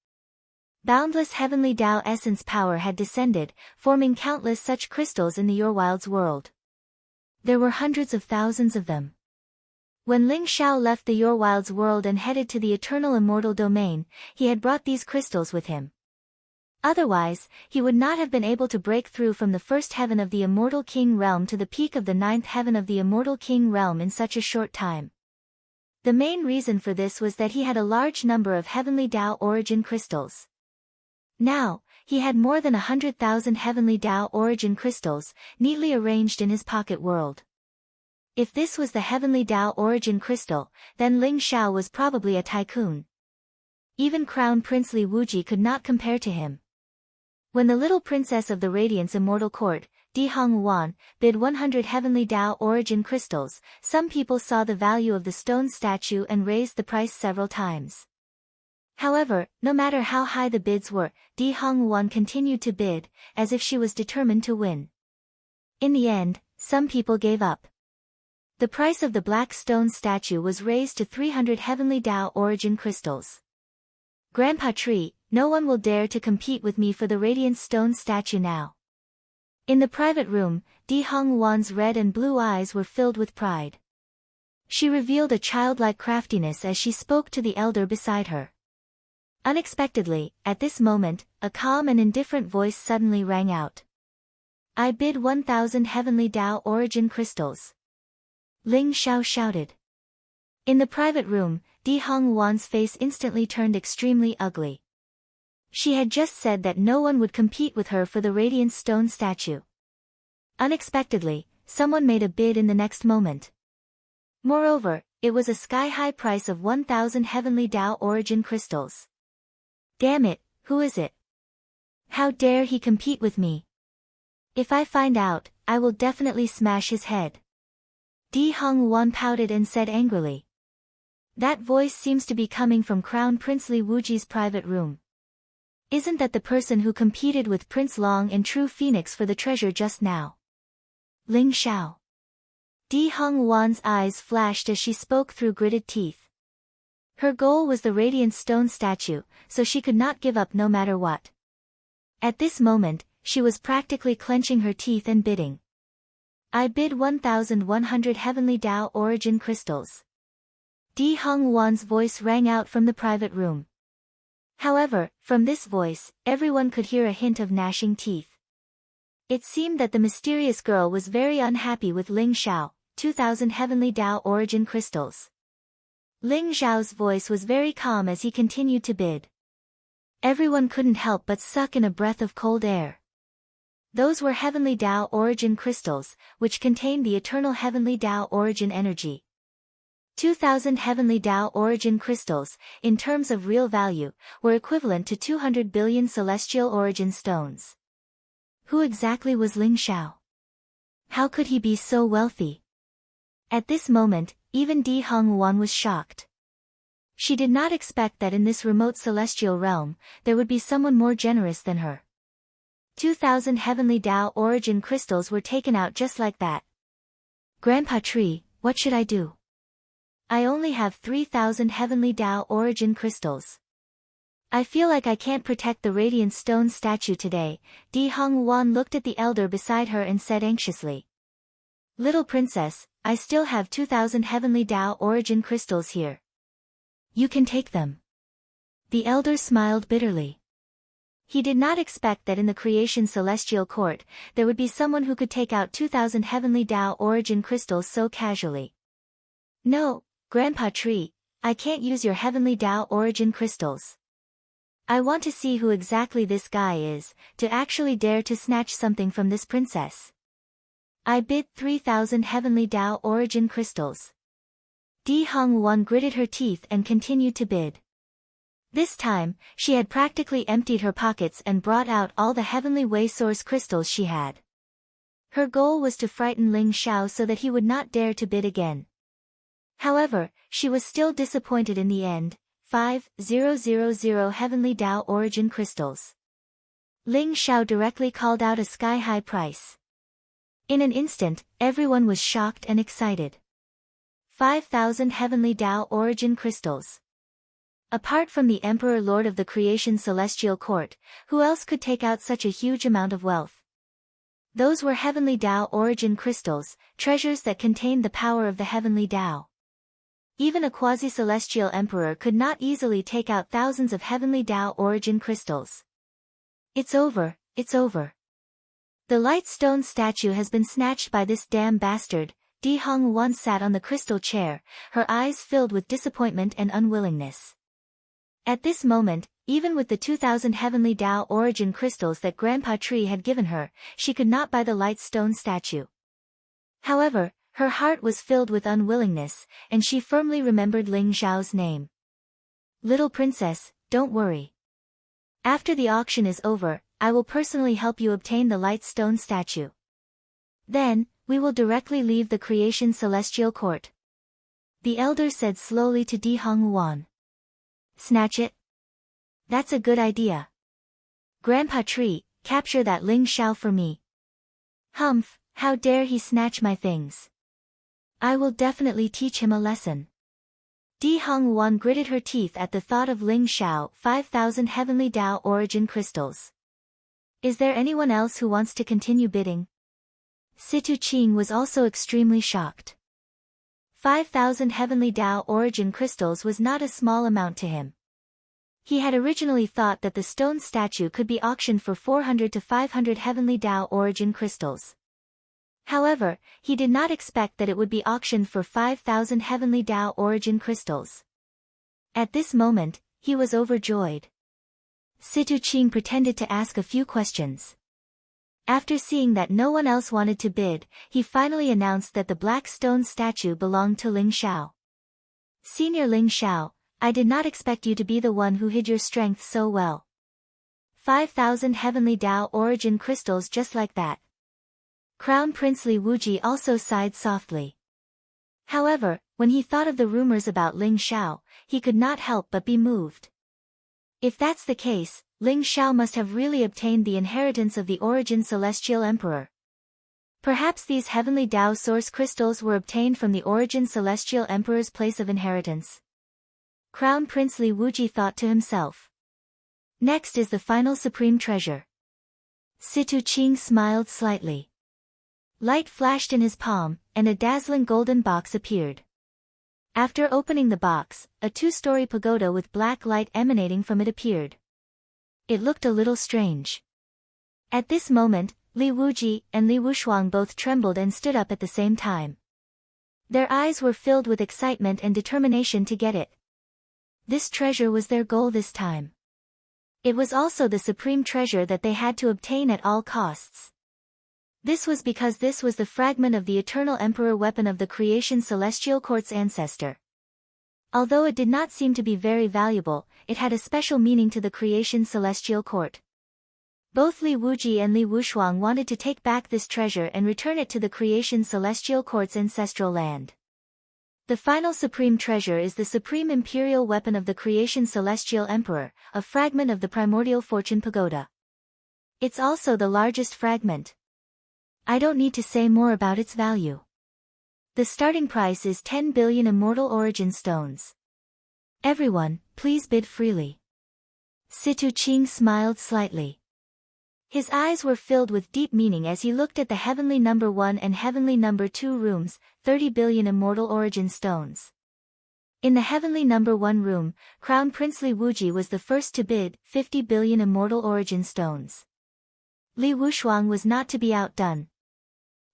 Boundless Heavenly Tao essence power had descended, forming countless such crystals in the Your Wilds world. There were hundreds of thousands of them. When Ling Zhao left the Your Wilds world and headed to the eternal immortal domain, he had brought these crystals with him. Otherwise, he would not have been able to break through from the first heaven of the Immortal King realm to the peak of the ninth heaven of the Immortal King realm in such a short time. The main reason for this was that he had a large number of Heavenly Tao origin crystals. Now, he had more than 100,000 Heavenly Tao origin crystals, neatly arranged in his pocket world. If this was the Heavenly Tao origin crystal, then Ling Zhao was probably a tycoon. Even Crown Prince Li Wuji could not compare to him. When the little princess of the Radiance Immortal Court, Di Hongwon, bid 100 Heavenly Tao origin crystals, some people saw the value of the stone statue and raised the price several times. However, no matter how high the bids were, Di Hongwan continued to bid, as if she was determined to win. In the end, some people gave up. The price of the black stone statue was raised to 300 heavenly Tao origin crystals. Grandpa Tree, no one will dare to compete with me for the radiant stone statue now. In the private room, Di Hongwan's red and blue eyes were filled with pride. She revealed a childlike craftiness as she spoke to the elder beside her. Unexpectedly, at this moment, a calm and indifferent voice suddenly rang out. I bid 1,000 heavenly Tao origin crystals. Ling Xiao shouted. In the private room, Di Hongwan's face instantly turned extremely ugly. She had just said that no one would compete with her for the radiant stone statue. Unexpectedly, someone made a bid in the next moment. Moreover, it was a sky-high price of 1,000 heavenly Tao origin crystals. Damn it, who is it? How dare he compete with me? If I find out, I will definitely smash his head. Di Hongwan pouted and said angrily. That voice seems to be coming from Crown Prince Li Wuji's private room. Isn't that the person who competed with Prince Long and True Phoenix for the treasure just now? Ling Xiao. Di Hongwan's eyes flashed as she spoke through gritted teeth. Her goal was the radiant stone statue, so she could not give up no matter what. At this moment, she was practically clenching her teeth and bidding. I bid 1,100 heavenly Tao origin crystals. Di Hongwan's voice rang out from the private room. However, from this voice, everyone could hear a hint of gnashing teeth. It seemed that the mysterious girl was very unhappy with Ling Xiao, 2,000 heavenly Tao origin crystals. Ling Xiao's voice was very calm as he continued to bid. Everyone couldn't help but suck in a breath of cold air. Those were heavenly Tao origin crystals, which contained the eternal heavenly Tao origin energy. 2,000 heavenly Tao origin crystals, in terms of real value, were equivalent to 200 billion celestial origin stones. Who exactly was Ling Xiao? How could he be so wealthy? At this moment, even Di Hongwan was shocked. She did not expect that in this remote celestial realm, there would be someone more generous than her. 2,000 heavenly Tao origin crystals were taken out just like that. Grandpa Tree, what should I do? I only have 3,000 heavenly Tao origin crystals. I feel like I can't protect the radiant stone statue today. Di Hongwan looked at the elder beside her and said anxiously. Little princess, I still have 2,000 heavenly Tao origin crystals here. You can take them. The elder smiled bitterly. He did not expect that in the creation celestial court, there would be someone who could take out 2,000 heavenly Tao origin crystals so casually. No, Grandpa Tree, I can't use your heavenly Tao origin crystals. I want to see who exactly this guy is, to actually dare to snatch something from this princess. I bid 3,000 heavenly Tao origin crystals. Di Hongwan gritted her teeth and continued to bid. This time, she had practically emptied her pockets and brought out all the heavenly way source crystals she had. Her goal was to frighten Ling Xiao so that he would not dare to bid again. However, she was still disappointed in the end. 5,000 heavenly Tao origin crystals. Ling Xiao directly called out a sky-high price. In an instant, everyone was shocked and excited. 5,000 heavenly Tao origin crystals. Apart from the Emperor Lord of the Creation Celestial Court, who else could take out such a huge amount of wealth? Those were heavenly Tao origin crystals, treasures that contained the power of the heavenly Tao. Even a quasi-celestial emperor could not easily take out thousands of heavenly Tao origin crystals. It's over, it's over. The light stone statue has been snatched by this damn bastard. Di Hongwan sat on the crystal chair, her eyes filled with disappointment and unwillingness. At this moment, even with the 2,000 heavenly Tao origin crystals that Grandpa Tree had given her, she could not buy the light stone statue. However, her heart was filled with unwillingness, and she firmly remembered Ling Xiao's name. Little princess, don't worry. After the auction is over, I will personally help you obtain the light stone statue. Then, we will directly leave the creation celestial court. The elder said slowly to Di Hongwan. Snatch it? That's a good idea. Grandpa Tree, capture that Ling Xiao for me. Humph, how dare he snatch my things. I will definitely teach him a lesson. Di Hongwuan gritted her teeth at the thought of Ling Xiao, 5,000 heavenly Dao origin crystals. Is there anyone else who wants to continue bidding? Situ Qing was also extremely shocked. 5,000 heavenly Dao origin crystals was not a small amount to him. He had originally thought that the stone statue could be auctioned for 400 to 500 heavenly Dao origin crystals. However, he did not expect that it would be auctioned for 5,000 heavenly Dao origin crystals. At this moment, he was overjoyed. Situ Qing pretended to ask a few questions. After seeing that no one else wanted to bid, he finally announced that the black stone statue belonged to Ling Xiao. Senior Ling Xiao, I did not expect you to be the one who hid your strength so well. 5,000 heavenly Dao origin crystals just like that. Crown Prince Li Wuji also sighed softly. However, when he thought of the rumors about Ling Xiao, he could not help but be moved. If that's the case, Ling Xiao must have really obtained the inheritance of the origin Celestial Emperor. Perhaps these heavenly Dao source crystals were obtained from the origin Celestial Emperor's place of inheritance. Crown Prince Li Wuji thought to himself. Next is the final supreme treasure. Situ Qing smiled slightly. Light flashed in his palm, and a dazzling golden box appeared. After opening the box, a 2-story pagoda with black light emanating from it appeared. It looked a little strange. At this moment, Li Wuji and Li Wushuang both trembled and stood up at the same time. Their eyes were filled with excitement and determination to get it. This treasure was their goal this time. It was also the supreme treasure that they had to obtain at all costs. This was because this was the fragment of the Eternal Emperor weapon of the Creation Celestial Court's ancestor. Although it did not seem to be very valuable, it had a special meaning to the Creation Celestial Court. Both Li Wuji and Li Wushuang wanted to take back this treasure and return it to the Creation Celestial Court's ancestral land. The final supreme treasure is the supreme imperial weapon of the Creation Celestial Emperor, a fragment of the Primordial Fortune Pagoda. It's also the largest fragment. I don't need to say more about its value. The starting price is 10 billion immortal origin stones. Everyone, please bid freely. Situ Qing smiled slightly. His eyes were filled with deep meaning as he looked at the Heavenly Number 1 and Heavenly Number 2 rooms, 30 billion immortal origin stones. In the Heavenly Number 1 room, Crown Prince Li Wuji was the first to bid, 50 billion immortal origin stones. Li Wushuang was not to be outdone.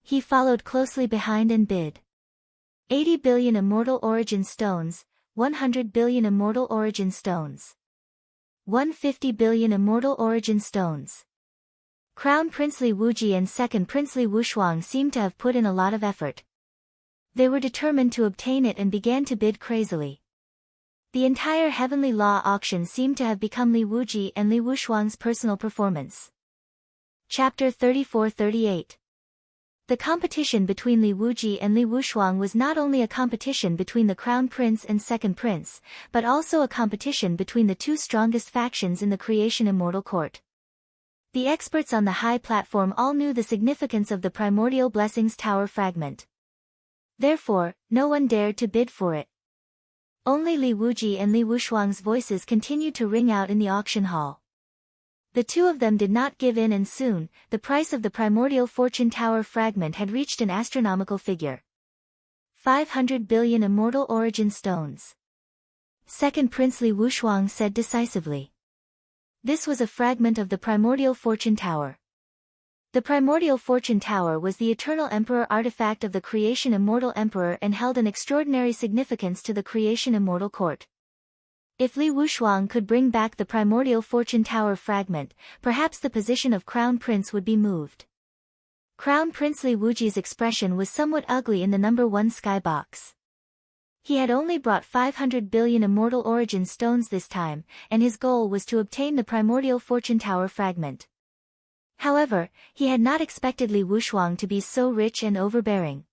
He followed closely behind and bid 80 billion immortal origin stones, 100 billion immortal origin stones, 150 billion immortal origin stones. Crown Prince Li Wuji and Second Prince Li Wushuang seemed to have put in a lot of effort. They were determined to obtain it and began to bid crazily. The entire Heavenly Law auction seemed to have become Li Wuji and Li Wushuang's personal performance. Chapter 34-38. The competition between Li Wuji and Li Wushuang was not only a competition between the Crown Prince and Second Prince, but also a competition between the two strongest factions in the Creation Immortal Court. The experts on the high platform all knew the significance of the Primordial Blessings Tower fragment. Therefore, no one dared to bid for it. Only Li Wuji and Li Wushuang's voices continued to ring out in the auction hall. The two of them did not give in, and soon, the price of the Primordial Fortune Tower fragment had reached an astronomical figure. 500 billion immortal origin stones. Second Prince Li Wushuang said decisively. This was a fragment of the Primordial Fortune Tower. The Primordial Fortune Tower was the Eternal Emperor artifact of the Creation Immortal Emperor and held an extraordinary significance to the Creation Immortal Court. If Li Wushuang could bring back the Primordial Fortune Tower fragment, perhaps the position of Crown Prince would be moved. Crown Prince Li Wuji's expression was somewhat ugly in the number 1 skybox. He had only brought 500 billion immortal origin stones this time, and his goal was to obtain the Primordial Fortune Tower fragment. However, he had not expected Li Wushuang to be so rich and overbearing.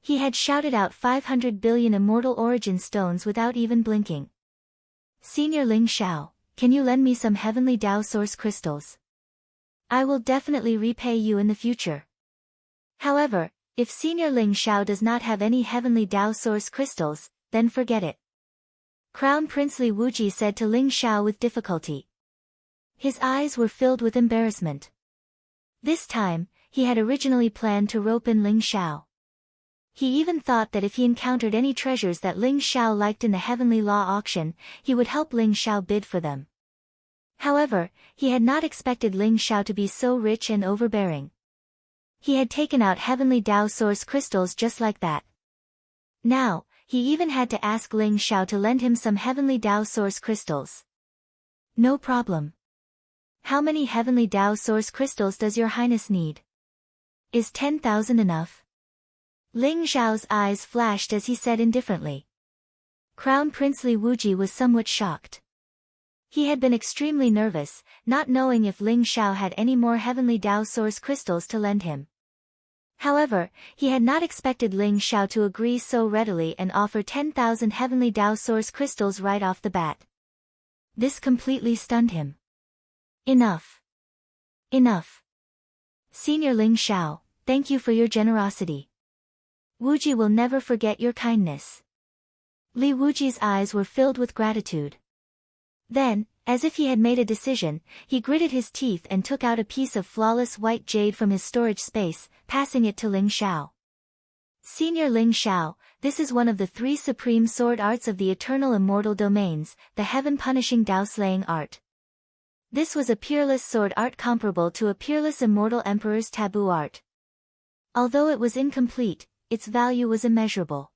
He had shouted out 500 billion immortal origin stones without even blinking. Senior Ling Xiao, can you lend me some heavenly Tao source crystals? I will definitely repay you in the future. However, if Senior Ling Xiao does not have any heavenly Tao source crystals, then forget it. Crown Prince Li Wuji said to Ling Xiao with difficulty. His eyes were filled with embarrassment. This time, he had originally planned to rope in Ling Xiao. He even thought that if he encountered any treasures that Ling Xiao liked in the Heavenly Law auction, he would help Ling Xiao bid for them. However, he had not expected Ling Xiao to be so rich and overbearing. He had taken out heavenly Tao source crystals just like that. Now, he even had to ask Ling Xiao to lend him some heavenly Tao source crystals. No problem. How many heavenly Tao source crystals does your highness need? Is 10,000 enough? Ling Xiao's eyes flashed as he said indifferently. Crown Prince Li Wuji was somewhat shocked. He had been extremely nervous, not knowing if Ling Xiao had any more heavenly Tao source crystals to lend him. However, he had not expected Ling Xiao to agree so readily and offer 10,000 heavenly Tao source crystals right off the bat. This completely stunned him. Enough. Enough. Senior Ling Xiao, thank you for your generosity. Wuji will never forget your kindness. Li Wuji's eyes were filled with gratitude. Then, as if he had made a decision, he gritted his teeth and took out a piece of flawless white jade from his storage space, passing it to Ling Xiao. Senior Ling Xiao, this is one of the 3 supreme sword arts of the eternal immortal domains, the heaven-punishing Tao-slaying art. This was a peerless sword art comparable to a peerless immortal emperor's taboo art. Although it was incomplete, its value was immeasurable.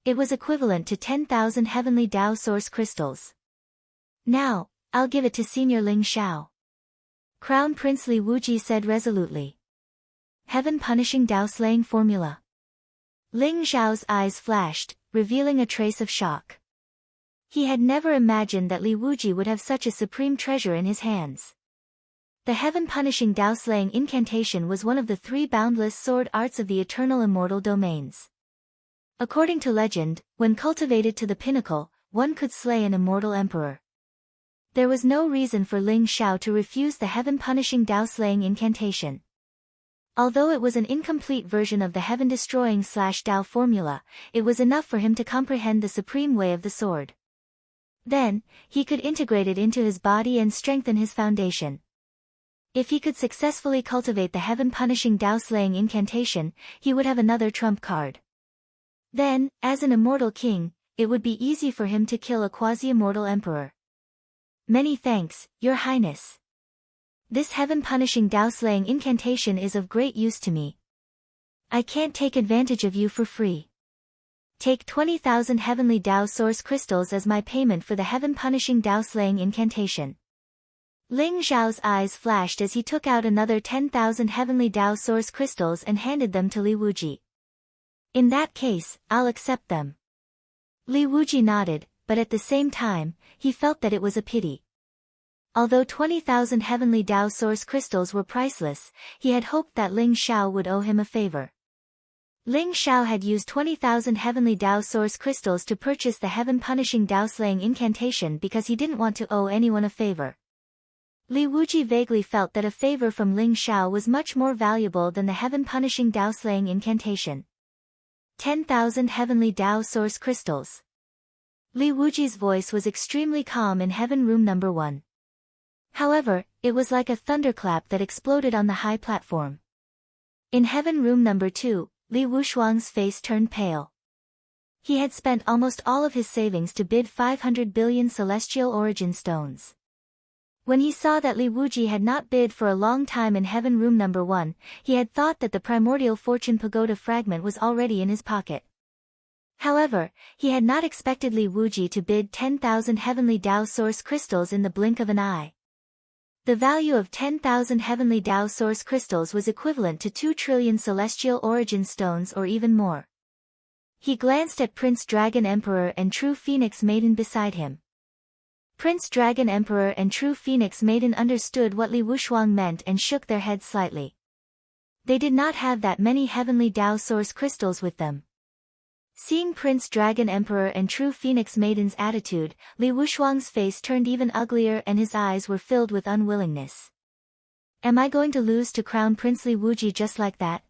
It was equivalent to 10,000 heavenly Tao source crystals. Now, I'll give it to Senior Ling Xiao. Crown Prince Li Wuji said resolutely. Heaven-punishing Tao-slaying formula. Ling Xiao's eyes flashed, revealing a trace of shock. He had never imagined that Li Wuji would have such a supreme treasure in his hands. The heaven-punishing Tao-slaying incantation was one of the 3 boundless sword arts of the eternal immortal domains. According to legend, when cultivated to the pinnacle, one could slay an immortal emperor. There was no reason for Ling Xiao to refuse the heaven-punishing Tao-slaying incantation. Although it was an incomplete version of the heaven-destroying Tao formula, it was enough for him to comprehend the supreme way of the sword. Then, he could integrate it into his body and strengthen his foundation. If he could successfully cultivate the heaven-punishing Tao-slaying incantation, he would have another trump card. Then, as an immortal king, it would be easy for him to kill a quasi-immortal emperor. Many thanks, Your Highness. This heaven-punishing Tao-slaying incantation is of great use to me. I can't take advantage of you for free. Take 20,000 heavenly Tao source crystals as my payment for the heaven-punishing Tao-slaying incantation. Ling Xiao's eyes flashed as he took out another 10,000 heavenly Tao source crystals and handed them to Li Wuji. In that case, I'll accept them. Li Wuji nodded, but at the same time, he felt that it was a pity. Although 20,000 heavenly Tao source crystals were priceless, he had hoped that Ling Xiao would owe him a favor. Ling Xiao had used 20,000 heavenly Tao source crystals to purchase the heaven-punishing Tao-slaying incantation because he didn't want to owe anyone a favor. Li Wuji vaguely felt that a favor from Ling Xiao was much more valuable than the heaven-punishing Tao-slaying incantation. 10,000 heavenly Tao source crystals. Li Wuji's voice was extremely calm in Heaven Room Number 1. However, it was like a thunderclap that exploded on the high platform. In Heaven Room Number 2, Li Wushuang's face turned pale. He had spent almost all of his savings to bid 500 billion celestial origin stones. When he saw that Li Wuji had not bid for a long time in Heaven Room Number 1, he had thought that the primordial fortune pagoda fragment was already in his pocket. However, he had not expected Li Wuji to bid 10,000 heavenly Tao source crystals in the blink of an eye. The value of 10,000 heavenly Tao source crystals was equivalent to 2 trillion celestial origin stones or even more. He glanced at Prince Dragon Emperor and True Phoenix Maiden beside him. Prince Dragon Emperor and True Phoenix Maiden understood what Li Wushuang meant and shook their heads slightly. They did not have that many heavenly Tao source crystals with them. Seeing Prince Dragon Emperor and True Phoenix Maiden's attitude, Li Wushuang's face turned even uglier and his eyes were filled with unwillingness. Am I going to lose to Crown Prince Li Wuji just like that?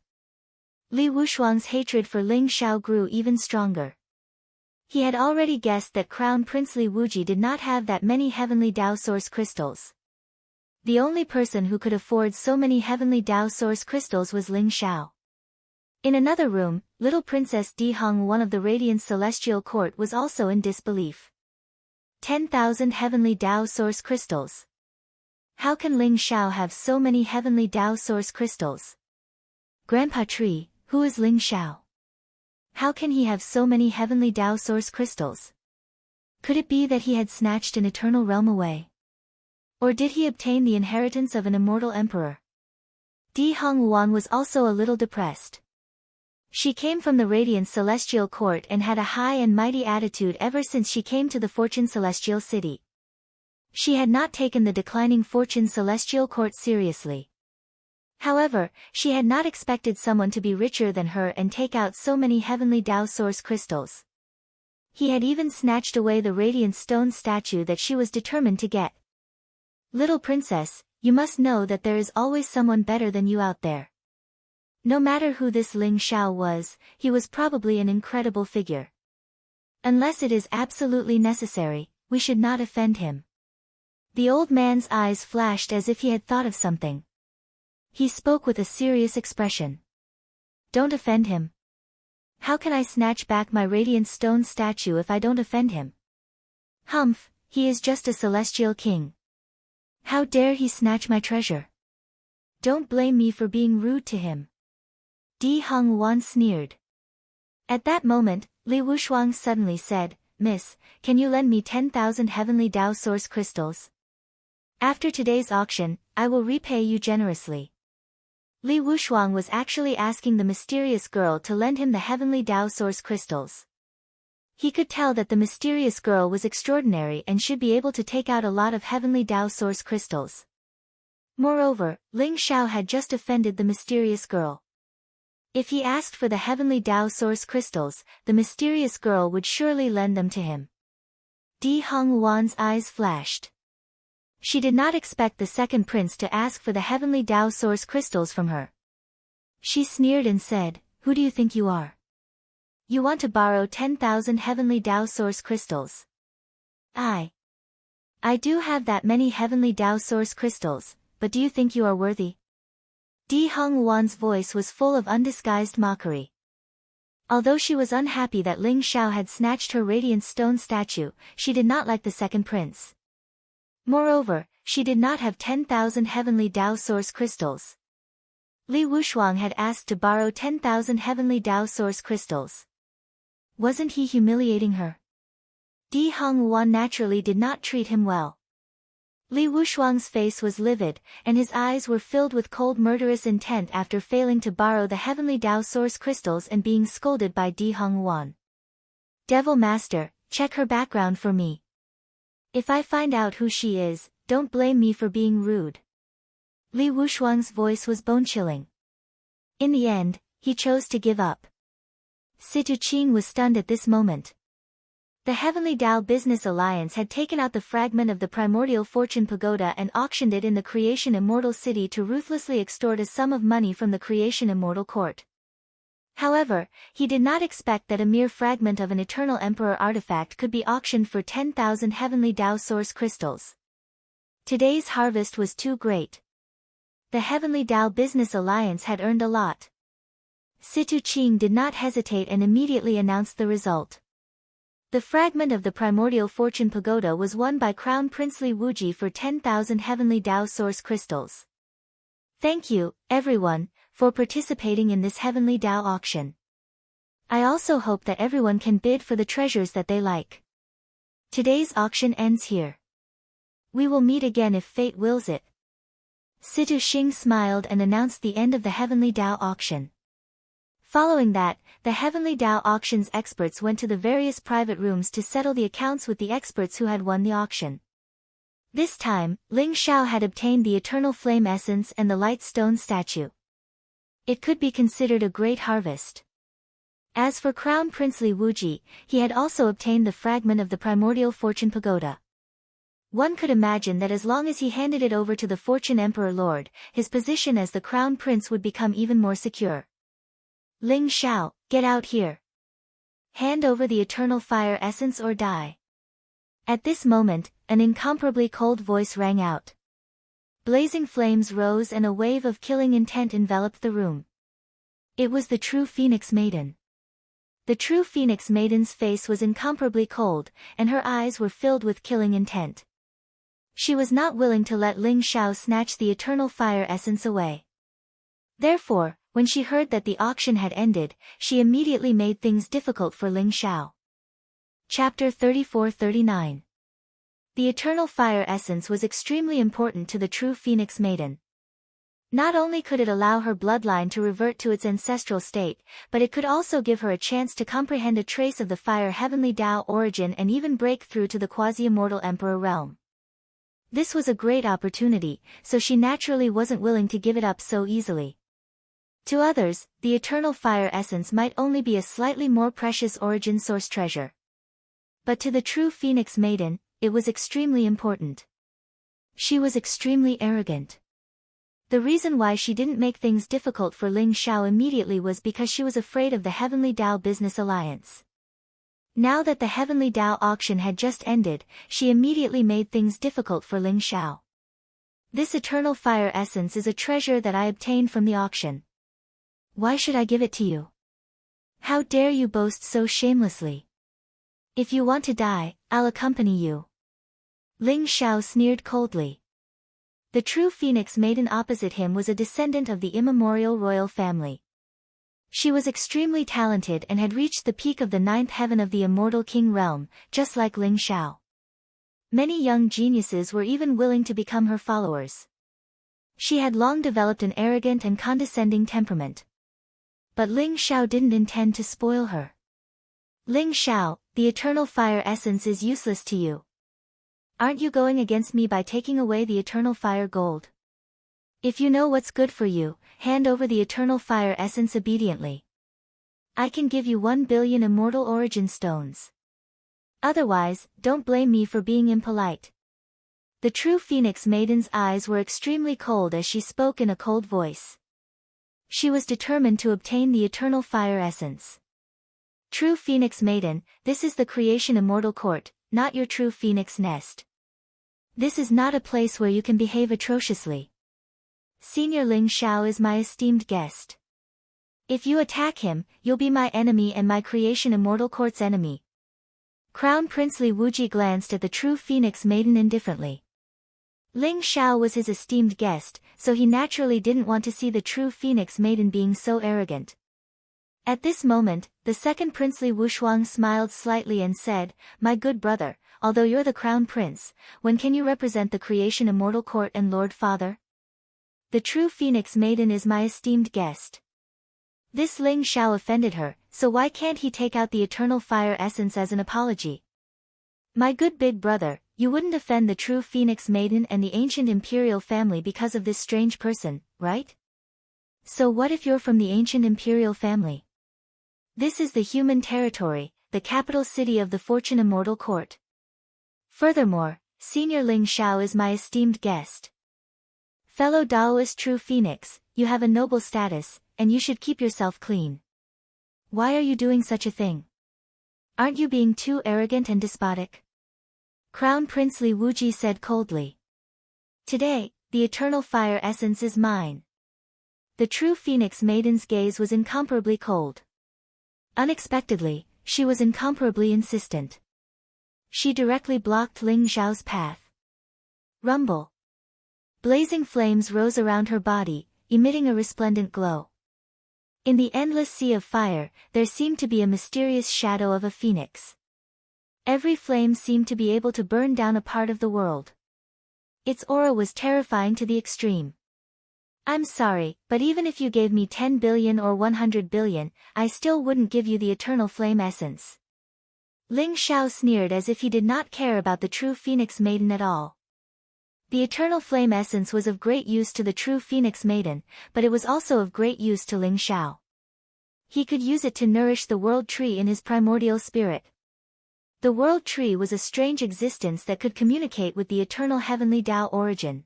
Li Wushuang's hatred for Ling Xiao grew even stronger. He had already guessed that Crown Prince Li Wuji did not have that many heavenly Dao Source crystals. The only person who could afford so many heavenly Dao Source crystals was Ling Xiao. In another room, little Princess Di Hong, one of the Radiant Celestial Court, was also in disbelief. 10,000 heavenly Dao Source crystals. How can Ling Xiao have so many heavenly Dao Source crystals? Grandpa Tree, who is Ling Xiao? How can he have so many heavenly Dao Source crystals? Could it be that he had snatched an eternal realm away? Or did he obtain the inheritance of an immortal emperor? Di Hong Wan was also a little depressed. She came from the Radiant Celestial Court and had a high and mighty attitude ever since she came to the Fortune Celestial City. She had not taken the declining Fortune Celestial Court seriously. However, she had not expected someone to be richer than her and take out so many heavenly Dao Source crystals. He had even snatched away the radiant stone statue that she was determined to get. Little princess, you must know that there is always someone better than you out there. No matter who this Ling Xiao was, he was probably an incredible figure. Unless it is absolutely necessary, we should not offend him. The old man's eyes flashed as if he had thought of something. He spoke with a serious expression. Don't offend him. How can I snatch back my radiant stone statue if I don't offend him? Humph, he is just a celestial king. How dare he snatch my treasure? Don't blame me for being rude to him. Di Hong Wan sneered. At that moment, Li Wushuang suddenly said, Miss, can you lend me 10,000 heavenly Dao Source crystals? After today's auction, I will repay you generously. Li Wushuang was actually asking the mysterious girl to lend him the heavenly Dao Source crystals. He could tell that the mysterious girl was extraordinary and should be able to take out a lot of heavenly Dao Source crystals. Moreover, Ling Xiao had just offended the mysterious girl. If he asked for the heavenly Dao Source crystals, the mysterious girl would surely lend them to him. Di Hong Wan's eyes flashed. She did not expect the second prince to ask for the heavenly Dao Source crystals from her. She sneered and said, Who do you think you are? You want to borrow 10,000 heavenly Dao Source crystals? I do have that many heavenly Dao Source crystals, but do you think you are worthy? Di Hong Wan's voice was full of undisguised mockery. Although she was unhappy that Ling Xiao had snatched her radiant stone statue, she did not like the second prince. Moreover, she did not have 10,000 heavenly Dao Source crystals. Li Wushuang had asked to borrow 10,000 heavenly Dao Source crystals. Wasn't he humiliating her? Di Hong Wan naturally did not treat him well. Li Wushuang's face was livid, and his eyes were filled with cold murderous intent after failing to borrow the heavenly Dao Source crystals and being scolded by Di Hong Wan. Devil Master, check her background for me. If I find out who she is, don't blame me for being rude. Li Wushuang's voice was bone-chilling. In the end, he chose to give up. Situ Qing was stunned at this moment. The Heavenly Dao Business Alliance had taken out the fragment of the Primordial Fortune Pagoda and auctioned it in the Creation Immortal City to ruthlessly extort a sum of money from the Creation Immortal Court. However, he did not expect that a mere fragment of an Eternal Emperor artifact could be auctioned for 10,000 Heavenly Dao Source crystals. Today's harvest was too great. The Heavenly Dao Business Alliance had earned a lot. Situ Qing did not hesitate and immediately announced the result. The fragment of the Primordial Fortune Pagoda was won by Crown Prince Li Wuji for 10,000 Heavenly Dao Source crystals. Thank you, everyone, for participating in this Heavenly Dao auction. I also hope that everyone can bid for the treasures that they like. Today's auction ends here. We will meet again if fate wills it. Situ Qing smiled and announced the end of the Heavenly Dao auction. Following that, the Heavenly Dao auction's experts went to the various private rooms to settle the accounts with the experts who had won the auction. This time, Ling Xiao had obtained the Eternal Flame Essence and the Light Stone Statue. It could be considered a great harvest. As for Crown Princely Wuji, he had also obtained the fragment of the primordial fortune pagoda. One could imagine that as long as he handed it over to the Fortune Emperor Lord, his position as the Crown Prince would become even more secure. Ling Xiao, get out here. Hand over the eternal fire essence or die. At this moment, an incomparably cold voice rang out. Blazing flames rose and a wave of killing intent enveloped the room. It was the true Phoenix Maiden. The true Phoenix Maiden's face was incomparably cold, and her eyes were filled with killing intent. She was not willing to let Ling Xiao snatch the eternal fire essence away. Therefore, when she heard that the auction had ended, she immediately made things difficult for Ling Xiao. Chapter 34-39. The eternal fire essence was extremely important to the true Phoenix Maiden. Not only could it allow her bloodline to revert to its ancestral state, but it could also give her a chance to comprehend a trace of the fire heavenly Tao origin and even break through to the quasi-immortal emperor realm. This was a great opportunity, so she naturally wasn't willing to give it up so easily. To others, the eternal fire essence might only be a slightly more precious origin source treasure. But to the true Phoenix Maiden, it was extremely important. She was extremely arrogant. The reason why she didn't make things difficult for Ling Xiao immediately was because she was afraid of the Heavenly Tao Business Alliance. Now that the Heavenly Tao auction had just ended, she immediately made things difficult for Ling Xiao. This eternal fire essence is a treasure that I obtained from the auction. Why should I give it to you? How dare you boast so shamelessly? If you want to die, I'll accompany you. Ling Xiao sneered coldly. The true Phoenix Maiden opposite him was a descendant of the immemorial royal family. She was extremely talented and had reached the peak of the 9th heaven of the immortal king realm, just like Ling Xiao. Many young geniuses were even willing to become her followers. She had long developed an arrogant and condescending temperament. But Ling Xiao didn't intend to spoil her. Ling Xiao, the eternal fire essence is useless to you. Aren't you going against me by taking away the eternal fire gold? If you know what's good for you, hand over the eternal fire essence obediently. I can give you 1 billion immortal origin stones. Otherwise, don't blame me for being impolite. The true Phoenix Maiden's eyes were extremely cold as she spoke in a cold voice. She was determined to obtain the eternal fire essence. True Phoenix Maiden, this is the creation immortal court, not your true Phoenix nest. This is not a place where you can behave atrociously. Senior Ling Xiao is my esteemed guest. If you attack him, you'll be my enemy and my creation immortal court's enemy. Crown Princely Wuji glanced at the true Phoenix Maiden indifferently. Ling Xiao was his esteemed guest, so he naturally didn't want to see the true Phoenix Maiden being so arrogant. At this moment, the second Princely Wushuang smiled slightly and said, "My good brother, although you're the crown prince, when can you represent the creation immortal court and Lord Father? The true Phoenix Maiden is my esteemed guest." This Ling Xiao offended her, so why can't he take out the eternal fire essence as an apology? My good big brother, you wouldn't offend the true Phoenix Maiden and the ancient imperial family because of this strange person, right? So what if you're from the ancient imperial family? This is the human territory, the capital city of the Fortune Immortal Court. Furthermore, Senior Ling Xiao is my esteemed guest. Fellow Daoist True Phoenix, you have a noble status, and you should keep yourself clean. Why are you doing such a thing? Aren't you being too arrogant and despotic? Crown Princely Wuji said coldly. Today, the eternal fire essence is mine. The true Phoenix Maiden's gaze was incomparably cold. Unexpectedly, she was incomparably insistent. She directly blocked Ling Xiao's path. Rumble. Blazing flames rose around her body, emitting a resplendent glow. In the endless sea of fire, there seemed to be a mysterious shadow of a phoenix. Every flame seemed to be able to burn down a part of the world. Its aura was terrifying to the extreme. I'm sorry, but even if you gave me 10 billion or 100 billion, I still wouldn't give you the eternal flame essence. Ling Xiao sneered as if he did not care about the true Phoenix Maiden at all. The eternal flame essence was of great use to the true Phoenix Maiden, but it was also of great use to Ling Xiao. he could use it to nourish the world tree in his primordial spirit. The world tree was a strange existence that could communicate with the eternal heavenly Tao origin.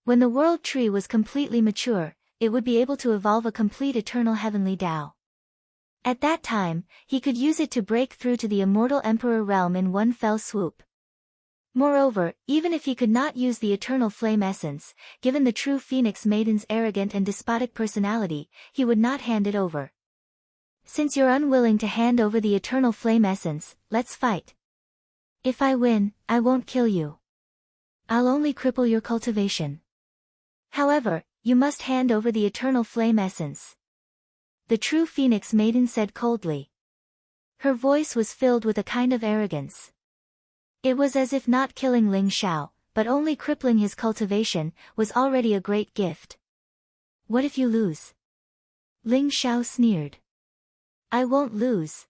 When the world tree was completely mature, it would be able to evolve a complete eternal heavenly Tao. At that time, he could use it to break through to the immortal emperor realm in one fell swoop. Moreover, even if he could not use the eternal flame essence, given the true Phoenix Maiden's arrogant and despotic personality, he would not hand it over. Since you're unwilling to hand over the eternal flame essence, let's fight. If I win, I won't kill you. I'll only cripple your cultivation. However, you must hand over the eternal flame essence. The true Phoenix Maiden said coldly. Her voice was filled with a kind of arrogance. It was as if not killing Ling Xiao, but only crippling his cultivation, was already a great gift. What if you lose? Ling Xiao sneered. I won't lose.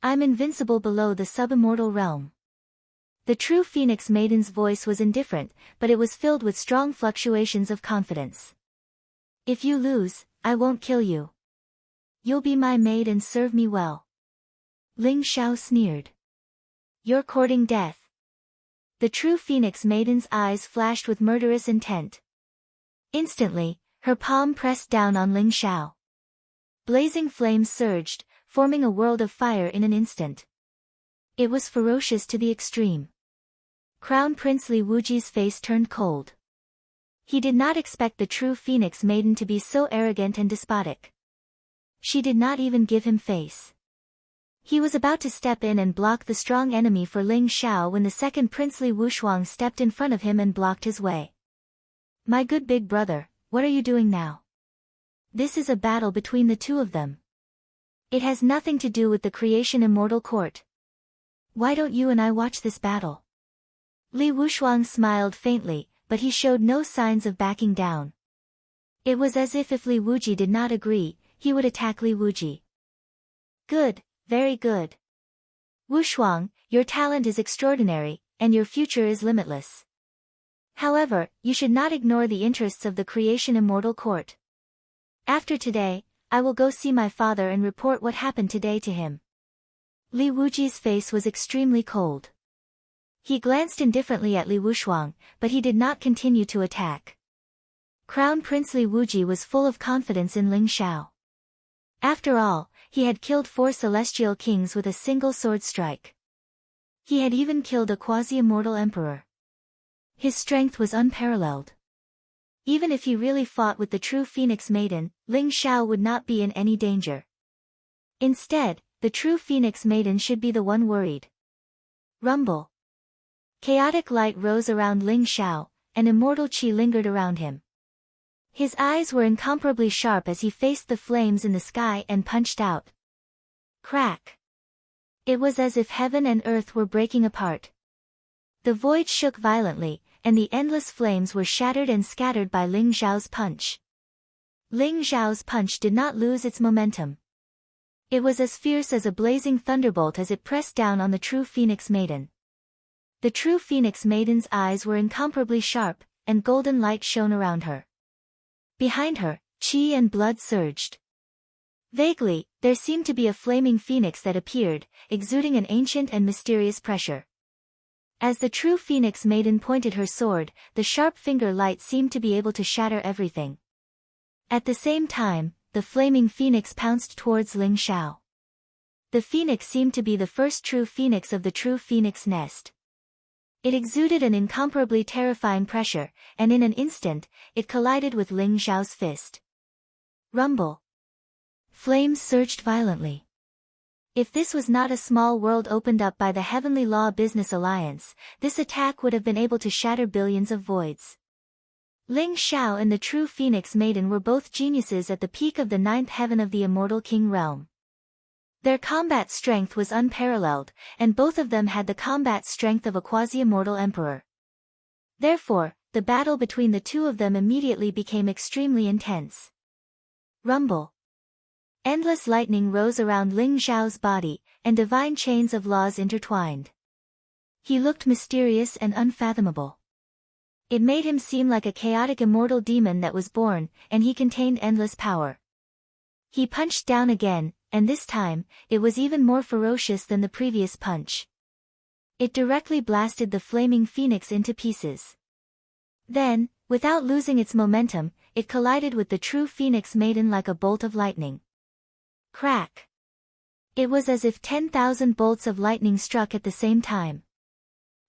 I'm invincible below the subimmortal realm. The true Phoenix Maiden's voice was indifferent, but it was filled with strong fluctuations of confidence. If you lose, I won't kill you. You'll be my maid and serve me well. Ling Xiao sneered. You're courting death. The true Phoenix Maiden's eyes flashed with murderous intent. Instantly, her palm pressed down on Ling Xiao. Blazing flames surged, forming a world of fire in an instant. It was ferocious to the extreme. Crown Prince Li Wuji's face turned cold. He did not expect the true Phoenix Maiden to be so arrogant and despotic. She did not even give him face. He was about to step in and block the strong enemy for Ling Xiao when the second Prince Li Wushuang stepped in front of him and blocked his way. My good big brother, what are you doing now? This is a battle between the two of them. It has nothing to do with the creation immortal court. Why don't you and I watch this battle? Li Wushuang smiled faintly, but he showed no signs of backing down. It was as if Li Wuji did not agree, he would attack Li Wuji. Good. Very good. Wushuang, your talent is extraordinary, and your future is limitless. However, you should not ignore the interests of the creation immortal court. After today, I will go see my father and report what happened today to him. Li Wuji's face was extremely cold. He glanced indifferently at Li Wushuang, but he did not continue to attack. Crown Prince Li Wuji was full of confidence in Ling Xiao. After all, he had killed 4 celestial kings with a single sword strike. He had even killed a quasi-immortal emperor. His strength was unparalleled. Even if he really fought with the true Phoenix Maiden, Ling Xiao would not be in any danger. Instead, the true Phoenix Maiden should be the one worried. Rumble. Chaotic light rose around Ling Xiao, and immortal qi lingered around him. His eyes were incomparably sharp as he faced the flames in the sky and punched out. Crack. It was as if heaven and earth were breaking apart. The void shook violently, and the endless flames were shattered and scattered by Ling Xiao's punch. Ling Xiao's punch did not lose its momentum. It was as fierce as a blazing thunderbolt as it pressed down on the true Phoenix Maiden. The true Phoenix Maiden's eyes were incomparably sharp, and golden light shone around her. Behind her, qi and blood surged. Vaguely, there seemed to be a flaming phoenix that appeared, exuding an ancient and mysterious pressure. As the true Phoenix Maiden pointed her sword, the sharp finger light seemed to be able to shatter everything. At the same time, the flaming phoenix pounced towards Ling Xiao. The phoenix seemed to be the first true phoenix of the true phoenix nest. It exuded an incomparably terrifying pressure, and in an instant, it collided with Ling Xiao's fist. Rumble. Flames surged violently. If this was not a small world opened up by the Heavenly Law Business Alliance, this attack would have been able to shatter billions of voids. Ling Xiao and the true Phoenix Maiden were both geniuses at the peak of the 9th heaven of the immortal king realm. Their combat strength was unparalleled, and both of them had the combat strength of a quasi-immortal emperor. Therefore, the battle between the two of them immediately became extremely intense. Rumble. Endless lightning rose around Ling Xiao's body, and divine chains of laws intertwined. He looked mysterious and unfathomable. It made him seem like a chaotic immortal demon that was born, and he contained endless power. He punched down again, and this time, it was even more ferocious than the previous punch. It directly blasted the flaming phoenix into pieces. Then, without losing its momentum, it collided with the true Phoenix Maiden like a bolt of lightning. Crack! It was as if 10,000 bolts of lightning struck at the same time.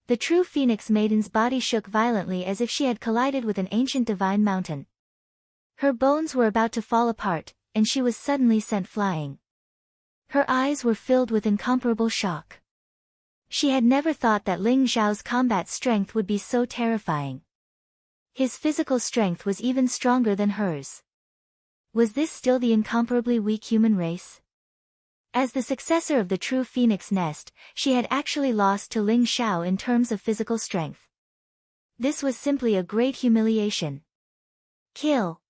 The true Phoenix Maiden's body shook violently as if she had collided with an ancient divine mountain. Her bones were about to fall apart, and she was suddenly sent flying. Her eyes were filled with incomparable shock. She had never thought that Ling Xiao's combat strength would be so terrifying. His physical strength was even stronger than hers. Was this still the incomparably weak human race? As the successor of the true Phoenix Nest, she had actually lost to Ling Xiao in terms of physical strength. This was simply a great humiliation. Kill!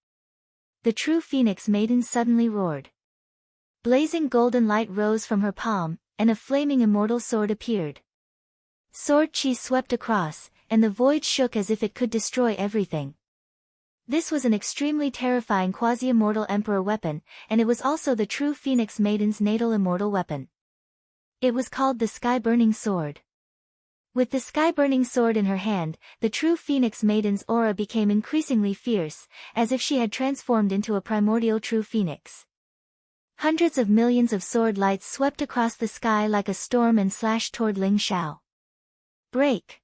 The true Phoenix Maiden suddenly roared. Blazing golden light rose from her palm, and a flaming immortal sword appeared. Sword chi swept across, and the void shook as if it could destroy everything. This was an extremely terrifying quasi-immortal emperor weapon, and it was also the true Phoenix Maiden's natal immortal weapon. It was called the Sky-Burning Sword. With the Sky-Burning Sword in her hand, the true Phoenix Maiden's aura became increasingly fierce, as if she had transformed into a primordial true phoenix. Hundreds of millions of sword lights swept across the sky like a storm and slashed toward Ling Xiao. Break!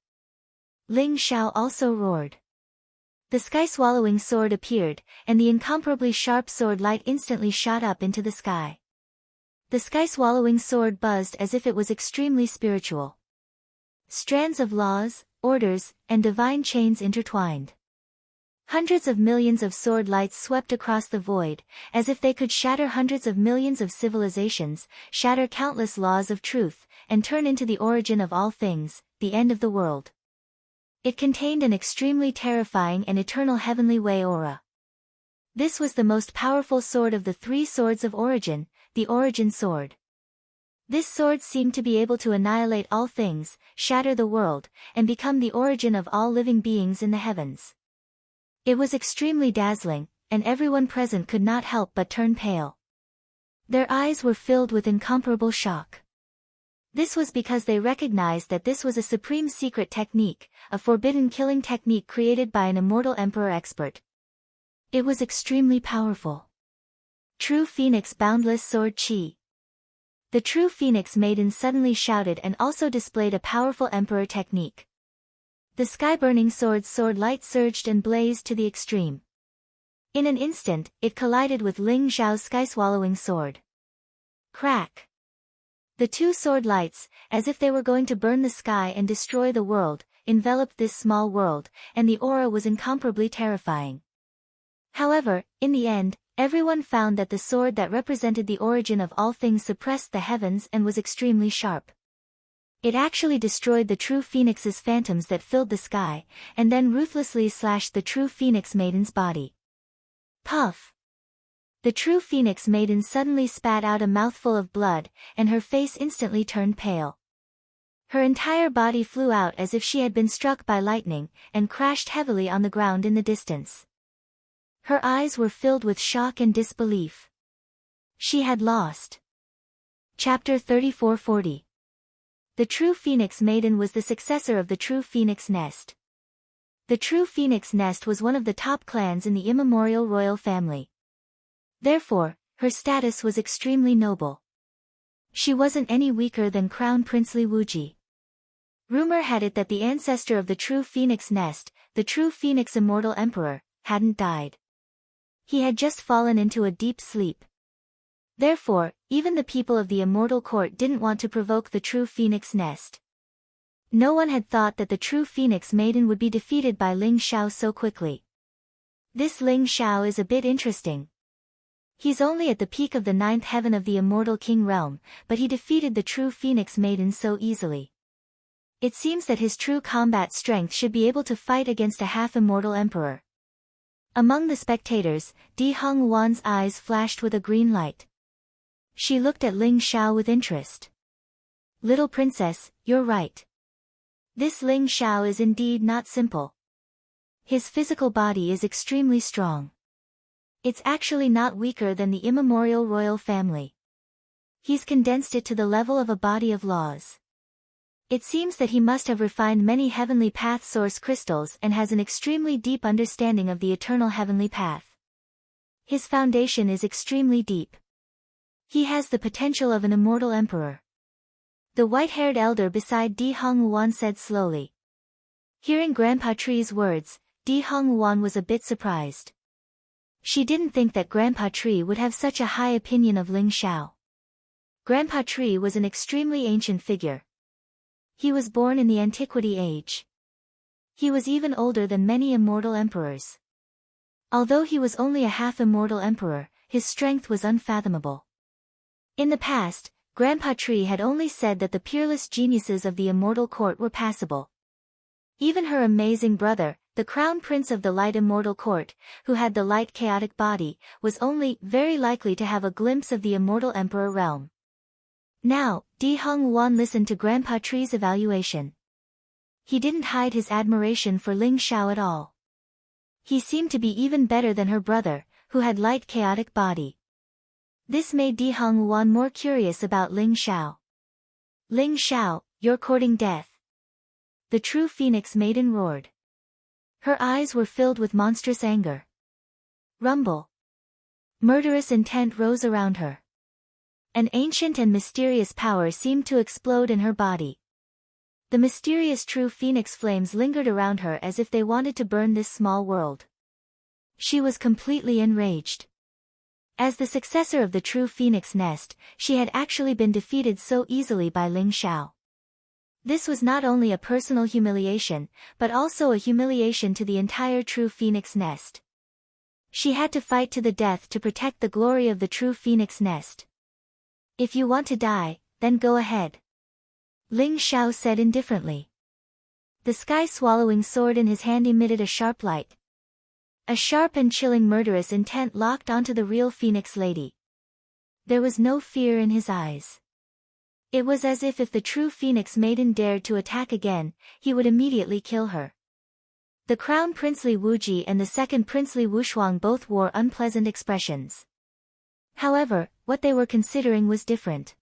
Ling Xiao also roared. The sky-swallowing sword appeared, and the incomparably sharp sword light instantly shot up into the sky. The sky-swallowing sword buzzed as if it was extremely spiritual. Strands of laws, orders, and divine chains intertwined. Hundreds of millions of sword lights swept across the void, as if they could shatter hundreds of millions of civilizations, shatter countless laws of truth, and turn into the origin of all things, the end of the world. It contained an extremely terrifying and eternal heavenly way aura. This was the most powerful sword of the three swords of origin, the Origin Sword. This sword seemed to be able to annihilate all things, shatter the world, and become the origin of all living beings in the heavens. It was extremely dazzling, and everyone present could not help but turn pale. Their eyes were filled with incomparable shock. This was because they recognized that this was a supreme secret technique, a forbidden killing technique created by an immortal emperor expert. It was extremely powerful. True Phoenix Boundless Sword Chi. The true Phoenix Maiden suddenly shouted and also displayed a powerful emperor technique. The sky-burning sword's sword light surged and blazed to the extreme. In an instant, it collided with Ling Xiao's sky-swallowing sword. Crack! The two sword lights, as if they were going to burn the sky and destroy the world, enveloped this small world, and the aura was incomparably terrifying. However, in the end, everyone found that the sword that represented the origin of all things suppressed the heavens and was extremely sharp. It actually destroyed the true Phoenix's phantoms that filled the sky, and then ruthlessly slashed the true Phoenix Maiden's body. Puff! The true Phoenix Maiden suddenly spat out a mouthful of blood, and her face instantly turned pale. Her entire body flew out as if she had been struck by lightning, and crashed heavily on the ground in the distance. Her eyes were filled with shock and disbelief. She had lost. Chapter 3440. The true Phoenix Maiden was the successor of the true Phoenix Nest. The true Phoenix Nest was one of the top clans in the immemorial royal family. Therefore, her status was extremely noble. She wasn't any weaker than Crown Prince Li Wuji. Rumor had it that the ancestor of the true Phoenix Nest, the true Phoenix Immortal Emperor, hadn't died. He had just fallen into a deep sleep. Therefore, even the people of the Immortal Court didn't want to provoke the true Phoenix Nest. No one had thought that the true Phoenix Maiden would be defeated by Ling Xiao so quickly. This Ling Xiao is a bit interesting. He's only at the peak of the 9th heaven of the Immortal King realm, but he defeated the true Phoenix Maiden so easily. It seems that his true combat strength should be able to fight against a half-immortal emperor. Among the spectators, Di Hong Wan's eyes flashed with a green light. She looked at Ling Xiao with interest. Little princess, you're right. This Ling Xiao is indeed not simple. His physical body is extremely strong. It's actually not weaker than the immemorial royal family. He's condensed it to the level of a body of laws. It seems that he must have refined many heavenly path source crystals and has an extremely deep understanding of the eternal heavenly path. His foundation is extremely deep. He has the potential of an immortal emperor. The white-haired elder beside Di Hongwuan said slowly. Hearing Grandpa Tree's words, Di Hongwuan was a bit surprised. She didn't think that Grandpa Tree would have such a high opinion of Ling Xiao. Grandpa Tree was an extremely ancient figure. He was born in the Antiquity Age. He was even older than many immortal emperors. Although he was only a half-immortal emperor, his strength was unfathomable. In the past, Grandpa Tree had only said that the peerless geniuses of the immortal court were passable. Even her amazing brother, the crown prince of the light immortal court, who had the light chaotic body, was only very likely to have a glimpse of the immortal emperor realm. Now, Di Hongwuan listened to Grandpa Tree's evaluation. He didn't hide his admiration for Ling Xiao at all. He seemed to be even better than her brother, who had light chaotic body. This made Di Hongwuan more curious about Ling Xiao. Ling Xiao, you're courting death. The true phoenix maiden roared. Her eyes were filled with monstrous anger. Rumble. Murderous intent rose around her. An ancient and mysterious power seemed to explode in her body. The mysterious true phoenix flames lingered around her as if they wanted to burn this small world. She was completely enraged. As the successor of the true phoenix nest, she had actually been defeated so easily by Ling Xiao. This was not only a personal humiliation, but also a humiliation to the entire true phoenix nest. She had to fight to the death to protect the glory of the true phoenix nest. If you want to die, then go ahead. Ling Xiao said indifferently. The sky-swallowing sword in his hand emitted a sharp light. A sharp and chilling murderous intent locked onto the real phoenix lady. There was no fear in his eyes. It was as if the true phoenix maiden dared to attack again, he would immediately kill her. The crown princely Wuji and the second princely Wushuang both wore unpleasant expressions. However, what they were considering was different.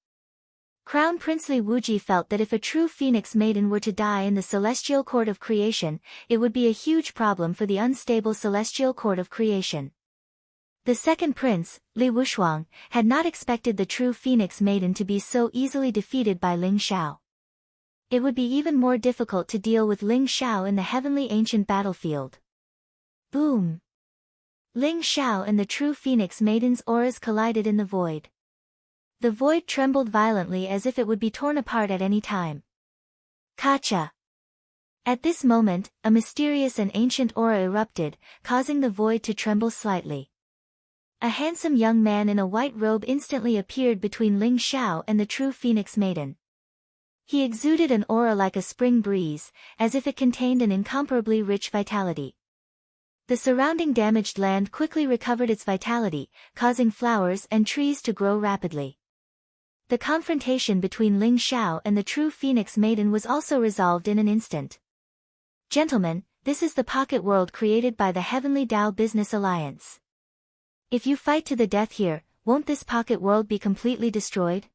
Crown princely Wuji felt that if a true phoenix maiden were to die in the celestial court of creation, it would be a huge problem for the unstable celestial court of creation. The second prince, Li Wushuang, had not expected the true phoenix maiden to be so easily defeated by Ling Xiao. It would be even more difficult to deal with Ling Xiao in the heavenly ancient battlefield. Boom! Ling Xiao and the true phoenix maiden's auras collided in the void. The void trembled violently as if it would be torn apart at any time. Kacha! At this moment, a mysterious and ancient aura erupted, causing the void to tremble slightly. A handsome young man in a white robe instantly appeared between Ling Xiao and the true phoenix maiden. He exuded an aura like a spring breeze, as if it contained an incomparably rich vitality. The surrounding damaged land quickly recovered its vitality, causing flowers and trees to grow rapidly. The confrontation between Ling Xiao and the true phoenix maiden was also resolved in an instant. Gentlemen, this is the pocket world created by the Heavenly Tao Business Alliance. If you fight to the death here, won't this pocket world be completely destroyed?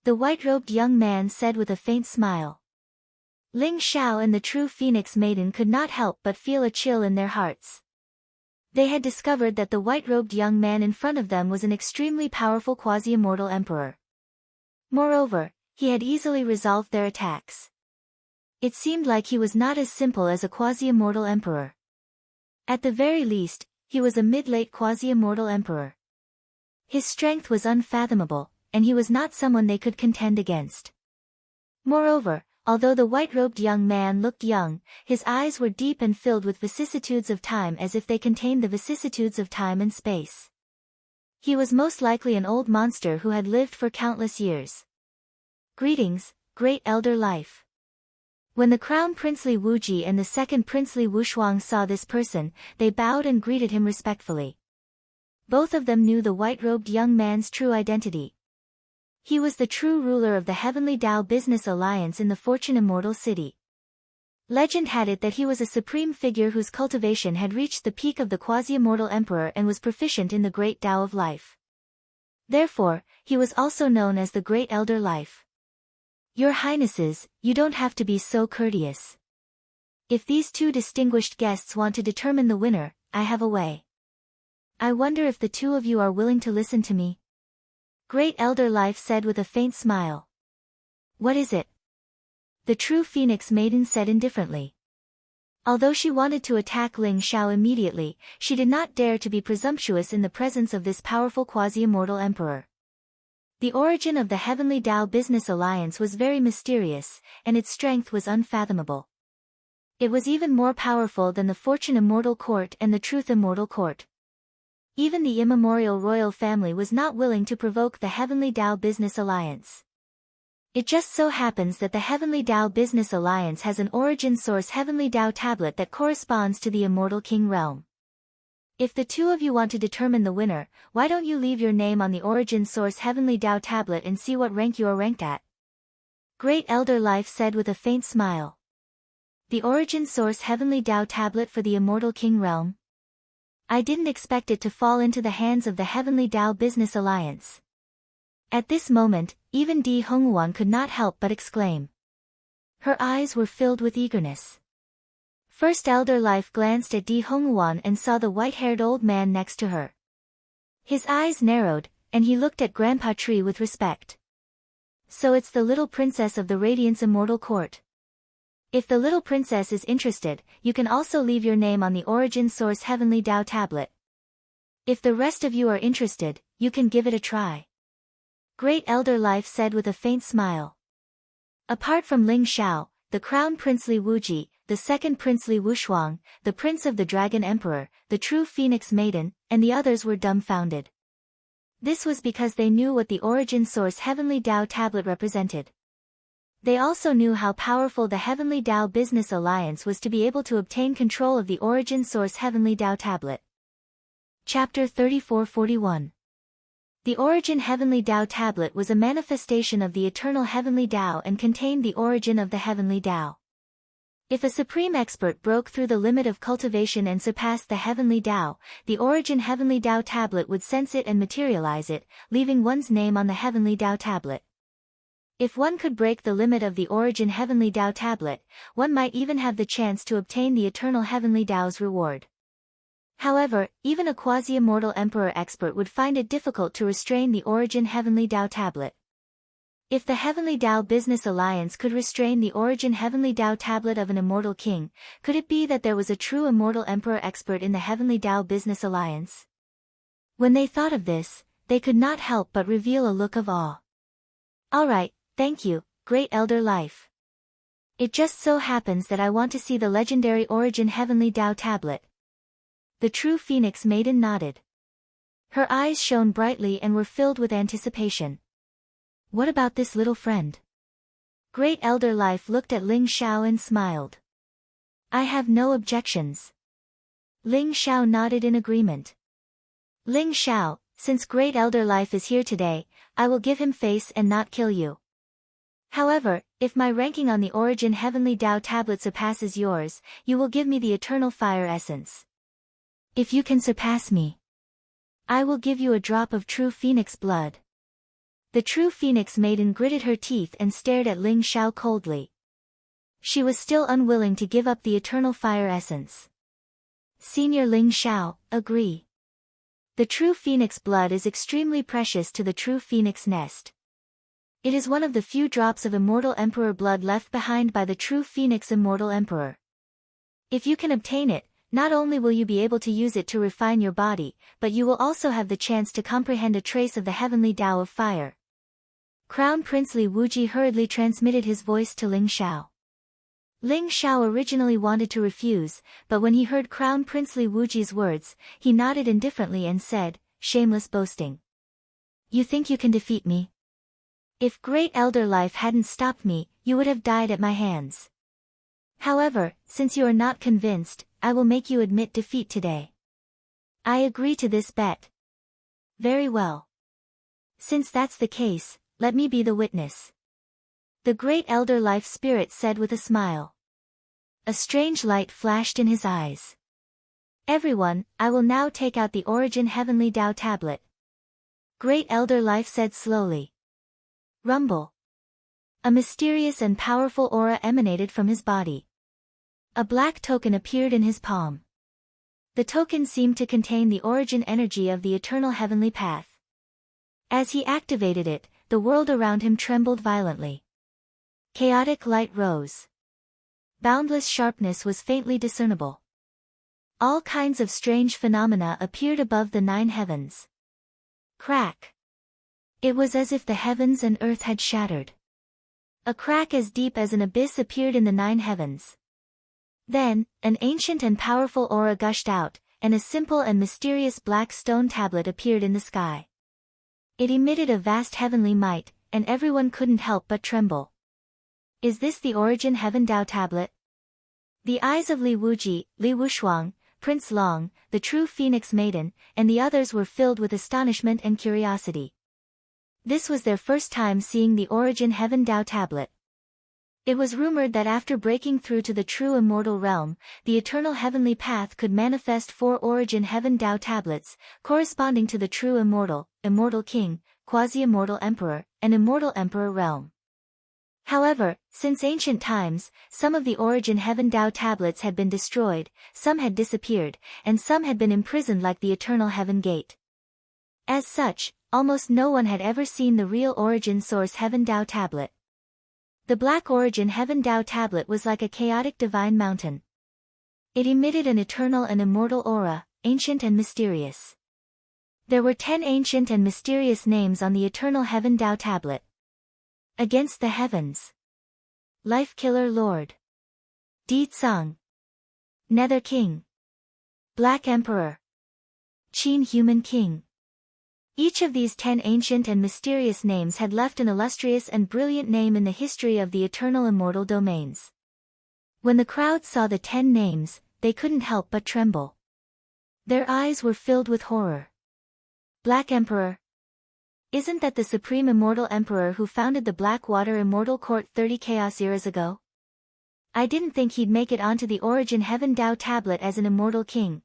The white-robed young man said with a faint smile. Ling Xiao and the true phoenix maiden could not help but feel a chill in their hearts. They had discovered that the white-robed young man in front of them was an extremely powerful quasi-immortal emperor. Moreover, he had easily resolved their attacks. It seemed like he was not as simple as a quasi-immortal emperor. At the very least, he was a mid-late quasi-immortal emperor. His strength was unfathomable, and he was not someone they could contend against. Moreover, although the white-robed young man looked young, his eyes were deep and filled with vicissitudes of time as if they contained the vicissitudes of time and space. He was most likely an old monster who had lived for countless years. Greetings, great elder life. When the crown princely Wuji and the second princely Wushuang saw this person, they bowed and greeted him respectfully. Both of them knew the white-robed young man's true identity. He was the true ruler of the Heavenly Tao Business Alliance in the Fortune Immortal City. Legend had it that he was a supreme figure whose cultivation had reached the peak of the quasi-immortal emperor and was proficient in the great Tao of life. Therefore, he was also known as the Great Elder Life. Your Highnesses, you don't have to be so courteous. If these two distinguished guests want to determine the winner, I have a way. I wonder if the two of you are willing to listen to me? Great Elder Life said with a faint smile. What is it? The true Phoenix Maiden said indifferently. Although she wanted to attack Ling Xiao immediately, she did not dare to be presumptuous in the presence of this powerful quasi-immortal emperor. The origin of the Heavenly Tao Business Alliance was very mysterious, and its strength was unfathomable. It was even more powerful than the Fortune Immortal Court and the Truth Immortal Court. Even the immemorial royal family was not willing to provoke the Heavenly Tao Business Alliance. It just so happens that the Heavenly Tao Business Alliance has an origin source Heavenly Tao tablet that corresponds to the Immortal King realm. If the two of you want to determine the winner, why don't you leave your name on the origin source Heavenly Tao tablet and see what rank you are ranked at? Great Elder Life said with a faint smile. The origin source Heavenly Tao tablet for the Immortal King realm? I didn't expect it to fall into the hands of the Heavenly Tao Business Alliance. At this moment, even Di Hongguan could not help but exclaim. Her eyes were filled with eagerness. First Elder Life glanced at Di Hongguan and saw the white-haired old man next to her. His eyes narrowed, and he looked at Grandpa Tree with respect. So it's the little princess of the Radiance Immortal Court. If the little princess is interested, you can also leave your name on the origin source Heavenly Tao tablet. If the rest of you are interested, you can give it a try. Great Elder Life said with a faint smile. Apart from Ling Xiao, the Crown Prince Li Wuji, the second Prince Li Wushuang, the Prince of the Dragon Emperor, the true Phoenix Maiden, and the others were dumbfounded. This was because they knew what the origin source Heavenly Tao tablet represented. They also knew how powerful the Heavenly Tao Business Alliance was to be able to obtain control of the origin source Heavenly Tao tablet. Chapter 3441. The Origin Heavenly Tao tablet was a manifestation of the eternal Heavenly Tao and contained the origin of the Heavenly Tao. If a supreme expert broke through the limit of cultivation and surpassed the Heavenly Tao, the Origin Heavenly Tao tablet would sense it and materialize it, leaving one's name on the Heavenly Tao tablet. If one could break the limit of the Origin Heavenly Tao tablet, one might even have the chance to obtain the eternal Heavenly Tao's reward. However, even a quasi-immortal emperor expert would find it difficult to restrain the Origin Heavenly Tao tablet. If the Heavenly Tao Business Alliance could restrain the Origin Heavenly Tao tablet of an immortal king, could it be that there was a true immortal emperor expert in the Heavenly Tao Business Alliance? When they thought of this, they could not help but reveal a look of awe. All right, thank you, Great Elder Life. It just so happens that I want to see the legendary Origin Heavenly Tao tablet. The true Phoenix Maiden nodded. Her eyes shone brightly and were filled with anticipation. What about this little friend? Great Elder Life looked at Ling Xiao and smiled. I have no objections. Ling Xiao nodded in agreement. Ling Xiao, since Great Elder Life is here today, I will give him face and not kill you. However, if my ranking on the Origin Heavenly Tao tablet surpasses yours, you will give me the Eternal Fire Essence. If you can surpass me, I will give you a drop of true Phoenix blood. The true Phoenix Maiden gritted her teeth and stared at Ling Xiao coldly. She was still unwilling to give up the Eternal Fire Essence. Senior Ling Xiao, agree. The true Phoenix blood is extremely precious to the true Phoenix nest. It is one of the few drops of immortal emperor blood left behind by the true Phoenix Immortal Emperor. If you can obtain it, not only will you be able to use it to refine your body, but you will also have the chance to comprehend a trace of the Heavenly Tao of Fire. Crown Prince Li Wuji hurriedly transmitted his voice to Ling Xiao. Ling Xiao originally wanted to refuse, but when he heard Crown Prince Li Wuji's words, he nodded indifferently and said, shameless boasting. You think you can defeat me? If Great Elder Life hadn't stopped me, you would have died at my hands. However, since you are not convinced, I will make you admit defeat today. I agree to this bet. Very well. Since that's the case, let me be the witness. The Great Elder Life Spirit said with a smile. A strange light flashed in his eyes. Everyone, I will now take out the Origin Heavenly Tao Tablet. Great Elder Life said slowly. Rumble. A mysterious and powerful aura emanated from his body. A black token appeared in his palm. The token seemed to contain the origin energy of the eternal heavenly path. As he activated it, the world around him trembled violently. Chaotic light rose. Boundless sharpness was faintly discernible. All kinds of strange phenomena appeared above the 9 heavens. Crack. It was as if the heavens and earth had shattered. A crack as deep as an abyss appeared in the 9 heavens. Then, an ancient and powerful aura gushed out, and a simple and mysterious black stone tablet appeared in the sky. It emitted a vast heavenly might, and everyone couldn't help but tremble. Is this the Origin Heaven Tao Tablet? The eyes of Li Wuji, Li Wushuang, Prince Long, the true Phoenix Maiden, and the others were filled with astonishment and curiosity. This was their first time seeing the Origin Heaven Tao Tablet. It was rumored that after breaking through to the true immortal realm, the eternal heavenly path could manifest 4 Origin Heaven Tao Tablets, corresponding to the true immortal, immortal king, quasi-immortal emperor, and immortal emperor realm. However, since ancient times, some of the Origin Heaven Tao Tablets had been destroyed, some had disappeared, and some had been imprisoned like the Eternal Heaven Gate. As such, almost no one had ever seen the real Origin Source Heaven Tao Tablet. The Black Origin Heaven Tao Tablet was like a chaotic divine mountain. It emitted an eternal and immortal aura, ancient and mysterious. There were 10 ancient and mysterious names on the Eternal Heaven Tao Tablet. Against the Heavens. Life Killer Lord. Di Tsang. Nether King. Black Emperor. Qin Human King. Each of these 10 ancient and mysterious names had left an illustrious and brilliant name in the history of the eternal immortal domains. When the crowd saw the 10 names, they couldn't help but tremble. Their eyes were filled with horror. Black Emperor. Isn't that the supreme immortal emperor who founded the Blackwater Immortal Court 30 chaos eras ago? I didn't think he'd make it onto the Origin Heaven Tao Tablet as an immortal king.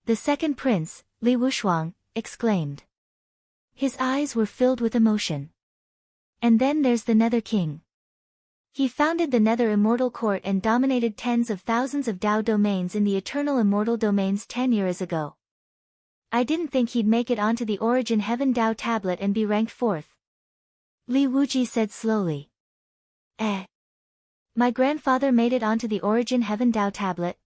The second prince, Li Wushuang, exclaimed. His eyes were filled with emotion. And then there's the Nether King. He founded the Nether Immortal Court and dominated tens of thousands of Tao domains in the Eternal Immortal Domains 10 years ago. I didn't think he'd make it onto the Origin Heaven Tao Tablet and be ranked 4th. Li Wuji said slowly. My grandfather made it onto the Origin Heaven Tao Tablet?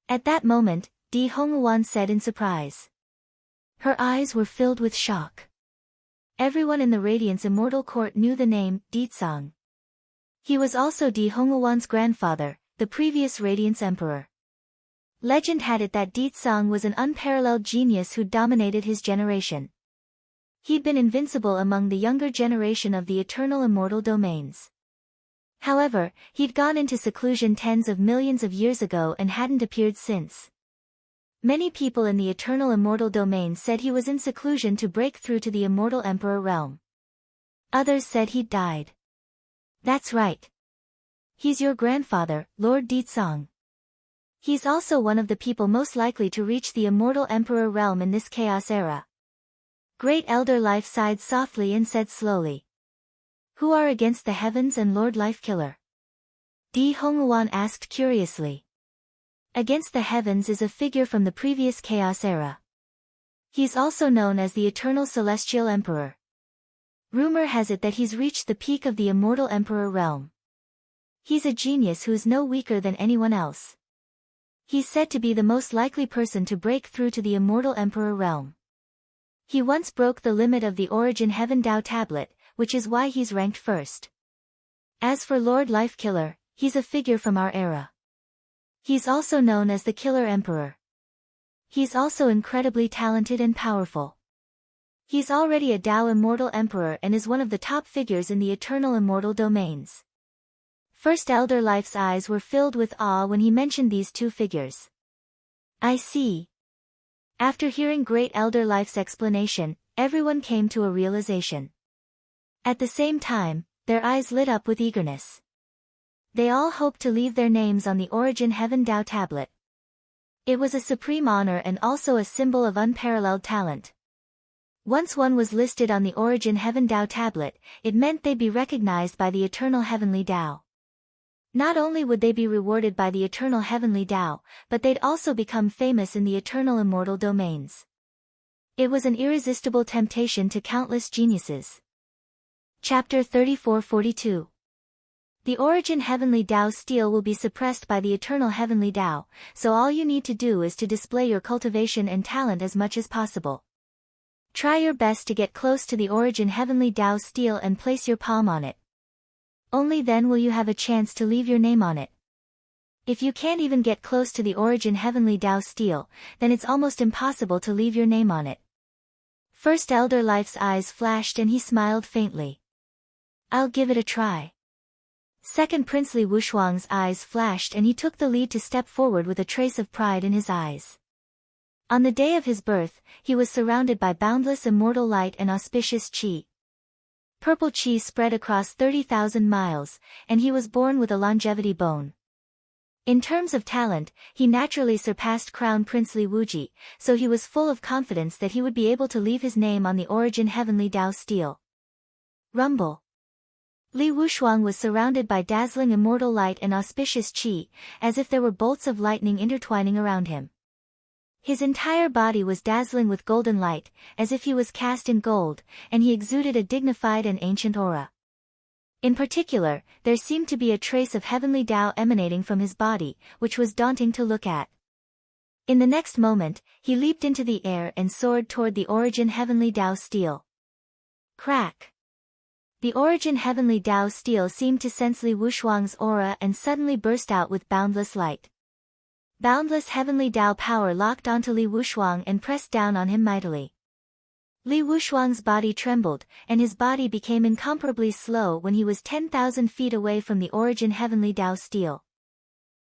At that moment, Di Hongwan said in surprise. Her eyes were filled with shock. Everyone in the Radiance Immortal Court knew the name, Di Tsang. He was also Di Hongwan's grandfather, the previous Radiance Emperor. Legend had it that Di Tsang was an unparalleled genius who dominated his generation. He'd been invincible among the younger generation of the eternal immortal domains. However, he'd gone into seclusion tens of millions of years ago and hadn't appeared since. Many people in the eternal immortal domains said he was in seclusion to break through to the immortal emperor realm. Others said he'd died. That's right. He's your grandfather, Lord Di Tsang. He's also one of the people most likely to reach the immortal emperor realm in this chaos era. Great Elder Life sighed softly and said slowly. Who are against the heavens and Lord Life Killer? Di Hongwan asked curiously. Against the heavens is a figure from the previous chaos era. He's also known as the Eternal Celestial Emperor. Rumor has it that he's reached the peak of the immortal emperor realm. He's a genius who's no weaker than anyone else. He's said to be the most likely person to break through to the immortal emperor realm. He once broke the limit of the Origin Heaven Tao Tablet, which is why he's ranked 1st. As for Lord Life Killer, he's a figure from our era. He's also known as the Killer Emperor. He's also incredibly talented and powerful. He's already a Tao Immortal Emperor and is one of the top figures in the Eternal Immortal Domains. First Elder Life's eyes were filled with awe when he mentioned these 2 figures. I see. After hearing Great Elder Life's explanation, everyone came to a realization. At the same time, their eyes lit up with eagerness. They all hoped to leave their names on the Origin Heaven Tao tablet. It was a supreme honor and also a symbol of unparalleled talent. Once one was listed on the Origin Heaven Tao tablet, it meant they'd be recognized by the Eternal Heavenly Tao. Not only would they be rewarded by the Eternal Heavenly Tao, but they'd also become famous in the eternal immortal domains. It was an irresistible temptation to countless geniuses. Chapter 34-42. The Origin Heavenly Tao stele will be suppressed by the Eternal Heavenly Tao, so all you need to do is to display your cultivation and talent as much as possible. Try your best to get close to the Origin Heavenly Tao stele and place your palm on it. Only then will you have a chance to leave your name on it. If you can't even get close to the Origin Heavenly Tao stele, then it's almost impossible to leave your name on it. First Elder Life's eyes flashed and he smiled faintly. I'll give it a try. Second Princely Wushuang's eyes flashed and he took the lead to step forward with a trace of pride in his eyes. On the day of his birth, he was surrounded by boundless immortal light and auspicious qi. Purple qi spread across 30,000 miles, and he was born with a longevity bone. In terms of talent, he naturally surpassed Crown Princely Wuji, so he was full of confidence that he would be able to leave his name on the Origin Heavenly Tao stele. Rumble. Li Wushuang was surrounded by dazzling immortal light and auspicious qi, as if there were bolts of lightning intertwining around him. His entire body was dazzling with golden light, as if he was cast in gold, and he exuded a dignified and ancient aura. In particular, there seemed to be a trace of heavenly Tao emanating from his body, which was daunting to look at. In the next moment, he leaped into the air and soared toward the Origin Heavenly Tao stele. Crack! The Origin Heavenly Tao stele seemed to sense Li Wushuang's aura and suddenly burst out with boundless light. Boundless heavenly Tao power locked onto Li Wushuang and pressed down on him mightily. Li Wushuang's body trembled, and his body became incomparably slow when he was 10,000 feet away from the Origin Heavenly Tao stele.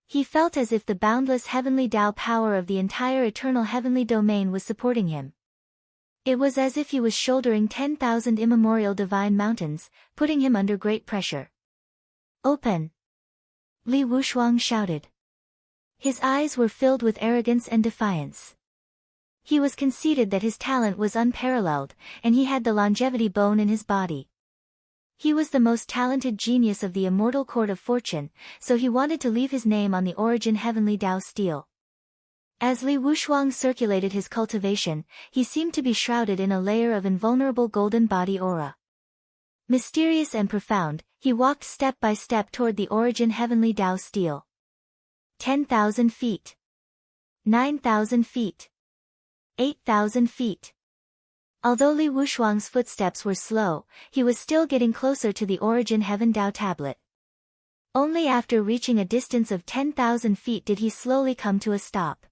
He felt as if the boundless heavenly Tao power of the entire eternal heavenly domain was supporting him. It was as if he was shouldering 10,000 immemorial divine mountains, putting him under great pressure. Open! Li Wushuang shouted. His eyes were filled with arrogance and defiance. He was conceited that his talent was unparalleled, and he had the longevity bone in his body. He was the most talented genius of the immortal court of fortune, so he wanted to leave his name on the Origin Heavenly Tao stele. As Li Wushuang circulated his cultivation, he seemed to be shrouded in a layer of invulnerable golden body aura. Mysterious and profound, he walked step by step toward the Origin Heavenly Tao stele. 10,000 feet. 9,000 feet. 8,000 feet. Although Li Wushuang's footsteps were slow, he was still getting closer to the Origin Heaven Tao tablet. Only after reaching a distance of 10,000 feet did he slowly come to a stop.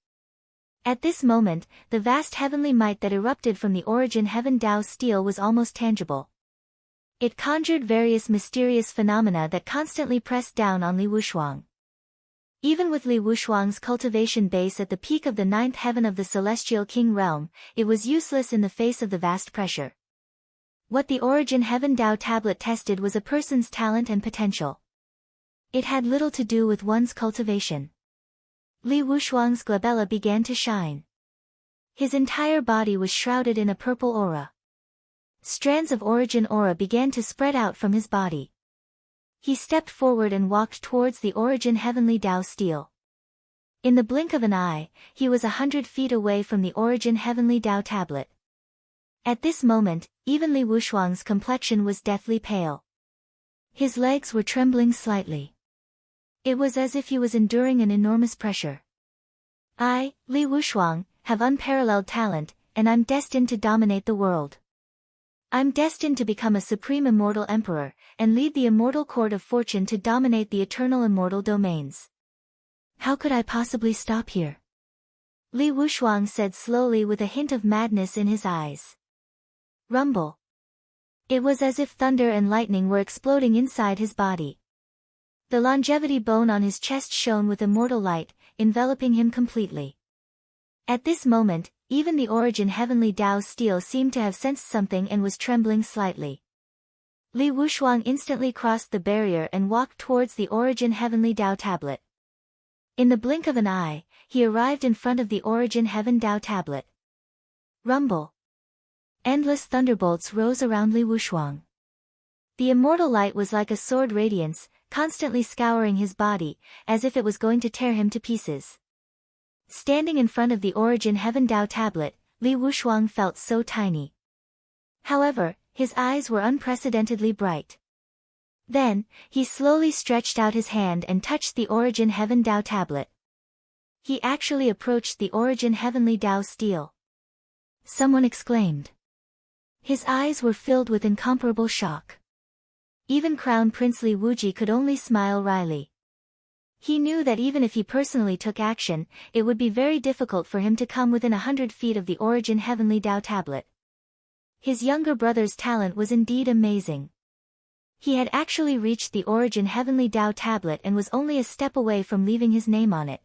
At this moment, the vast heavenly might that erupted from the Origin Heaven Tao stele was almost tangible. It conjured various mysterious phenomena that constantly pressed down on Li Wushuang. Even with Li Wushuang's cultivation base at the peak of the 9th heaven of the Celestial King realm, it was useless in the face of the vast pressure. What the Origin Heaven Tao tablet tested was a person's talent and potential. It had little to do with one's cultivation. Li Wushuang's glabella began to shine. His entire body was shrouded in a purple aura. Strands of origin aura began to spread out from his body. He stepped forward and walked towards the Origin Heavenly Tao stele. In the blink of an eye, he was 100 feet away from the Origin Heavenly Tao tablet. At this moment, even Li Wushuang's complexion was deathly pale. His legs were trembling slightly. It was as if he was enduring an enormous pressure. I, Li Wushuang, have unparalleled talent, and I'm destined to dominate the world. I'm destined to become a supreme immortal emperor, and lead the immortal court of fortune to dominate the eternal immortal domains. How could I possibly stop here? Li Wushuang said slowly with a hint of madness in his eyes. Rumble. It was as if thunder and lightning were exploding inside his body. The longevity bone on his chest shone with immortal light, enveloping him completely. At this moment, even the Origin Heavenly Tao stele seemed to have sensed something and was trembling slightly. Li Wushuang instantly crossed the barrier and walked towards the Origin Heavenly Tao tablet. In the blink of an eye, he arrived in front of the Origin Heaven Tao tablet. Rumble. Endless thunderbolts rose around Li Wushuang. The immortal light was like a sword radiance, constantly scouring his body, as if it was going to tear him to pieces. Standing in front of the Origin Heaven Tao tablet, Li Wushuang felt so tiny. However, his eyes were unprecedentedly bright. Then, he slowly stretched out his hand and touched the Origin Heaven Tao tablet. He actually approached the Origin Heavenly Tao steel. Someone exclaimed. His eyes were filled with incomparable shock. Even Crown Prince Li Wuji could only smile wryly. He knew that even if he personally took action, it would be very difficult for him to come within 100 feet of the Origin Heavenly Tao tablet. His younger brother's talent was indeed amazing. He had actually reached the Origin Heavenly Tao tablet and was only a step away from leaving his name on it.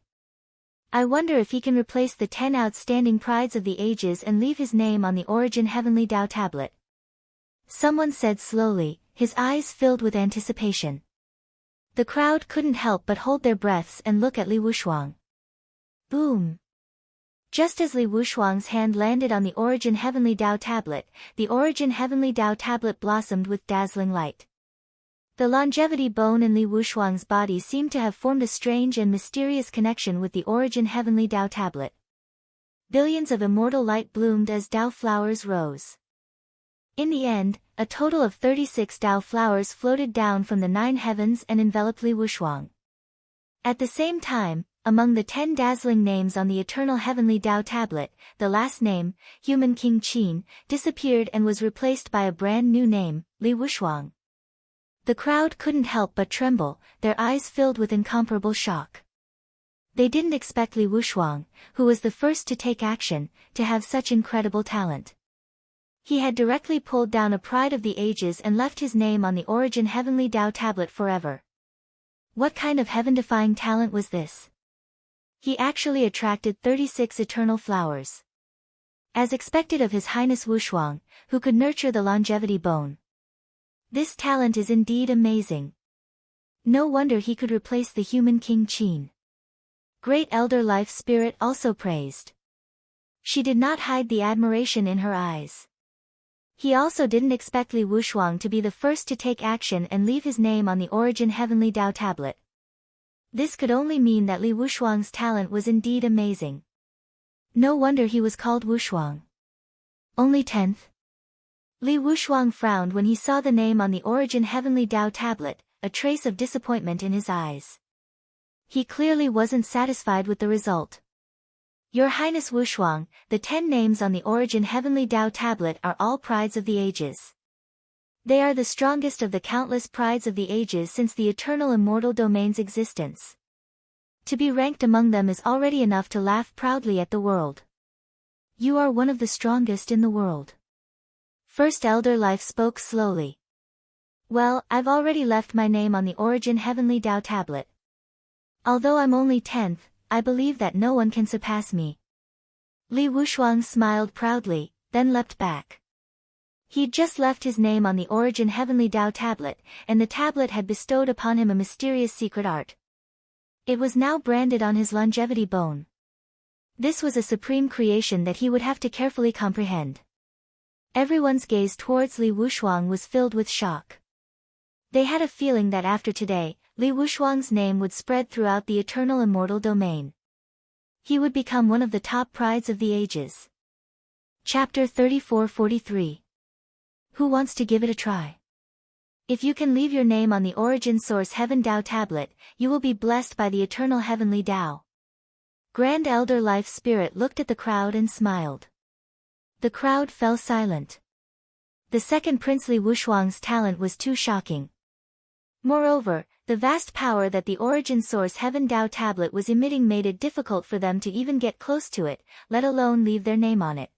I wonder if he can replace the 10 outstanding prides of the ages and leave his name on the Origin Heavenly Tao tablet. Someone said slowly, his eyes filled with anticipation. The crowd couldn't help but hold their breaths and look at Li Wushuang. Boom! Just as Li Wushuang's hand landed on the Origin Heavenly Tao tablet, the Origin Heavenly Tao tablet blossomed with dazzling light. The longevity bone in Li Wushuang's body seemed to have formed a strange and mysterious connection with the Origin Heavenly Tao tablet. Billions of immortal light bloomed as Tao flowers rose. In the end, a total of 36 Tao flowers floated down from the 9 heavens and enveloped Li Wushuang. At the same time, among the 10 dazzling names on the Eternal Heavenly Tao tablet, the last name, Human King Qin, disappeared and was replaced by a brand new name, Li Wushuang. The crowd couldn't help but tremble, their eyes filled with incomparable shock. They didn't expect Li Wushuang, who was the first to take action, to have such incredible talent. He had directly pulled down a pride of the ages and left his name on the Origin Heavenly Tao tablet forever. What kind of heaven-defying talent was this? He actually attracted 36 eternal flowers. As expected of His Highness Wushuang, who could nurture the longevity bone. This talent is indeed amazing. No wonder he could replace the human King Qin. Great Elder Life Spirit also praised. She did not hide the admiration in her eyes. He also didn't expect Li Wushuang to be the first to take action and leave his name on the Origin Heavenly Tao tablet. This could only mean that Li Wushuang's talent was indeed amazing. No wonder he was called Wushuang. Only 10th. Li Wushuang frowned when he saw the name on the Origin Heavenly Tao tablet, a trace of disappointment in his eyes. He clearly wasn't satisfied with the result. Your Highness Wushuang, the 10 names on the Origin Heavenly Tao tablet are all prides of the ages. They are the strongest of the countless prides of the ages since the eternal immortal domain's existence. To be ranked among them is already enough to laugh proudly at the world. You are one of the strongest in the world. First Elder Life spoke slowly. Well, I've already left my name on the Origin Heavenly Tao tablet. Although I'm only 10th, I believe that no one can surpass me. Li Wushuang smiled proudly, then leapt back. He'd just left his name on the Origin Heavenly Tao tablet, and the tablet had bestowed upon him a mysterious secret art. It was now branded on his longevity bone. This was a supreme creation that he would have to carefully comprehend. Everyone's gaze towards Li Wushuang was filled with shock. They had a feeling that after today, Li Wushuang's name would spread throughout the eternal immortal domain. He would become one of the top prides of the ages. Chapter 34-43. Who wants to give it a try? If you can leave your name on the Origin Source Heaven Tao tablet, you will be blessed by the eternal Heavenly Tao. Grand Elder Life Spirit looked at the crowd and smiled. The crowd fell silent. The second Prince Li Wushuang's talent was too shocking. Moreover, the vast power that the Origin Source Heaven Tao tablet was emitting made it difficult for them to even get close to it, let alone leave their name on it.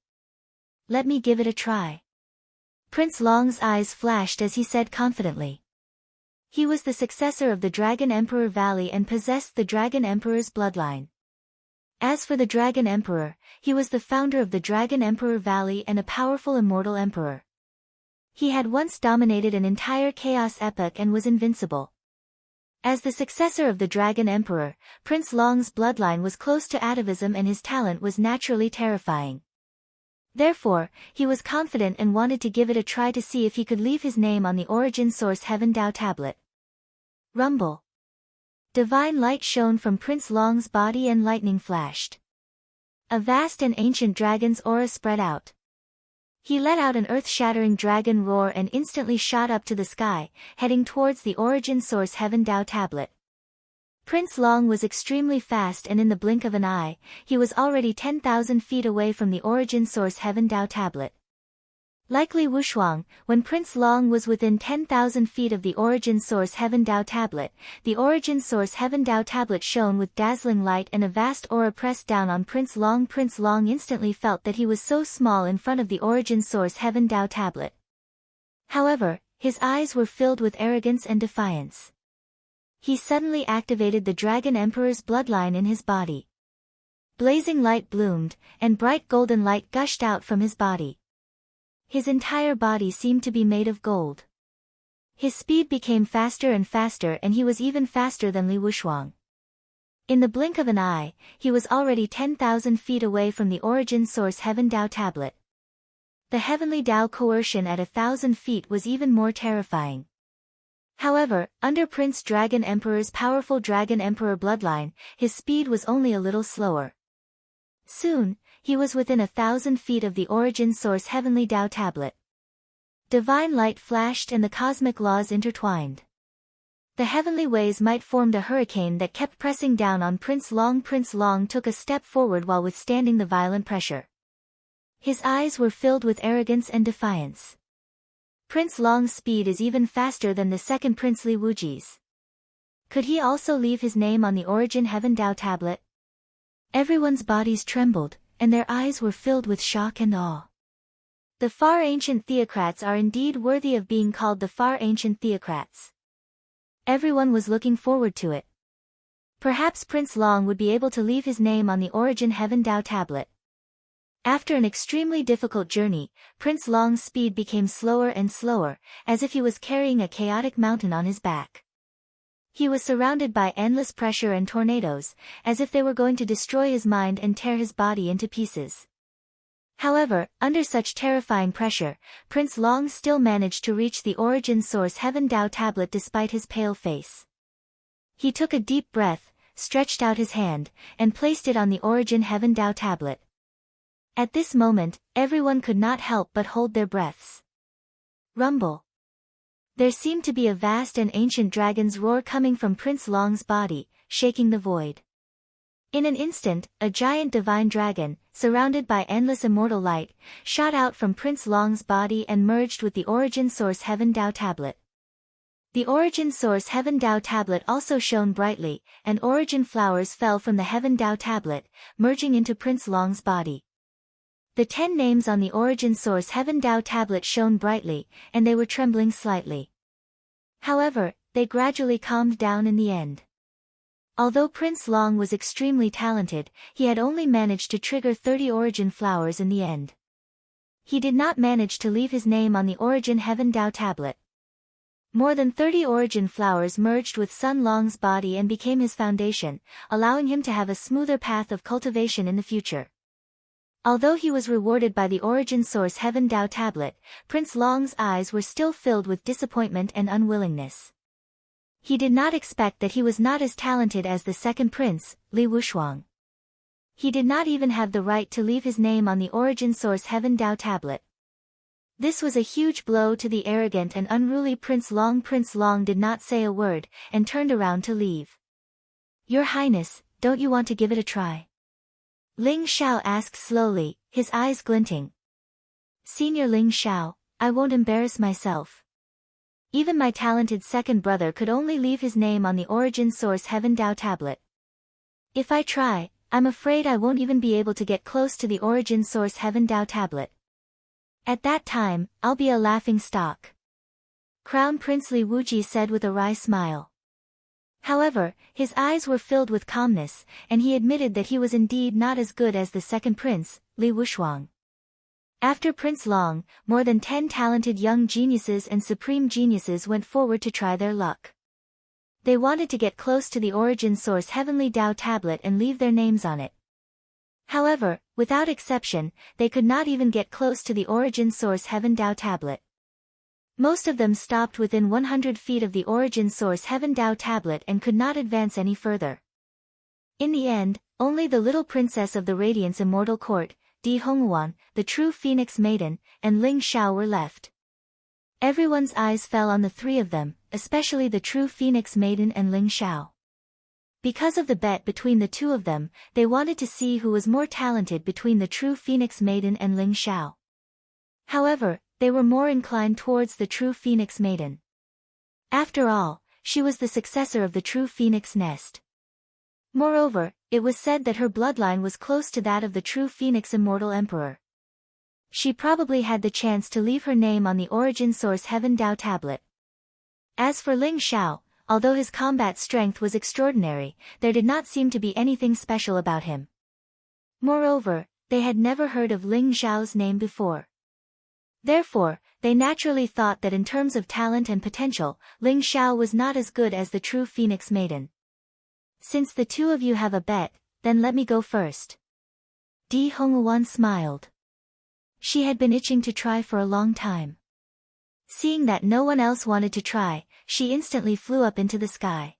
Let me give it a try. Prince Long's eyes flashed as he said confidently. He was the successor of the Dragon Emperor Valley and possessed the Dragon Emperor's bloodline. As for the Dragon Emperor, he was the founder of the Dragon Emperor Valley and a powerful immortal emperor. He had once dominated an entire chaos epoch and was invincible. As the successor of the Dragon Emperor, Prince Long's bloodline was close to atavism and his talent was naturally terrifying. Therefore, he was confident and wanted to give it a try to see if he could leave his name on the origin source Heaven Dao tablet. Rumble. Divine light shone from Prince Long's body and lightning flashed. A vast and ancient dragon's aura spread out. He let out an earth-shattering dragon roar and instantly shot up to the sky, heading towards the origin source Heaven Dao tablet. Prince Long was extremely fast and in the blink of an eye, he was already 10,000 feet away from the origin source Heaven Dao tablet. Like Li Wushuang, when Prince Long was within 10,000 feet of the origin source Heaven Dao tablet, the origin source Heaven Dao tablet shone with dazzling light and a vast aura pressed down on Prince Long. Prince Long instantly felt that he was so small in front of the origin source Heaven Dao tablet. However, his eyes were filled with arrogance and defiance. He suddenly activated the Dragon Emperor's bloodline in his body. Blazing light bloomed, and bright golden light gushed out from his body. His entire body seemed to be made of gold. His speed became faster and faster and he was even faster than Li Wushuang. In the blink of an eye, he was already 10,000 feet away from the origin source Heaven Dao tablet. The heavenly Dao coercion at 1,000 feet was even more terrifying. However, under Prince Dragon Emperor's powerful Dragon Emperor bloodline, his speed was only a little slower. Soon, he was within 1,000 feet of the origin source Heavenly Dao tablet. Divine light flashed and the cosmic laws intertwined. The heavenly waves might formed a hurricane that kept pressing down on Prince Long. Prince Long took a step forward while withstanding the violent pressure. His eyes were filled with arrogance and defiance. Prince Long's speed is even faster than the second Prince Li Wuji's. Could he also leave his name on the origin Heaven Dao tablet? Everyone's bodies trembled, and their eyes were filled with shock and awe. The far ancient theocrats are indeed worthy of being called the far ancient theocrats. Everyone was looking forward to it. Perhaps Prince Long would be able to leave his name on the origin Heaven Dao tablet. After an extremely difficult journey, Prince Long's speed became slower and slower, as if he was carrying a chaotic mountain on his back. He was surrounded by endless pressure and tornadoes, as if they were going to destroy his mind and tear his body into pieces. However, under such terrifying pressure, Prince Long still managed to reach the origin source Heaven Dao tablet despite his pale face. He took a deep breath, stretched out his hand, and placed it on the origin Heaven Dao tablet. At this moment, everyone could not help but hold their breaths. Rumble. There seemed to be a vast and ancient dragon's roar coming from Prince Long's body, shaking the void. In an instant, a giant divine dragon, surrounded by endless immortal light, shot out from Prince Long's body and merged with the origin source Heaven Dao tablet. The origin source Heaven Dao tablet also shone brightly, and origin flowers fell from the Heaven Dao tablet, merging into Prince Long's body. The 10 names on the origin source Heaven Dao tablet shone brightly, and they were trembling slightly. However, they gradually calmed down in the end. Although Prince Long was extremely talented, he had only managed to trigger 30 origin flowers in the end. He did not manage to leave his name on the origin Heaven Dao tablet. More than 30 origin flowers merged with Sun Long's body and became his foundation, allowing him to have a smoother path of cultivation in the future. Although he was rewarded by the origin source Heaven Dao tablet, Prince Long's eyes were still filled with disappointment and unwillingness. He did not expect that he was not as talented as the second prince, Li Wushuang. He did not even have the right to leave his name on the origin source Heaven Dao tablet. This was a huge blow to the arrogant and unruly Prince Long. Prince Long did not say a word, and turned around to leave. "Your Highness, don't you want to give it a try?" Ling Xiao asked slowly, his eyes glinting. "Senior Ling Xiao, I won't embarrass myself. Even my talented second brother could only leave his name on the origin source Heaven Dao tablet. If I try, I'm afraid I won't even be able to get close to the origin source Heaven Dao tablet. At that time, I'll be a laughing stock," Crown Prince Li Wuji said with a wry smile. However, his eyes were filled with calmness, and he admitted that he was indeed not as good as the second prince, Li Wushuang. After Prince Long, more than 10 talented young geniuses and supreme geniuses went forward to try their luck. They wanted to get close to the origin source Heavenly Tao tablet and leave their names on it. However, without exception, they could not even get close to the origin source Heaven Tao tablet. Most of them stopped within 100 feet of the origin source Heaven Tao tablet and could not advance any further. In the end, only the little princess of the Radiance Immortal Court, Di Honghuan, the true Phoenix Maiden, and Ling Xiao were left. Everyone's eyes fell on the three of them, especially the true Phoenix Maiden and Ling Xiao. Because of the bet between the two of them, they wanted to see who was more talented between the true Phoenix Maiden and Ling Xiao. However, they were more inclined towards the true Phoenix Maiden. After all, she was the successor of the true Phoenix Nest. Moreover, it was said that her bloodline was close to that of the true Phoenix Immortal Emperor. She probably had the chance to leave her name on the origin source Heaven Tao tablet. As for Ling Xiao, although his combat strength was extraordinary, there did not seem to be anything special about him. Moreover, they had never heard of Ling Xiao's name before. Therefore, they naturally thought that in terms of talent and potential, Ling Xiao was not as good as the true Phoenix Maiden. Since the two of you have a bet, then let me go first. Di Honghuan smiled. She had been itching to try for a long time. Seeing that no one else wanted to try, she instantly flew up into the sky.